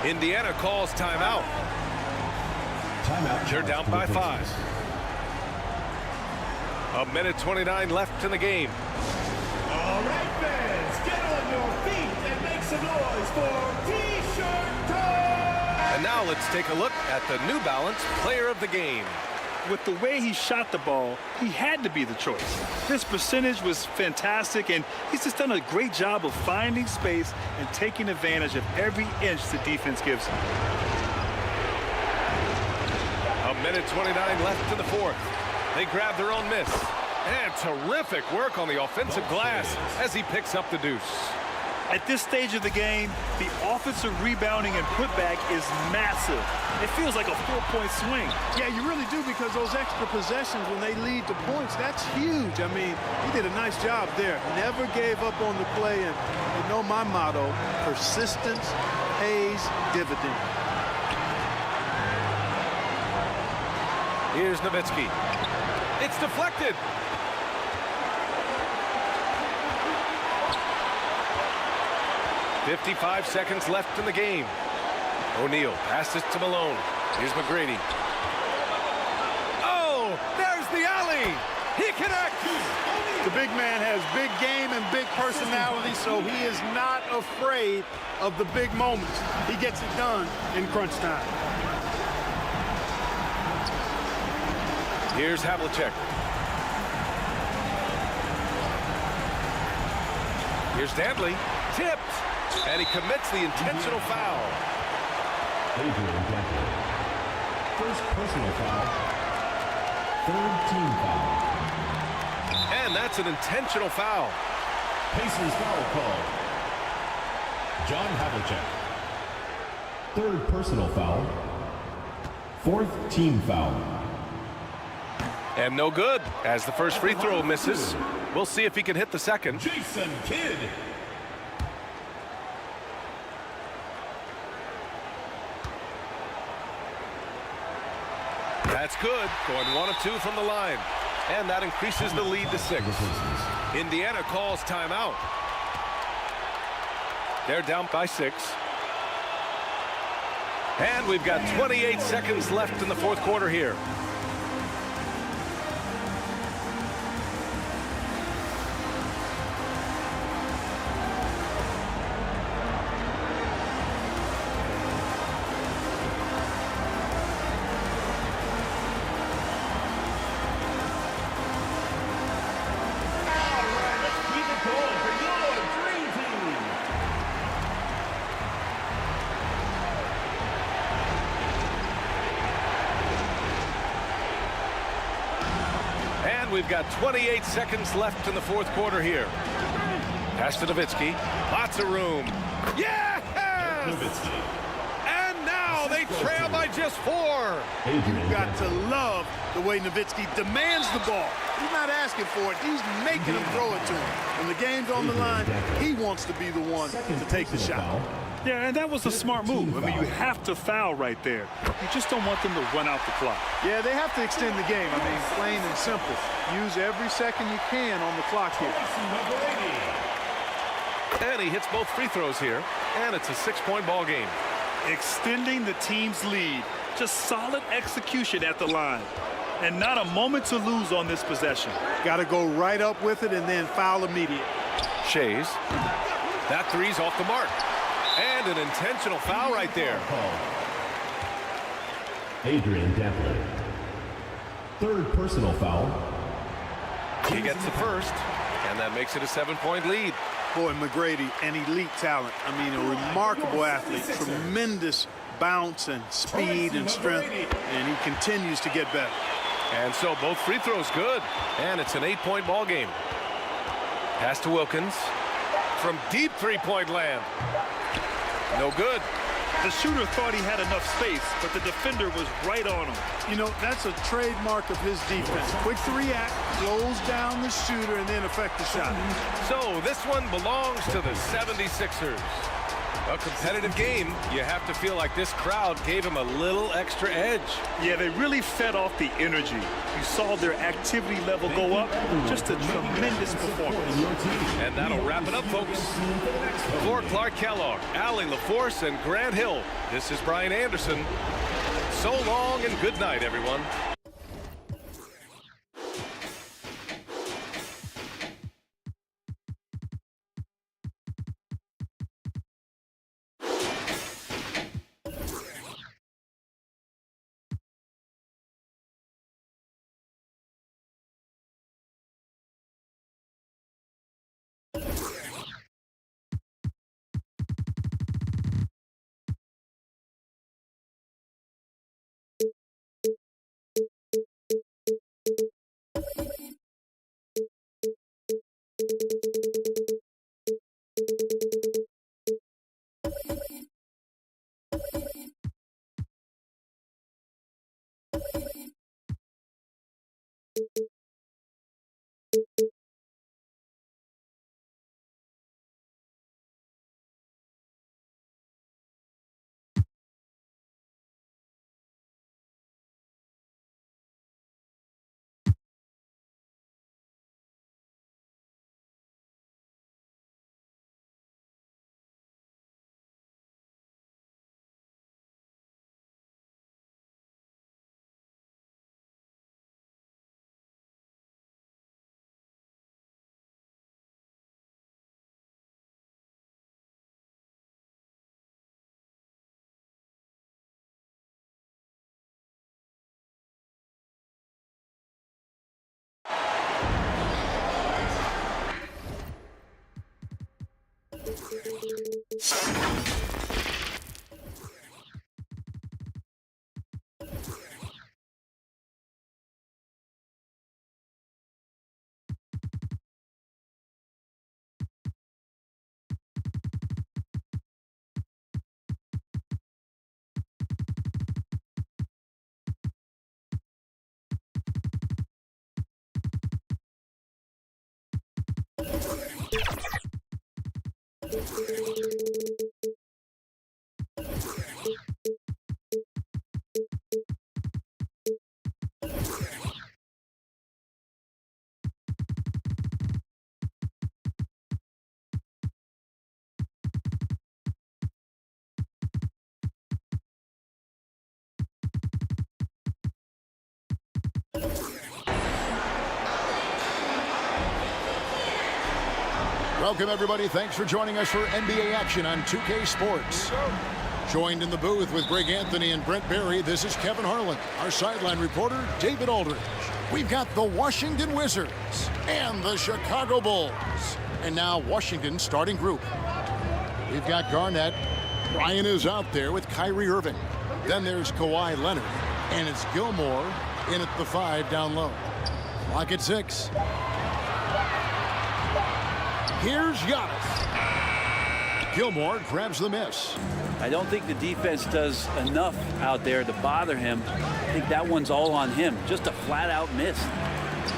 Indiana calls timeout. They're down by 5. A minute 29 left in the game. All right, fans, get on your feet and make some noise for T-shirt time! And now let's take a look at the New Balance Player of the Game. With the way he shot the ball, he had to be the choice. His percentage was fantastic, and he's just done a great job of finding space and taking advantage of every inch the defense gives him. A minute 29 left in the 4th. They grab their own miss. And terrific work on the offensive glass as he picks up the deuce. At this stage of the game, the offensive rebounding and putback is massive. It feels like a 4-point swing. Yeah, you really do, because those extra possessions when they lead to points, that's huge. I mean, he did a nice job there. Never gave up on the play, and you know my motto, persistence pays dividends. Here's Nowitzki. It's deflected. .55 seconds left in the game. O'Neal passes to Malone. Here's McGrady. Oh, there's the alley. He connects. The big man has big game and big personality, so he is not afraid of the big moments. He gets it done in crunch time. Here's Havlicek. Here's Dantley. Tipped. And he commits the intentional foul. First personal foul. Third team foul. And that's an intentional foul. Pacers foul call. John Havlicek. Third personal foul. Fourth team foul. And no good, as the first free throw misses. We'll see if he can hit the second. Jason Kidd. That's good, going 1 of 2 from the line. And that increases the lead to 6. Indiana calls timeout. They're down by 6. And we've got 28 seconds left in the fourth quarter here. We've got 28 seconds left in the fourth quarter here. Pass to Nowitzki. Lots of room. Yes! And now they trail by just 4. You've got to love the way Nowitzki demands the ball. He's not asking for it. He's making him throw it to him. When the game's on the line, he wants to be the one to take the shot. Yeah, and that was a smart move. I mean, you have to foul right there. You just don't want them to run out the clock. Yeah, they have to extend the game. I mean, plain and simple. Use every second you can on the clock here. And he hits both free throws here, and it's a 6-point ball game. Extending the team's lead. Just solid execution at the line. And not a moment to lose on this possession. Got to go right up with it and then foul immediate. Shays. That three's off the mark. And an intentional foul right there. Adrian Dantley. Third personal foul. He gets the first, and that makes it a 7-point lead. Boy, McGrady, an elite talent. I mean, a remarkable athlete. Tremendous bounce and speed and strength, and he continues to get better. And so both free throws good, and it's an 8-point ball game. Pass to Wilkins from deep three-point land. No good. The shooter thought he had enough space, but the defender was right on him. You know, that's a trademark of his defense. Quick to react, close down the shooter, and then affect the shot. So this one belongs to the 76ers. A competitive game. You have to feel like this crowd gave him a little extra edge. Yeah, they really fed off the energy. You saw their activity level go up. Just a tremendous performance. And that'll wrap it up, folks. For Clark Kellogg, Allie LaForce, and Grant Hill, this is Brian Anderson. So long and good night, everyone. Welcome, everybody. Thanks for joining us for NBA action on 2K Sports. Joined in the booth with Greg Anthony and Brent Barry, this is Kevin Harlan. Our sideline reporter, David Aldridge. We've got the Washington Wizards and the Chicago Bulls. And now Washington's starting group. We've got Garnett. Ryan is out there with Kyrie Irving. Then there's Kawhi Leonard. And it's Gilmore in at the 5 down low. Clock at 6. Here's Giannis. Gilmore grabs the miss. I don't think the defense does enough out there to bother him. I think that one's all on him. Just a flat-out miss.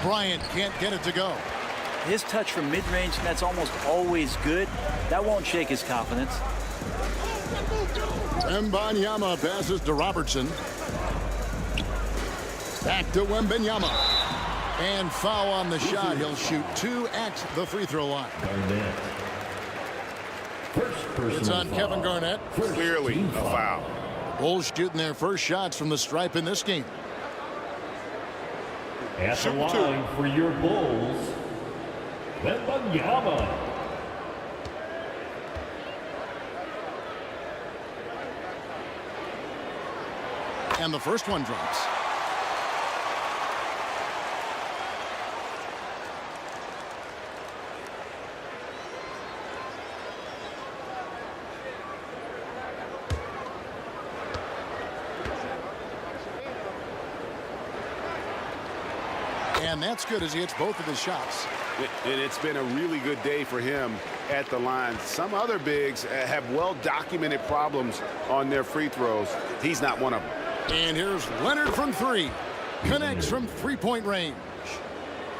Bryant can't get it to go. His touch from mid-range, that's almost always good. That won't shake his confidence. Wembanyama passes to Robertson. Back to Wembanyama. And foul on the shot. He'll shoot 2 at the free throw line. Garnett. It's on Kevin Garnett. Clearly a foul. Bulls shooting their first shots from the stripe in this game. At the line for your Bulls, Wembanyama. And the first one drops. And that's good as he hits both of his shots. And it's been a really good day for him at the line. Some other bigs have well-documented problems on their free throws. He's not one of them. And here's Leonard from 3. Connects from three-point range.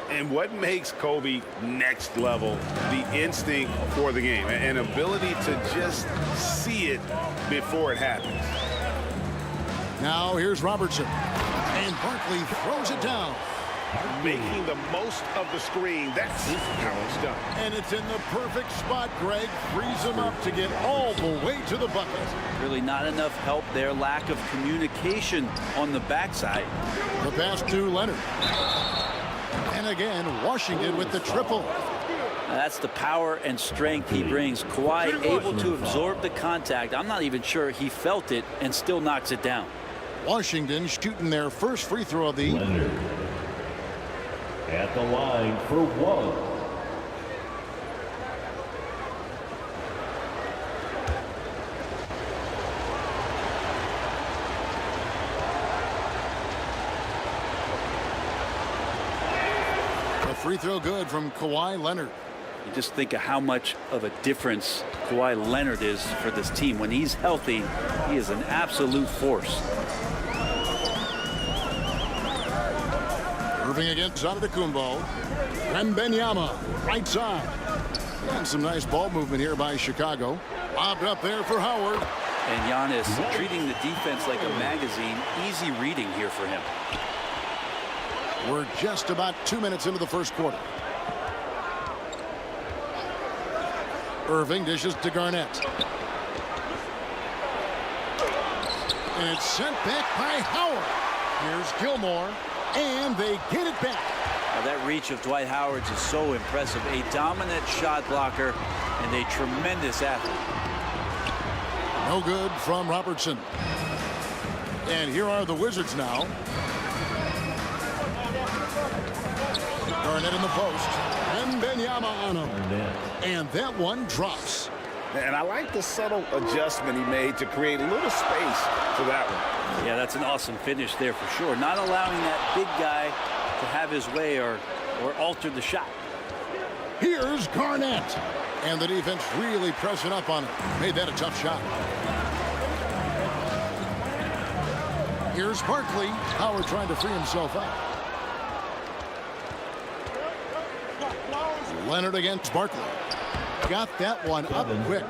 And what makes Kobe next level, the instinct for the game, an ability to just see it before it happens. Now here's Robertson. And Barkley throws it down. Making the most of the screen. That's how it's done. And it's in the perfect spot, Greg. Frees him up to get all the way to the bucket. Really not enough help there. Lack of communication on the backside. The pass to Leonard. And again, Washington with the triple. That's the power and strength he brings. Kawhi able to absorb the contact. I'm not even sure he felt it and still knocks it down. Washington shooting their first free throw of the evening. Leonard. At the line for 1. A free throw good from Kawhi Leonard. You just think of how much of a difference Kawhi Leonard is for this team. When he's healthy, he is an absolute force. Irving against Antetokounmpo. Wembanyama, right side. And some nice ball movement here by Chicago. Lobbed up there for Howard. And Giannis treating the defense like a magazine. Easy reading here for him. We're just about 2 minutes into the first quarter. Irving dishes to Garnett. And it's sent back by Howard. Here's Gilmore. And they get it back. Now that reach of Dwight Howard's is so impressive. A dominant shot blocker and a tremendous athlete. No good from Robertson. And here are the Wizards now. Garnett in the post. Wembanyama on him. And that one drops. And I like the subtle adjustment he made to create a little space for that one. Yeah, that's an awesome finish there for sure. Not allowing that big guy to have his way or alter the shot. Here's Garnett. And the defense really pressing up on him. Made that a tough shot. Here's Barkley. Howard trying to free himself up. Leonard against Barkley. Got that one up quick.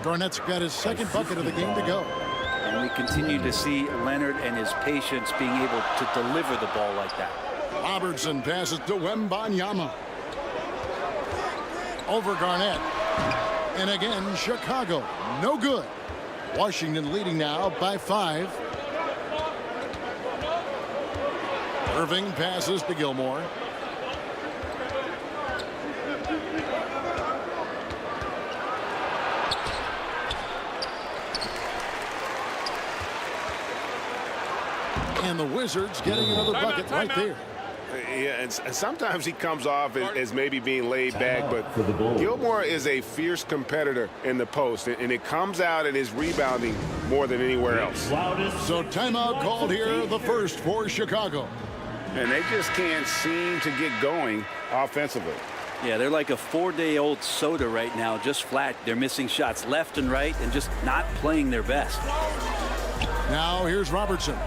Garnett's got his second bucket of the game to go. And we continue to see Leonard and his patience being able to deliver the ball like that. Robertson passes to Wembanyama. Over Garnett. And again, Chicago. No good. Washington leading now by 5. Irving passes to Gilmore. And the Wizards getting another bucket right there. Yeah, and sometimes he comes off as maybe being laid back, but Gilmore is a fierce competitor in the post, and it comes out in his rebounding more than anywhere else. So timeout called here, the first for Chicago. And they just can't seem to get going offensively. Yeah, they're like a 4-day-old soda right now, just flat. They're missing shots left and right and just not playing their best. Now here's Robertson.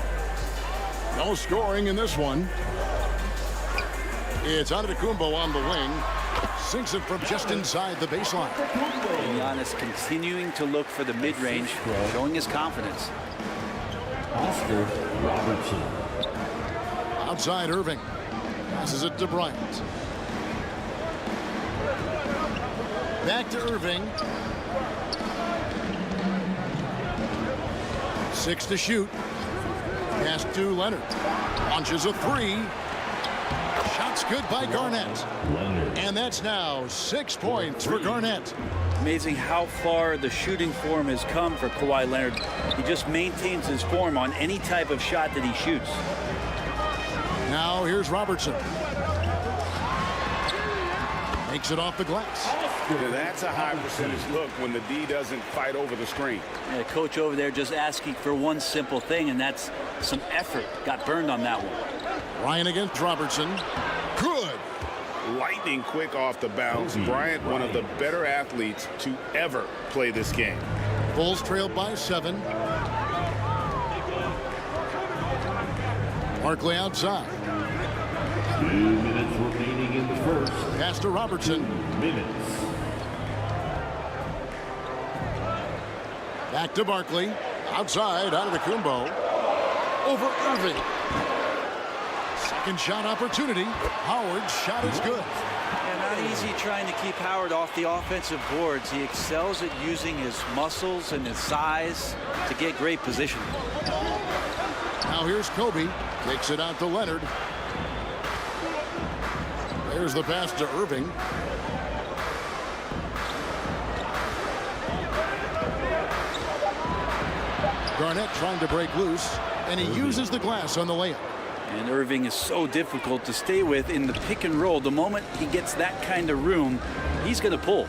No scoring in this one. It's Antetokounmpo on the wing. Sinks it from just inside the baseline. And Giannis continuing to look for the mid-range, showing his confidence. Oscar Robertson. Outside Irving. Passes it to Bryant. Back to Irving. 6 to shoot. Pass to Leonard. Launches a 3. Shots good by Garnett. And that's now 6 points for Garnett. Amazing how far the shooting form has come for Kawhi Leonard. He just maintains his form on any type of shot that he shoots. Now here's Robertson. Makes it off the glass. Yeah, that's a high percentage look when the D doesn't fight over the screen. Yeah, coach over there just asking for one simple thing, and that's some effort. Got burned on that one. Ryan against Robertson. Good. Lightning quick off the bounce. Bryant, one of the better athletes to ever play this game. Bulls trailed by 7. Barkley outside. 2 minutes remaining in the first. Pass to Robertson. 2 minutes. Back to Barkley. Outside, Antetokounmpo. Over Irving. Second shot opportunity. Howard's shot is good. Yeah, not easy trying to keep Howard off the offensive boards. He excels at using his muscles and his size to get great position. Now here's Kobe. Takes it out to Leonard. There's the pass to Irving. Garnett trying to break loose, and he uses the glass on the layup. And Irving is so difficult to stay with in the pick and roll. The moment he gets that kind of room, he's going to pull.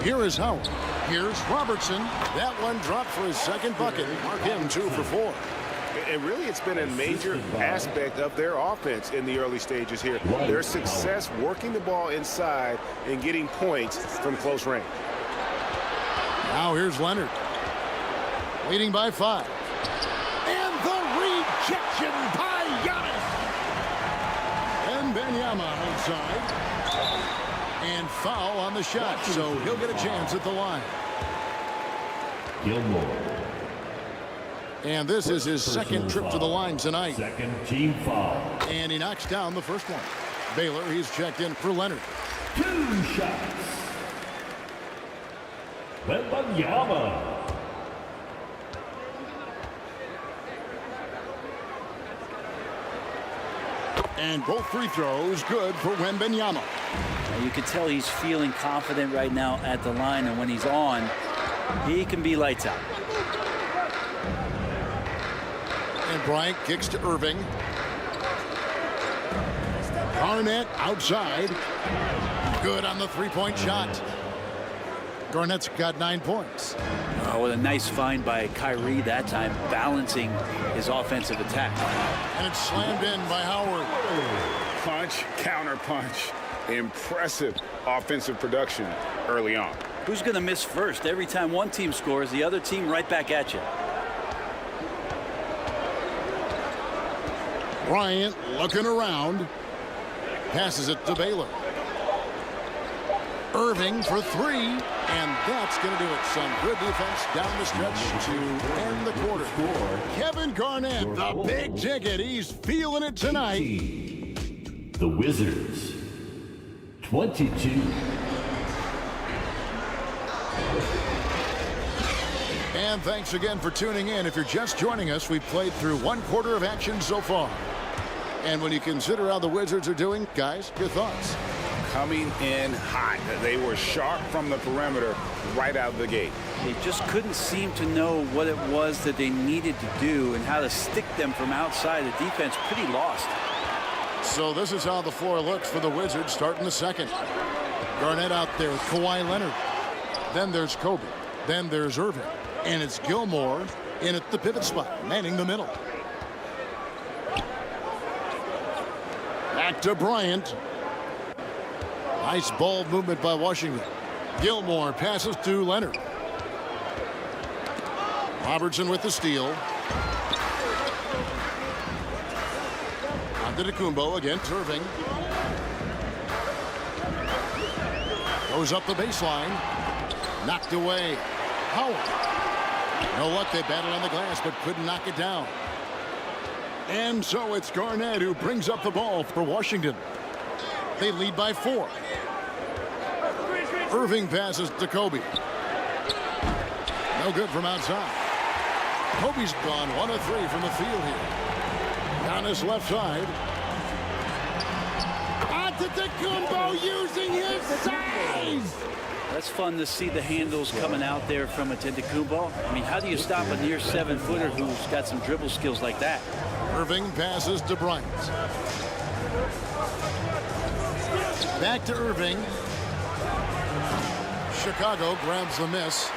Here is Howard. Here's Robertson. That one dropped for his second bucket. Mark him 2 for 4. And really, it's been a major aspect of their offense in the early stages here. Their success working the ball inside and getting points from close range. Now here's Leonard. Leading by 5. And the rejection by Giannis. And Wembanyama outside. And foul on the shot, so he'll get a chance at the line. Gilmore. And this is his second trip to the line tonight. Second team foul. And he knocks down the first one. Baylor, he's checked in for Leonard. 2 shots. Wembanyama. And both free throws good for Wembanyama. You can tell he's feeling confident right now at the line, and when he's on, he can be lights out. And Bryant kicks to Irving. Garnett outside. Good on the three-point shot. Garnett's got 9 points. Oh, what a nice find by KYRIE that time, balancing his offensive attack. And it's slammed in by Howard. Punch, counter punch. Impressive offensive production early on. Who's going to miss first? Every time one team scores, the other team right back at you. Bryant looking around. Passes it to Baylor. Irving for 3. And that's going to do it. Some good defense down the stretch to end the quarter. Kevin Garnett, the big ticket. He's feeling it tonight. The Wizards. 22. And thanks again for tuning in. If you're just joining us, we've played through 1 quarter of action so far. And when you consider how the Wizards are doing, guys, your thoughts? coming in hot. They were sharp from the perimeter right out of the gate. They just couldn't seem to know what it was that they needed to do and how to stick them from outside. The defense pretty lost. So this is how the floor looks for the Wizards starting the second. Garnett out there with Kawhi Leonard. Then there's Kobe. Then there's Irving. And it's Gilmore in at the pivot spot, manning the middle. Back to Bryant. Nice ball movement by Washington. Gilmore passes to Leonard. Robertson with the steal. Antetokounmpo against Irving. Goes up the baseline. Knocked away. Howard. No luck. They battled on the glass but couldn't knock it down. And so it's Garnett who brings up the ball for Washington. They lead by 4. Irving passes to Kobe. No good from outside. Kobe's gone 1 of 3 from the field here. Down his left side. Antetokounmpo using his size. That's fun to see the handles coming out there from Antetokounmpo. I mean, how do you stop a near 7-footer who's got some dribble skills like that? Irving passes to Bryant. Back to Irving. Chicago grabs the miss.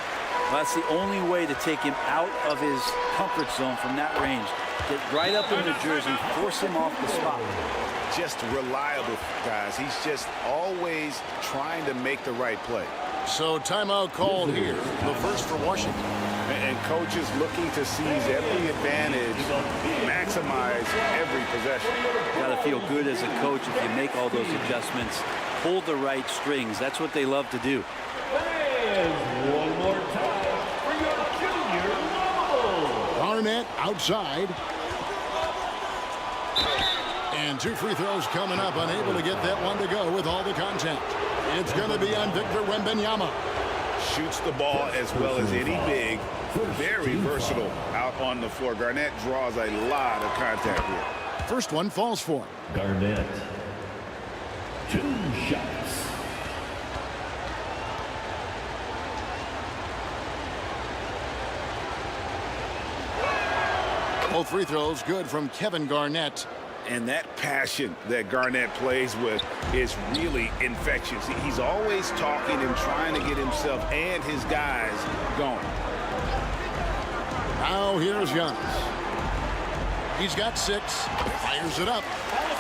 Well, that's the only way to take him out of his comfort zone from that range. Get right up in the jersey, force him off the spot. Just reliable, guys. He's just always trying to make the right play. So timeout called here, the first for Washington. And coach is looking to seize every advantage, maximize every possession. Got to feel good as a coach if you make all those adjustments. Hold the right strings. That's what they love to do. And one more time for your junior level. Garnett outside. And 2 free throws coming up, unable to get that one to go with all the contact. It's going to be on Victor Wembanyama. Shoots the ball as well as any big. Very versatile out on the floor. Garnett draws a lot of contact here. First one falls for him. Garnett. 2 shots. Both free throws good from Kevin Garnett. And that passion that Garnett plays with is really infectious. He's always talking and trying to get himself and his guys going. Now here's Giannis. He's got 6. Fires it up.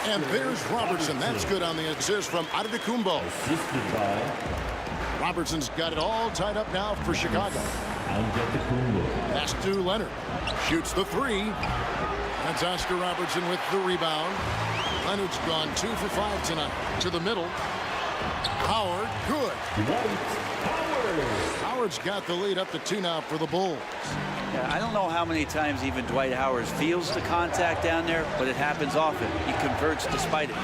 And there's Robertson. That's good on the assist from Antetokounmpo. Assisted by Robertson's got it all tied up now for Chicago. Antetokounmpo. Pass to Leonard. Shoots the 3. That's Oscar Robertson with the rebound. Leonard's gone 2 for 5 tonight. To the middle. Howard, good. Howard's got the lead up to 2 now for the Bulls. Yeah, I don't know how many times even Dwight Howard feels the contact down there, but it happens often. He converts despite it.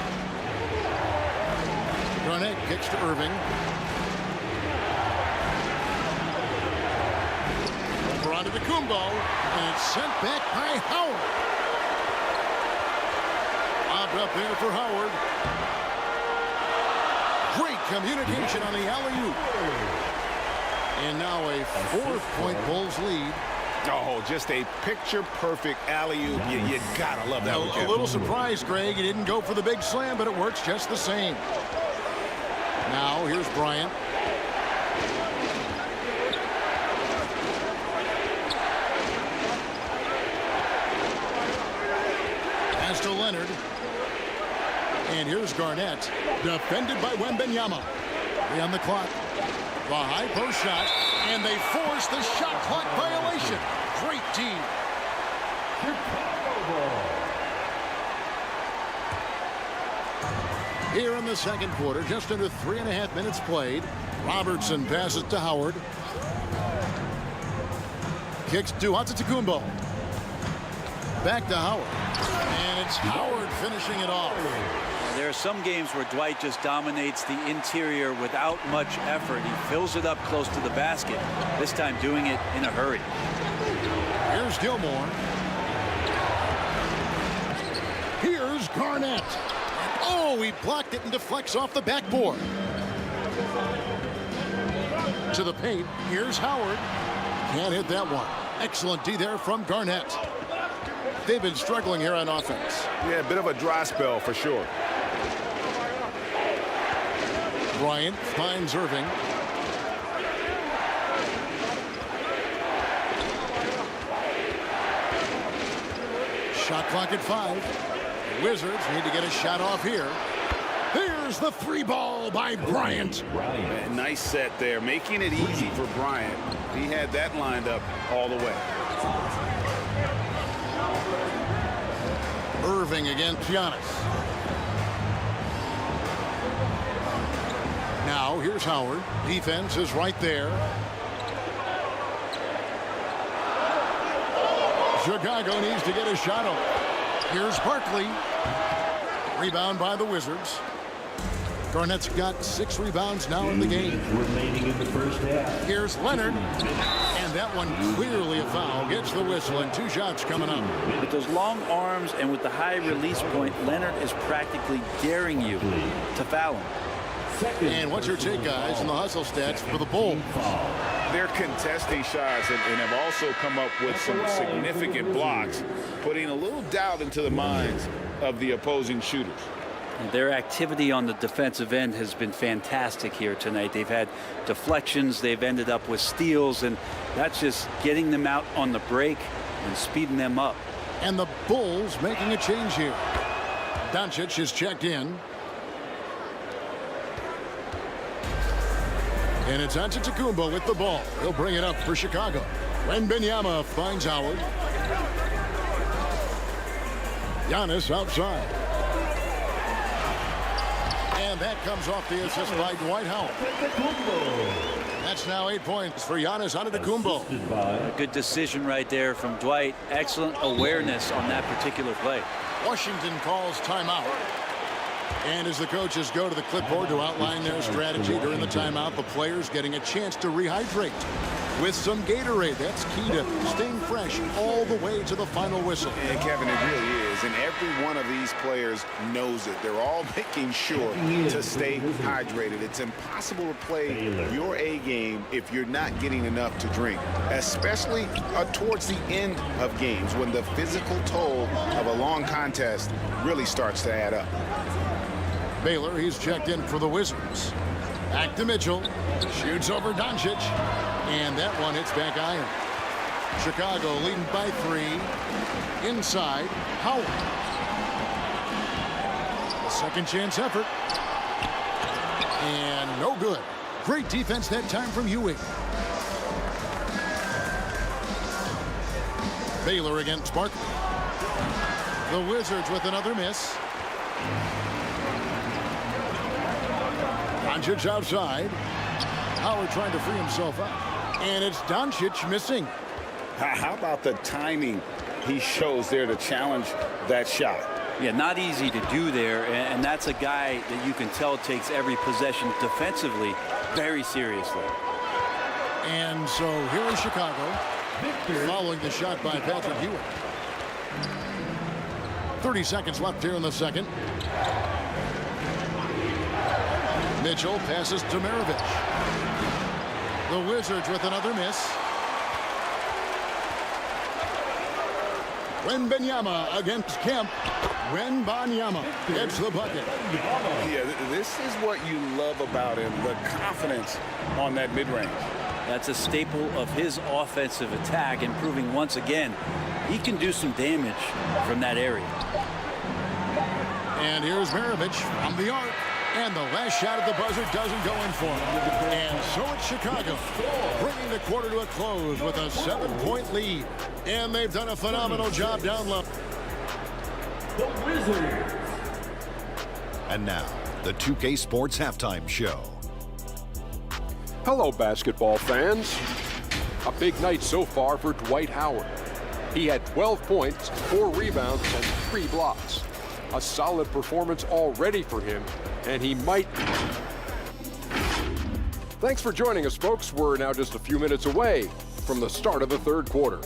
Garnett kicks to Irving. For Antetokounmpo, and it's sent back by Howard. Up there for Howard. Great communication on the alley-oop. And now a 4-point Bulls lead. Oh, just a picture-perfect alley-oop. You gotta love that. A little surprised, Greg. He didn't go for the big slam, but it works just the same. Now here's Bryant. Pass to Leonard. And here's Garnett, defended by Wembanyama. 3 on the clock. The high post shot, and they force the shot clock violation. Great team. Here in the second quarter, just under 3.5 minutes played. Robertson passes to Howard. Kicks to Antetokounmpo. Back to Howard. And it's Howard finishing it off. There are some games where Dwight just dominates the interior without much effort. He fills it up close to the basket, this time doing it in a hurry. Here's Gilmore. Here's Garnett. Oh, he blocked it and deflects off the backboard. To the paint, here's Howard. Can't hit that one. Excellent D there from Garnett. They've been struggling here on offense. Yeah, a bit of a dry spell for sure. Bryant finds Irving. Shot clock at 5. Wizards need to get a shot off here. Here's the 3-ball by Bryant. Nice set there, making it easy for Bryant. He had that lined up all the way. Irving against Giannis. Now here's Howard. Defense is right there. Chicago needs to get a shot off. Here's Barkley. Rebound by the Wizards. Garnett's got 6 rebounds now in the game. Remaining in the first half. Here's Leonard. And that one clearly a foul. Gets the whistle and 2 shots coming up. With those long arms and with the high release point, Leonard is practically daring you to foul him. And what's your take, guys, in the hustle stats for the Bulls? They're contesting shots and have also come up with some significant blocks, putting a little doubt into the minds of the opposing shooters. Their activity on the defensive end has been fantastic here tonight. They've had deflections, they've ended up with steals, and that's just getting them out on the break and speeding them up. And the Bulls making a change here. Doncic is checked in. And it's Antetokounmpo with the ball. He'll bring it up for Chicago. Wembanyama finds Howard. Giannis outside. And that comes off the assist by Dwight Howard. That's now 8 points for Giannis Antetokounmpo. A good decision right there from Dwight. Excellent awareness on that particular play. Washington calls timeout. And as the coaches go to the clipboard to outline their strategy during the timeout, the players getting a chance to rehydrate with some Gatorade. That's key to staying fresh all the way to the final whistle. And Kevin, it really is. And every one of these players knows it. They're all making sure to stay hydrated. It's impossible to play your A game if you're not getting enough to drink, especially towards the end of games when the physical toll of a long contest really starts to add up. Baylor, he's checked in for the Wizards. Back to Mitchell. Shoots over Doncic. And that one hits back iron. Chicago leading by 3. Inside, Howard. A second chance effort. And no good. Great defense that time from Ewing. Baylor against Barkley. The Wizards with another miss. Doncic outside. Howard trying to free himself up. And it's Doncic missing. How about the timing he shows there to challenge that shot? Yeah, not easy to do there, and that's a guy that you can tell takes every possession defensively very seriously. And so here is Chicago following the shot by Patrick Ewing. 30 seconds left here in the second. Mitchell passes to MARAVICH. The Wizards with another miss. Wembanyama against Kemp. Wembanyama gets the bucket. Yeah, this is what you love about him, the confidence on that mid-range. That's a staple of his offensive attack, and proving once again he can do some damage from that area. And here's MARAVICH from the arc. And the last shot at the buzzer doesn't go in for him. And so it's Chicago bringing the quarter to a close with a 7-point lead. And they've done a phenomenal job down low. The Wizards. And now, the 2K Sports Halftime Show. Hello, basketball fans. A big night so far for Dwight Howard. He had 12 points, 4 rebounds, and 3 blocks. A solid performance already for him, and he might... Thanks for joining us, folks. We're now just a few minutes away from the start of the third quarter.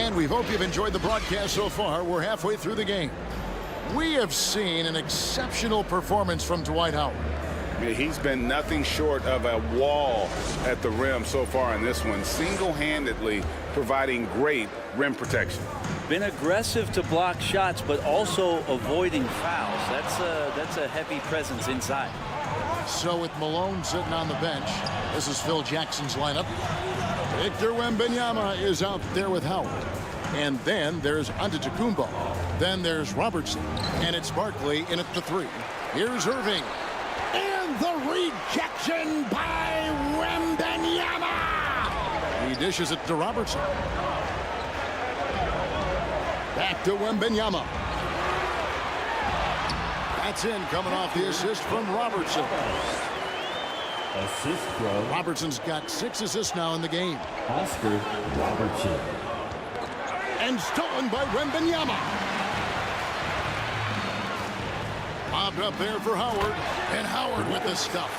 And we hope you've enjoyed the broadcast so far. We're halfway through the game. We have seen an exceptional performance from Dwight Howard. Yeah, he's been nothing short of a wall at the rim so far in this one, single-handedly providing great rim protection. Been aggressive to block shots, but also avoiding fouls. That's a heavy presence inside. So with Malone sitting on the bench, this is Phil Jackson's lineup. Victor Wembanyama is out there with Howard. And then there's Antetokounmpo. Then there's Robertson. And it's Barkley in at the 3. Here's Irving. And the rejection by Wembanyama. He dishes it to Robertson. Back to Wembanyama. That's in, coming off the assist from Robertson. Assist from Robertson's got 6 assists now in the game. Oscar Robertson. And stolen by Wembanyama. Bobbed up there for Howard. And Howard with the stuff.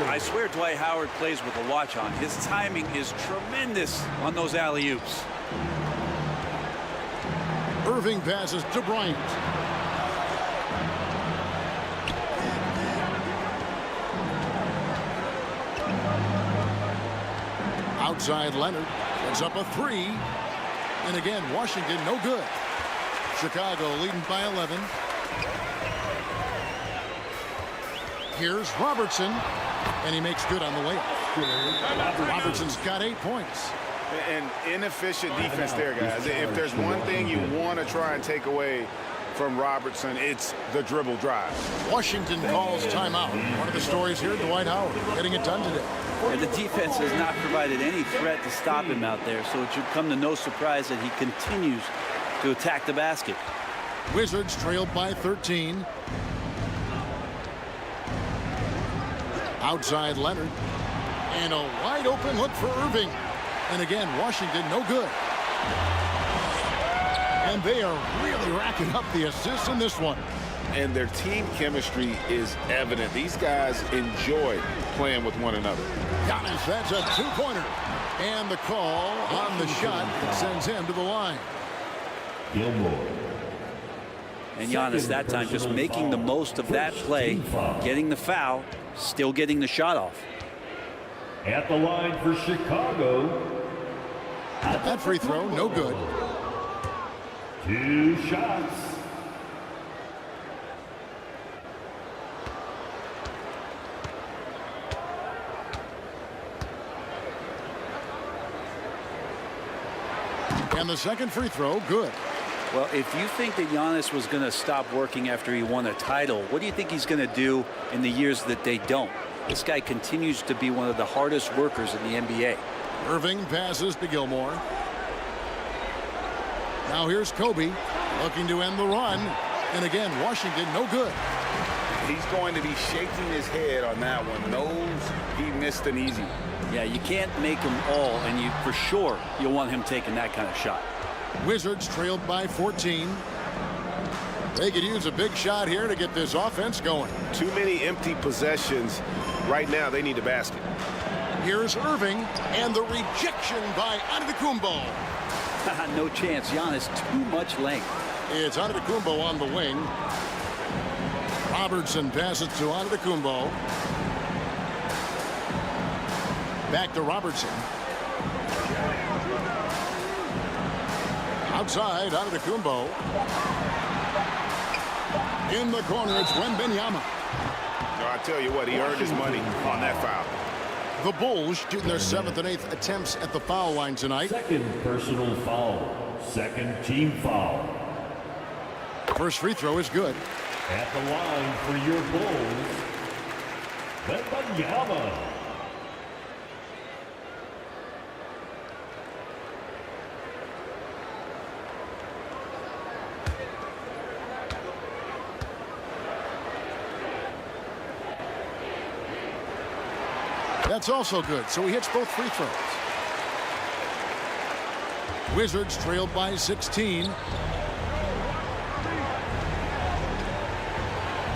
I swear Dwight Howard plays with a watch on. His timing is tremendous on those alley-oops. Irving passes to Bryant. Outside Leonard puts up a 3. And again, Washington no good. Chicago leading by 11. Here's Robertson. And he makes good on the layup. Robertson's got 8 points. And inefficient defense there, guys. If there's one thing you want to try and take away from Robertson, it's the dribble drive. Washington calls timeout. One of the stories here, Dwight Howard getting it done today. And the defense has not provided any threat to stop him out there, so it should come to no surprise that he continues to attack the basket. Wizards trailed by 13. Outside Leonard. And a wide open look for Irving. And again, Washington no good. And they are really racking up the assists in this one. And their team chemistry is evident. These guys enjoy playing with one another. Giannis, that's a 2-pointer. And the call on the shot that sends him to the line. Gilmore. And Giannis that time just making the most of that play, getting the foul, still getting the shot off. At the line for Chicago. That free throw, no good. 2 shots. And the second free throw, good. Well, if you think that Giannis was going to stop working after he won a title, what do you think he's going to do in the years that they don't? This guy continues to be one of the hardest workers in the NBA. Irving passes to Gilmore. Now here's Kobe looking to end the run. And again, Washington no good. He's going to be shaking his head on that one. Knows he missed an easy one. Yeah, you can't make them all, and you for sure you'll want him taking that kind of shot. Wizards trailed by 14. They could use a big shot here to get this offense going. Too many empty possessions. Right now, they need a basket. Here's Irving, and the rejection by Antetokounmpo. No chance. Giannis, too much length. It's Antetokounmpo on the wing. Robertson passes to Antetokounmpo. Back to Robertson. Outside, Antetokounmpo. In the corner, it's Wembanyama. I tell you what, he earned his money on that foul. The Bulls shooting their 7th and 8th attempts at the foul line tonight. Second personal foul. Second team foul. First free throw is good. At the line for your Bulls, Wembanyama. That's also good, so he hits both free throws. Wizards trailed by 16.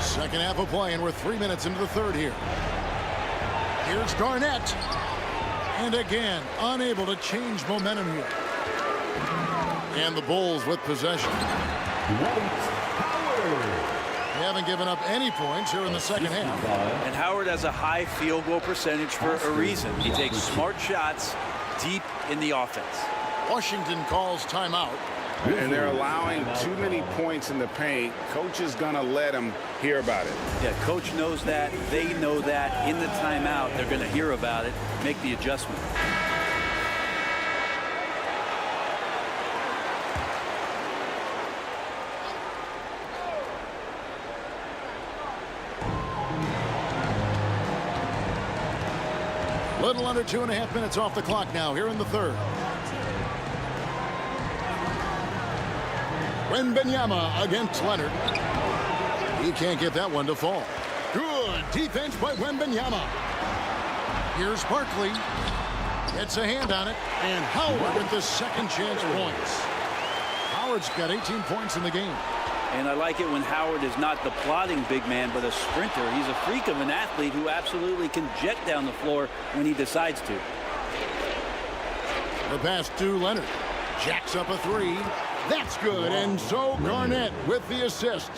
Second half of play, and we're 3 minutes into the third here. Here's Garnett. And again, unable to change momentum here. And the Bulls with possession. They haven't given up any points here in the second half. And Howard has a high field goal percentage for a reason. He takes smart shots deep in the offense. Washington calls timeout. And they're allowing too many points in the paint. Coach is going to let them hear about it. Yeah, coach knows that. They know that. In the timeout, they're going to hear about it, make the adjustment. Little under 2.5 minutes off the clock now here in the third. Wembanyama against Leonard. He can't get that one to fall. Good defense by Wembanyama. Here's Barkley. Gets a hand on it. And Howard with the second chance points. Howard's got 18 points in the game. And I like it when Howard is not the plodding big man, but a sprinter. He's a freak of an athlete who absolutely can jet down the floor when he decides to. The pass to Leonard. Jacks up a three. That's good. And so Garnett with the assist.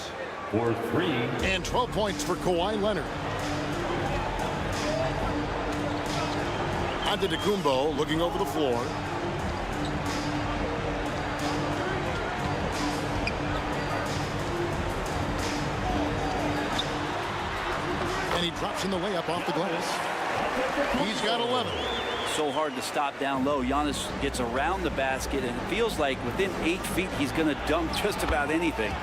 For 3. And 12 points for Kawhi Leonard. Antetokounmpo looking over the floor. And he drops in the layup off the glass. He's got 11. So hard to stop down low. Giannis gets around the basket, and it feels like within 8 feet he's going to dunk just about anything.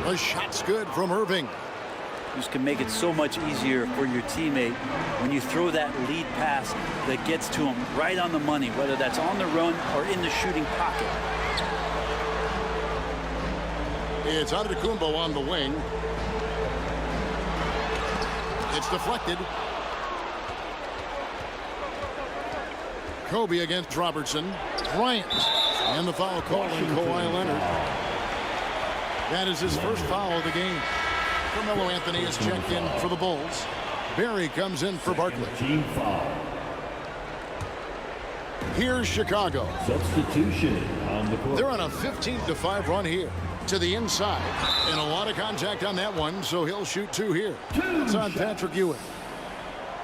The shot's good from Irving. This can make it so much easier for your teammate when you throw that lead pass that gets to him right on the money, whether that's on the run or in the shooting pocket. It's Antetokounmpo on the wing. It's deflected. Kobe against Robertson. Bryant. And the foul called on Kawhi Leonard. That is his first foul of the game. Carmelo Anthony is checked in for the Bulls. Barry comes in for Barkley. Team foul. Here's Chicago. Substitution on the court. They're on a 15-5 run here. To the inside. And a lot of contact on that one, so he'll shoot 2 here. It's on Patrick Ewing.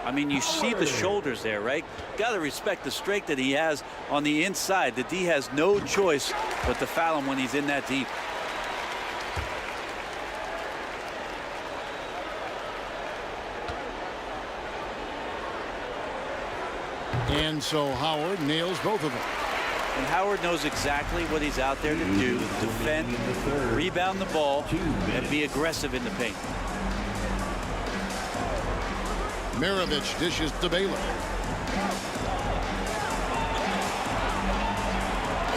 I mean, you see the shoulders there, right? Got to respect the strength that he has on the inside. The D has no choice but to foul him when he's in that deep. And so Howard nails both of them. And Howard knows exactly what he's out there to do. Defend, rebound the ball, and be aggressive in the paint. MARAVICH dishes to BAYLOR.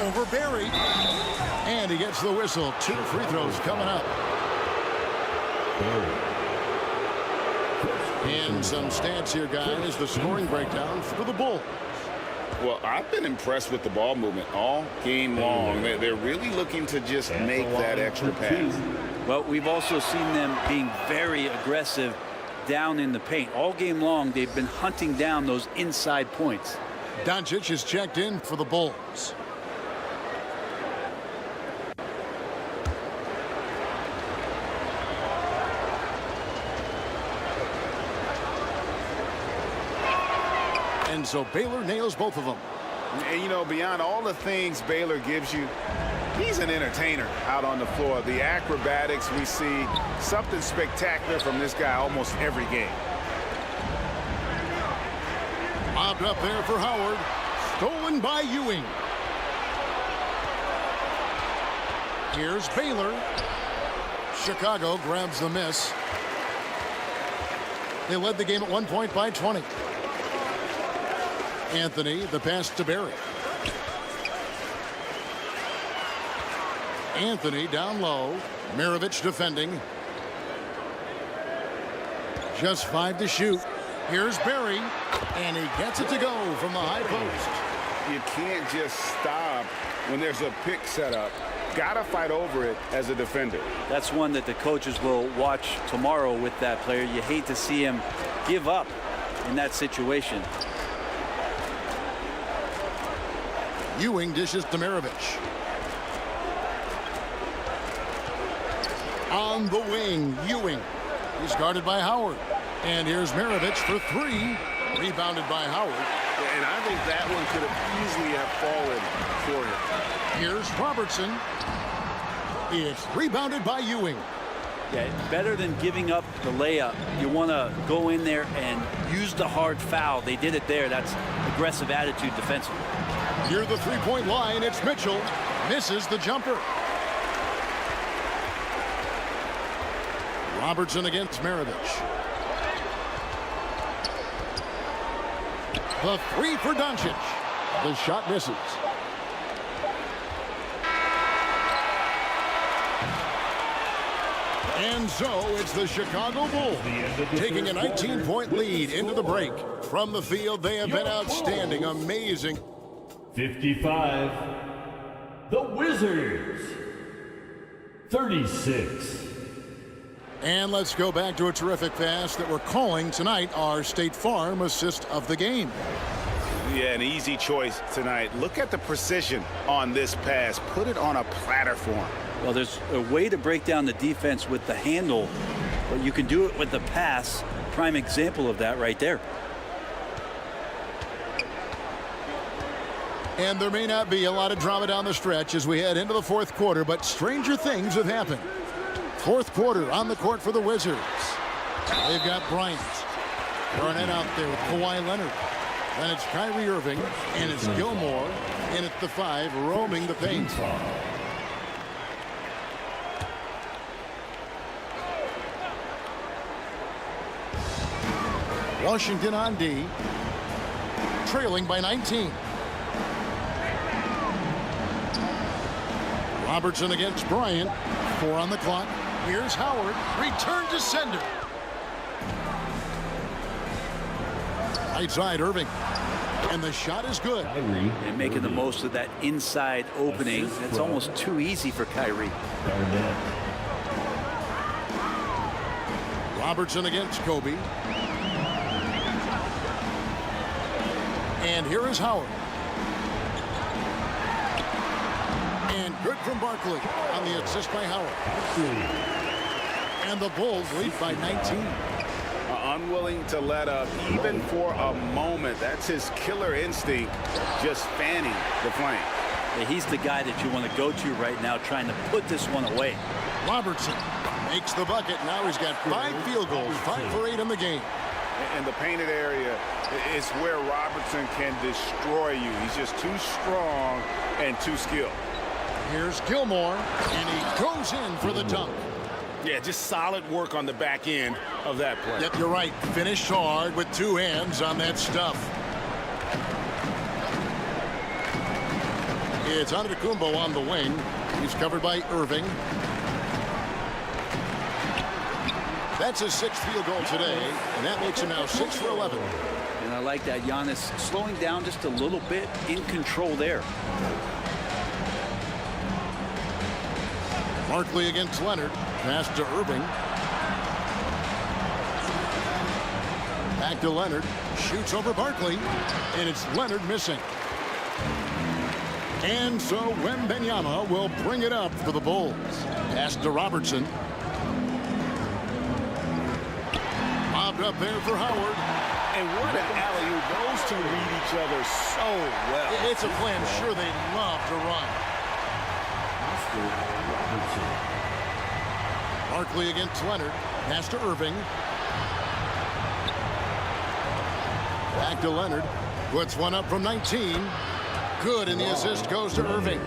Over Barry. And he gets the whistle. 2 free throws coming up. And some stats here, guys. The scoring breakdown for the Bulls. Well, I've been impressed with the ball movement all game long. They're really looking to just make that extra pass. Well, we've also seen them being very aggressive down in the paint. All game long, they've been hunting down those inside points. Doncic is checked in for the Bulls. And so Baylor nails both of them. And, you know, beyond all the things Baylor gives you, he's an entertainer out on the floor. The acrobatics we see, something spectacular from this guy almost every game. Mobbed up there for Howard. Stolen by Ewing. Here's Baylor. Chicago grabs the miss. They led the game at 1 point by 20. Anthony, the pass to Barry. Anthony down low. MARAVICH defending. Just 5 to shoot. Here's Barry. And he gets it to go from the high post. You can't just stop when there's a pick set up. Gotta fight over it as a defender. That's one that the coaches will watch tomorrow with that player. You hate to see him give up in that situation. Ewing dishes to MARAVICH. On the wing, Ewing. He's guarded by Howard. And here's MARAVICH for three. Rebounded by Howard. And I think that one could have easily have fallen for him. Here's Robertson. It's rebounded by Ewing. Yeah, better than giving up the layup. You want to go in there and use the hard foul. They did it there. That's aggressive attitude defensively. Near the three-point line, it's Mitchell. Misses the jumper. Robertson against MARAVICH. The three for Doncic. The shot misses. And so it's the Chicago Bulls taking a 19-point lead into the break. From the field, they have been outstanding, amazing. 55. The Wizards. 36. And let's go back to a terrific pass that we're calling tonight our State Farm assist of the game. Yeah, an easy choice tonight. Look at the precision on this pass. Put it on a platter form. Well, there's a way to break down the defense with the handle, but you can do it with the pass. Prime example of that right there. And there may not be a lot of drama down the stretch as we head into the fourth quarter, but stranger things have happened. Fourth quarter on the court for the Wizards. They've got Bryant. Garnett out there with Kawhi Leonard. Then it's Kyrie Irving, and it's Gilmore, and at the 5, roaming the paint. Washington on D, trailing by 19. Robertson against Bryant, 4 on the clock. Here's Howard, return to sender. Right side, Irving. And the shot is good. And making the most of that inside opening. It's almost too easy for Kyrie. Robertson against Kobe. And here is Howard. And good from Barkley on the assist by Howard. And the Bulls lead by 19. Unwilling to let up even for a moment. That's his killer instinct, just fanning the flame. Yeah, he's the guy that you want to go to right now, trying to put this one away. Robertson makes the bucket. Now he's got 5 field goals, 5 for 8 in the game. And the painted area is where Robertson can destroy you. He's just too strong and too skilled. Here's Gilmore, and he goes in for the dunk. Yeah, just solid work on the back end of that play. Yep, you're right. Finished hard with 2 hands on that stuff. It's Antetokounmpo on the wing. He's covered by Irving. That's his 6th field goal today, and that makes him now 6 for 11. And I like that. Giannis slowing down just a little bit, in control there. Barkley against Leonard. Pass to Irving. Back to Leonard. Shoots over Barkley. And it's Leonard missing. And so Wembanyama will bring it up for the Bulls. Pass to Robertson. Lobbed up there for Howard. And what an alley-oop. Those two read each other so well. It's a play I'm sure they love to run. Barkley against Leonard. Pass to Irving. Back to Leonard. Puts one up from 19. Good, and the assist goes to Irving.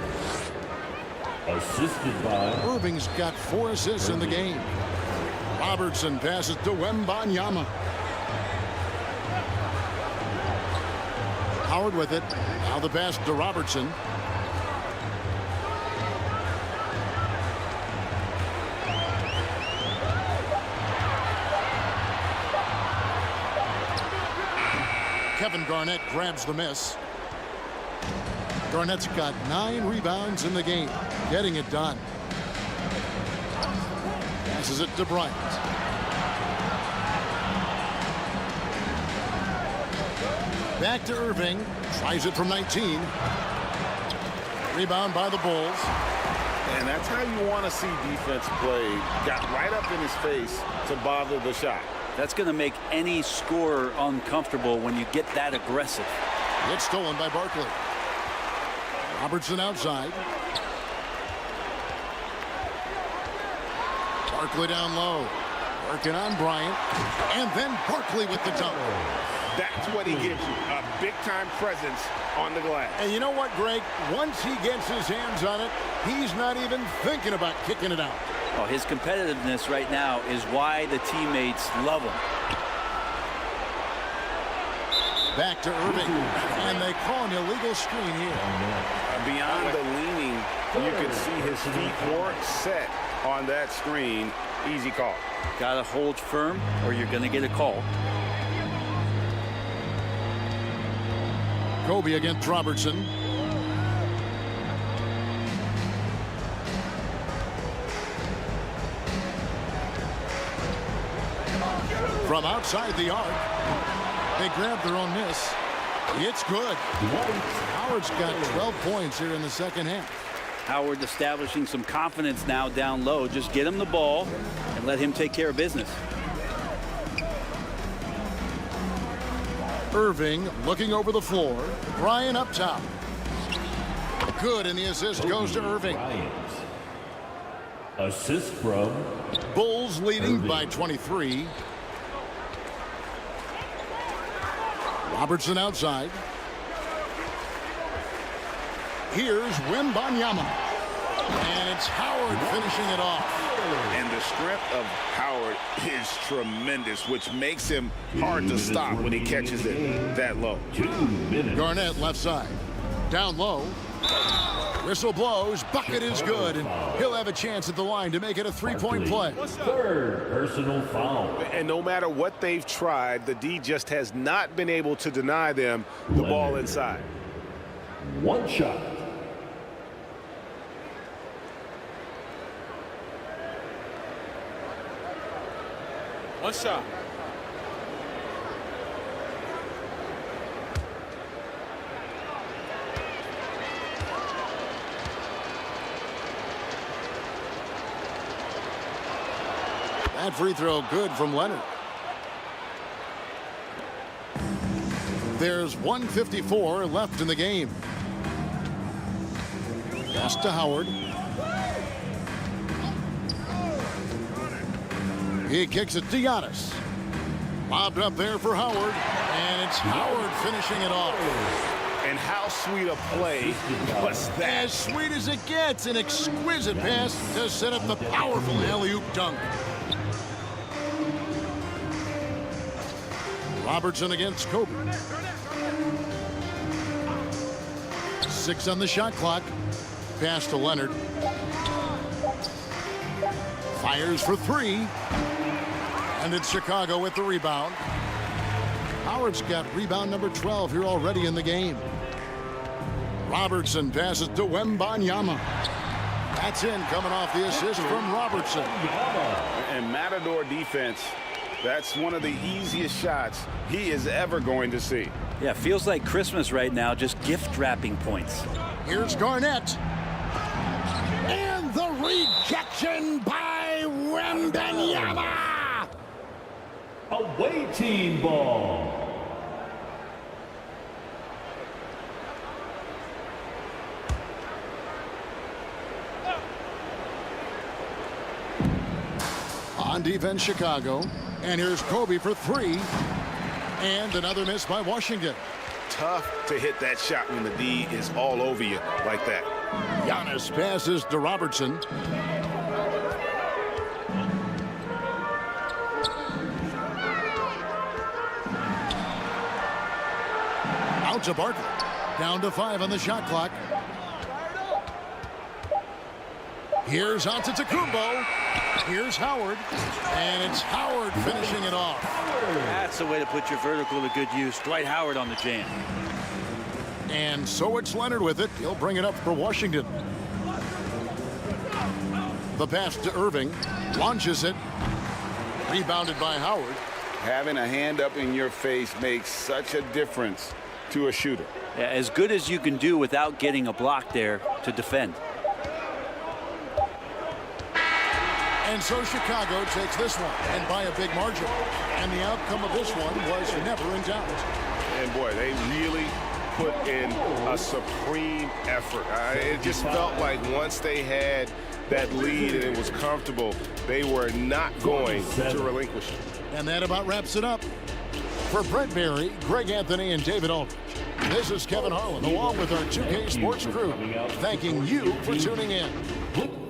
Assisted by Irving's got 4 assists in the game. Robertson passes to Wembanyama. Howard with it. Now the pass to Robertson. Kevin Garnett grabs the miss. Garnett's got 9 rebounds in the game, getting it done. Passes it to Bryant. Back to Irving. Tries it from 19. Rebound by the Bulls. And that's how you want to see defense play. Got right up in his face to bother the shot. That's going to make any scorer uncomfortable when you get that aggressive. It's stolen by Barkley. Robertson outside. Barkley down low. Working on Bryant. And then Barkley with the dunk. That's what he gives you, a big-time presence on the glass. And you know what, Greg? Once he gets his hands on it, he's not even thinking about kicking it out. Oh, his competitiveness right now is why the teammates love him. Back to Irving, and they call an illegal screen here. Beyond the leaning, you can see his feet weren't set on that screen. Easy call. Got to hold firm or you're going to get a call. Kobe against Robertson. From outside the arc, they grab their own miss. It's good. Howard's got 12 points here in the second half. Howard establishing some confidence now down low. Just get him the ball and let him take care of business. Irving looking over the floor. Bryant up top. Good, and the assist goes to Irving. Assist from Bulls leading Irving by 23. Robertson outside. Here's Wembanyama. And it's Howard finishing it off. And the strength of Howard is tremendous, which makes him hard to stop when he catches it that low. Garnett left side. Down low. Whistle blows. Bucket is good. And he'll have a chance at the line to make it a three-point play. Third personal foul. And no matter what they've tried, the D just has not been able to deny them the ball inside. One shot. One shot. That free throw good from Leonard. There's 1:54 left in the game. Pass to Howard. He kicks it to Giannis. Lobbed up there for Howard, and it's Howard finishing it off. And how sweet a play was that? As sweet as it gets, an exquisite pass to set up the powerful alley-oop dunk. Robertson against Kobe. 6 on the shot clock. Pass to Leonard. Fires for 3. And it's Chicago with the rebound. Howard's got rebound number 12 here already in the game. Robertson passes to Wembanyama. That's in, coming off the assist from Robertson. And Matador defense, that's one of the easiest shots he is ever going to see. Yeah, feels like Christmas right now, just gift wrapping points. Here's Garnett. And the rejection by Wembanyama. Away team ball. On defense, Chicago. And here's Kobe for 3. And another miss by Washington. Tough to hit that shot when the D is all over you like that. Giannis passes to Robertson. Out to Barkley. Down to 5 on the shot clock. Here's Antetokounmpo. Here's Howard. And it's Howard finishing it off. That's the way to put your vertical to good use. Dwight Howard on the jam. And so it's Leonard with it. He'll bring it up for Washington. The pass to Irving. Launches it. Rebounded by Howard. Having a hand up in your face makes such a difference to a shooter. As good as you can do without getting a block there to defend. And so Chicago takes this one, and by a big margin. And the outcome of this one was never in doubt. And boy, they really put in a supreme effort. It just felt like once they had that lead and it was comfortable, they were not going to relinquish it. And that about wraps it up. For Brent Berry, Greg Anthony, and David Aldridge, this is Kevin Harlan, along with our 2K Sports crew, thanking you for tuning in.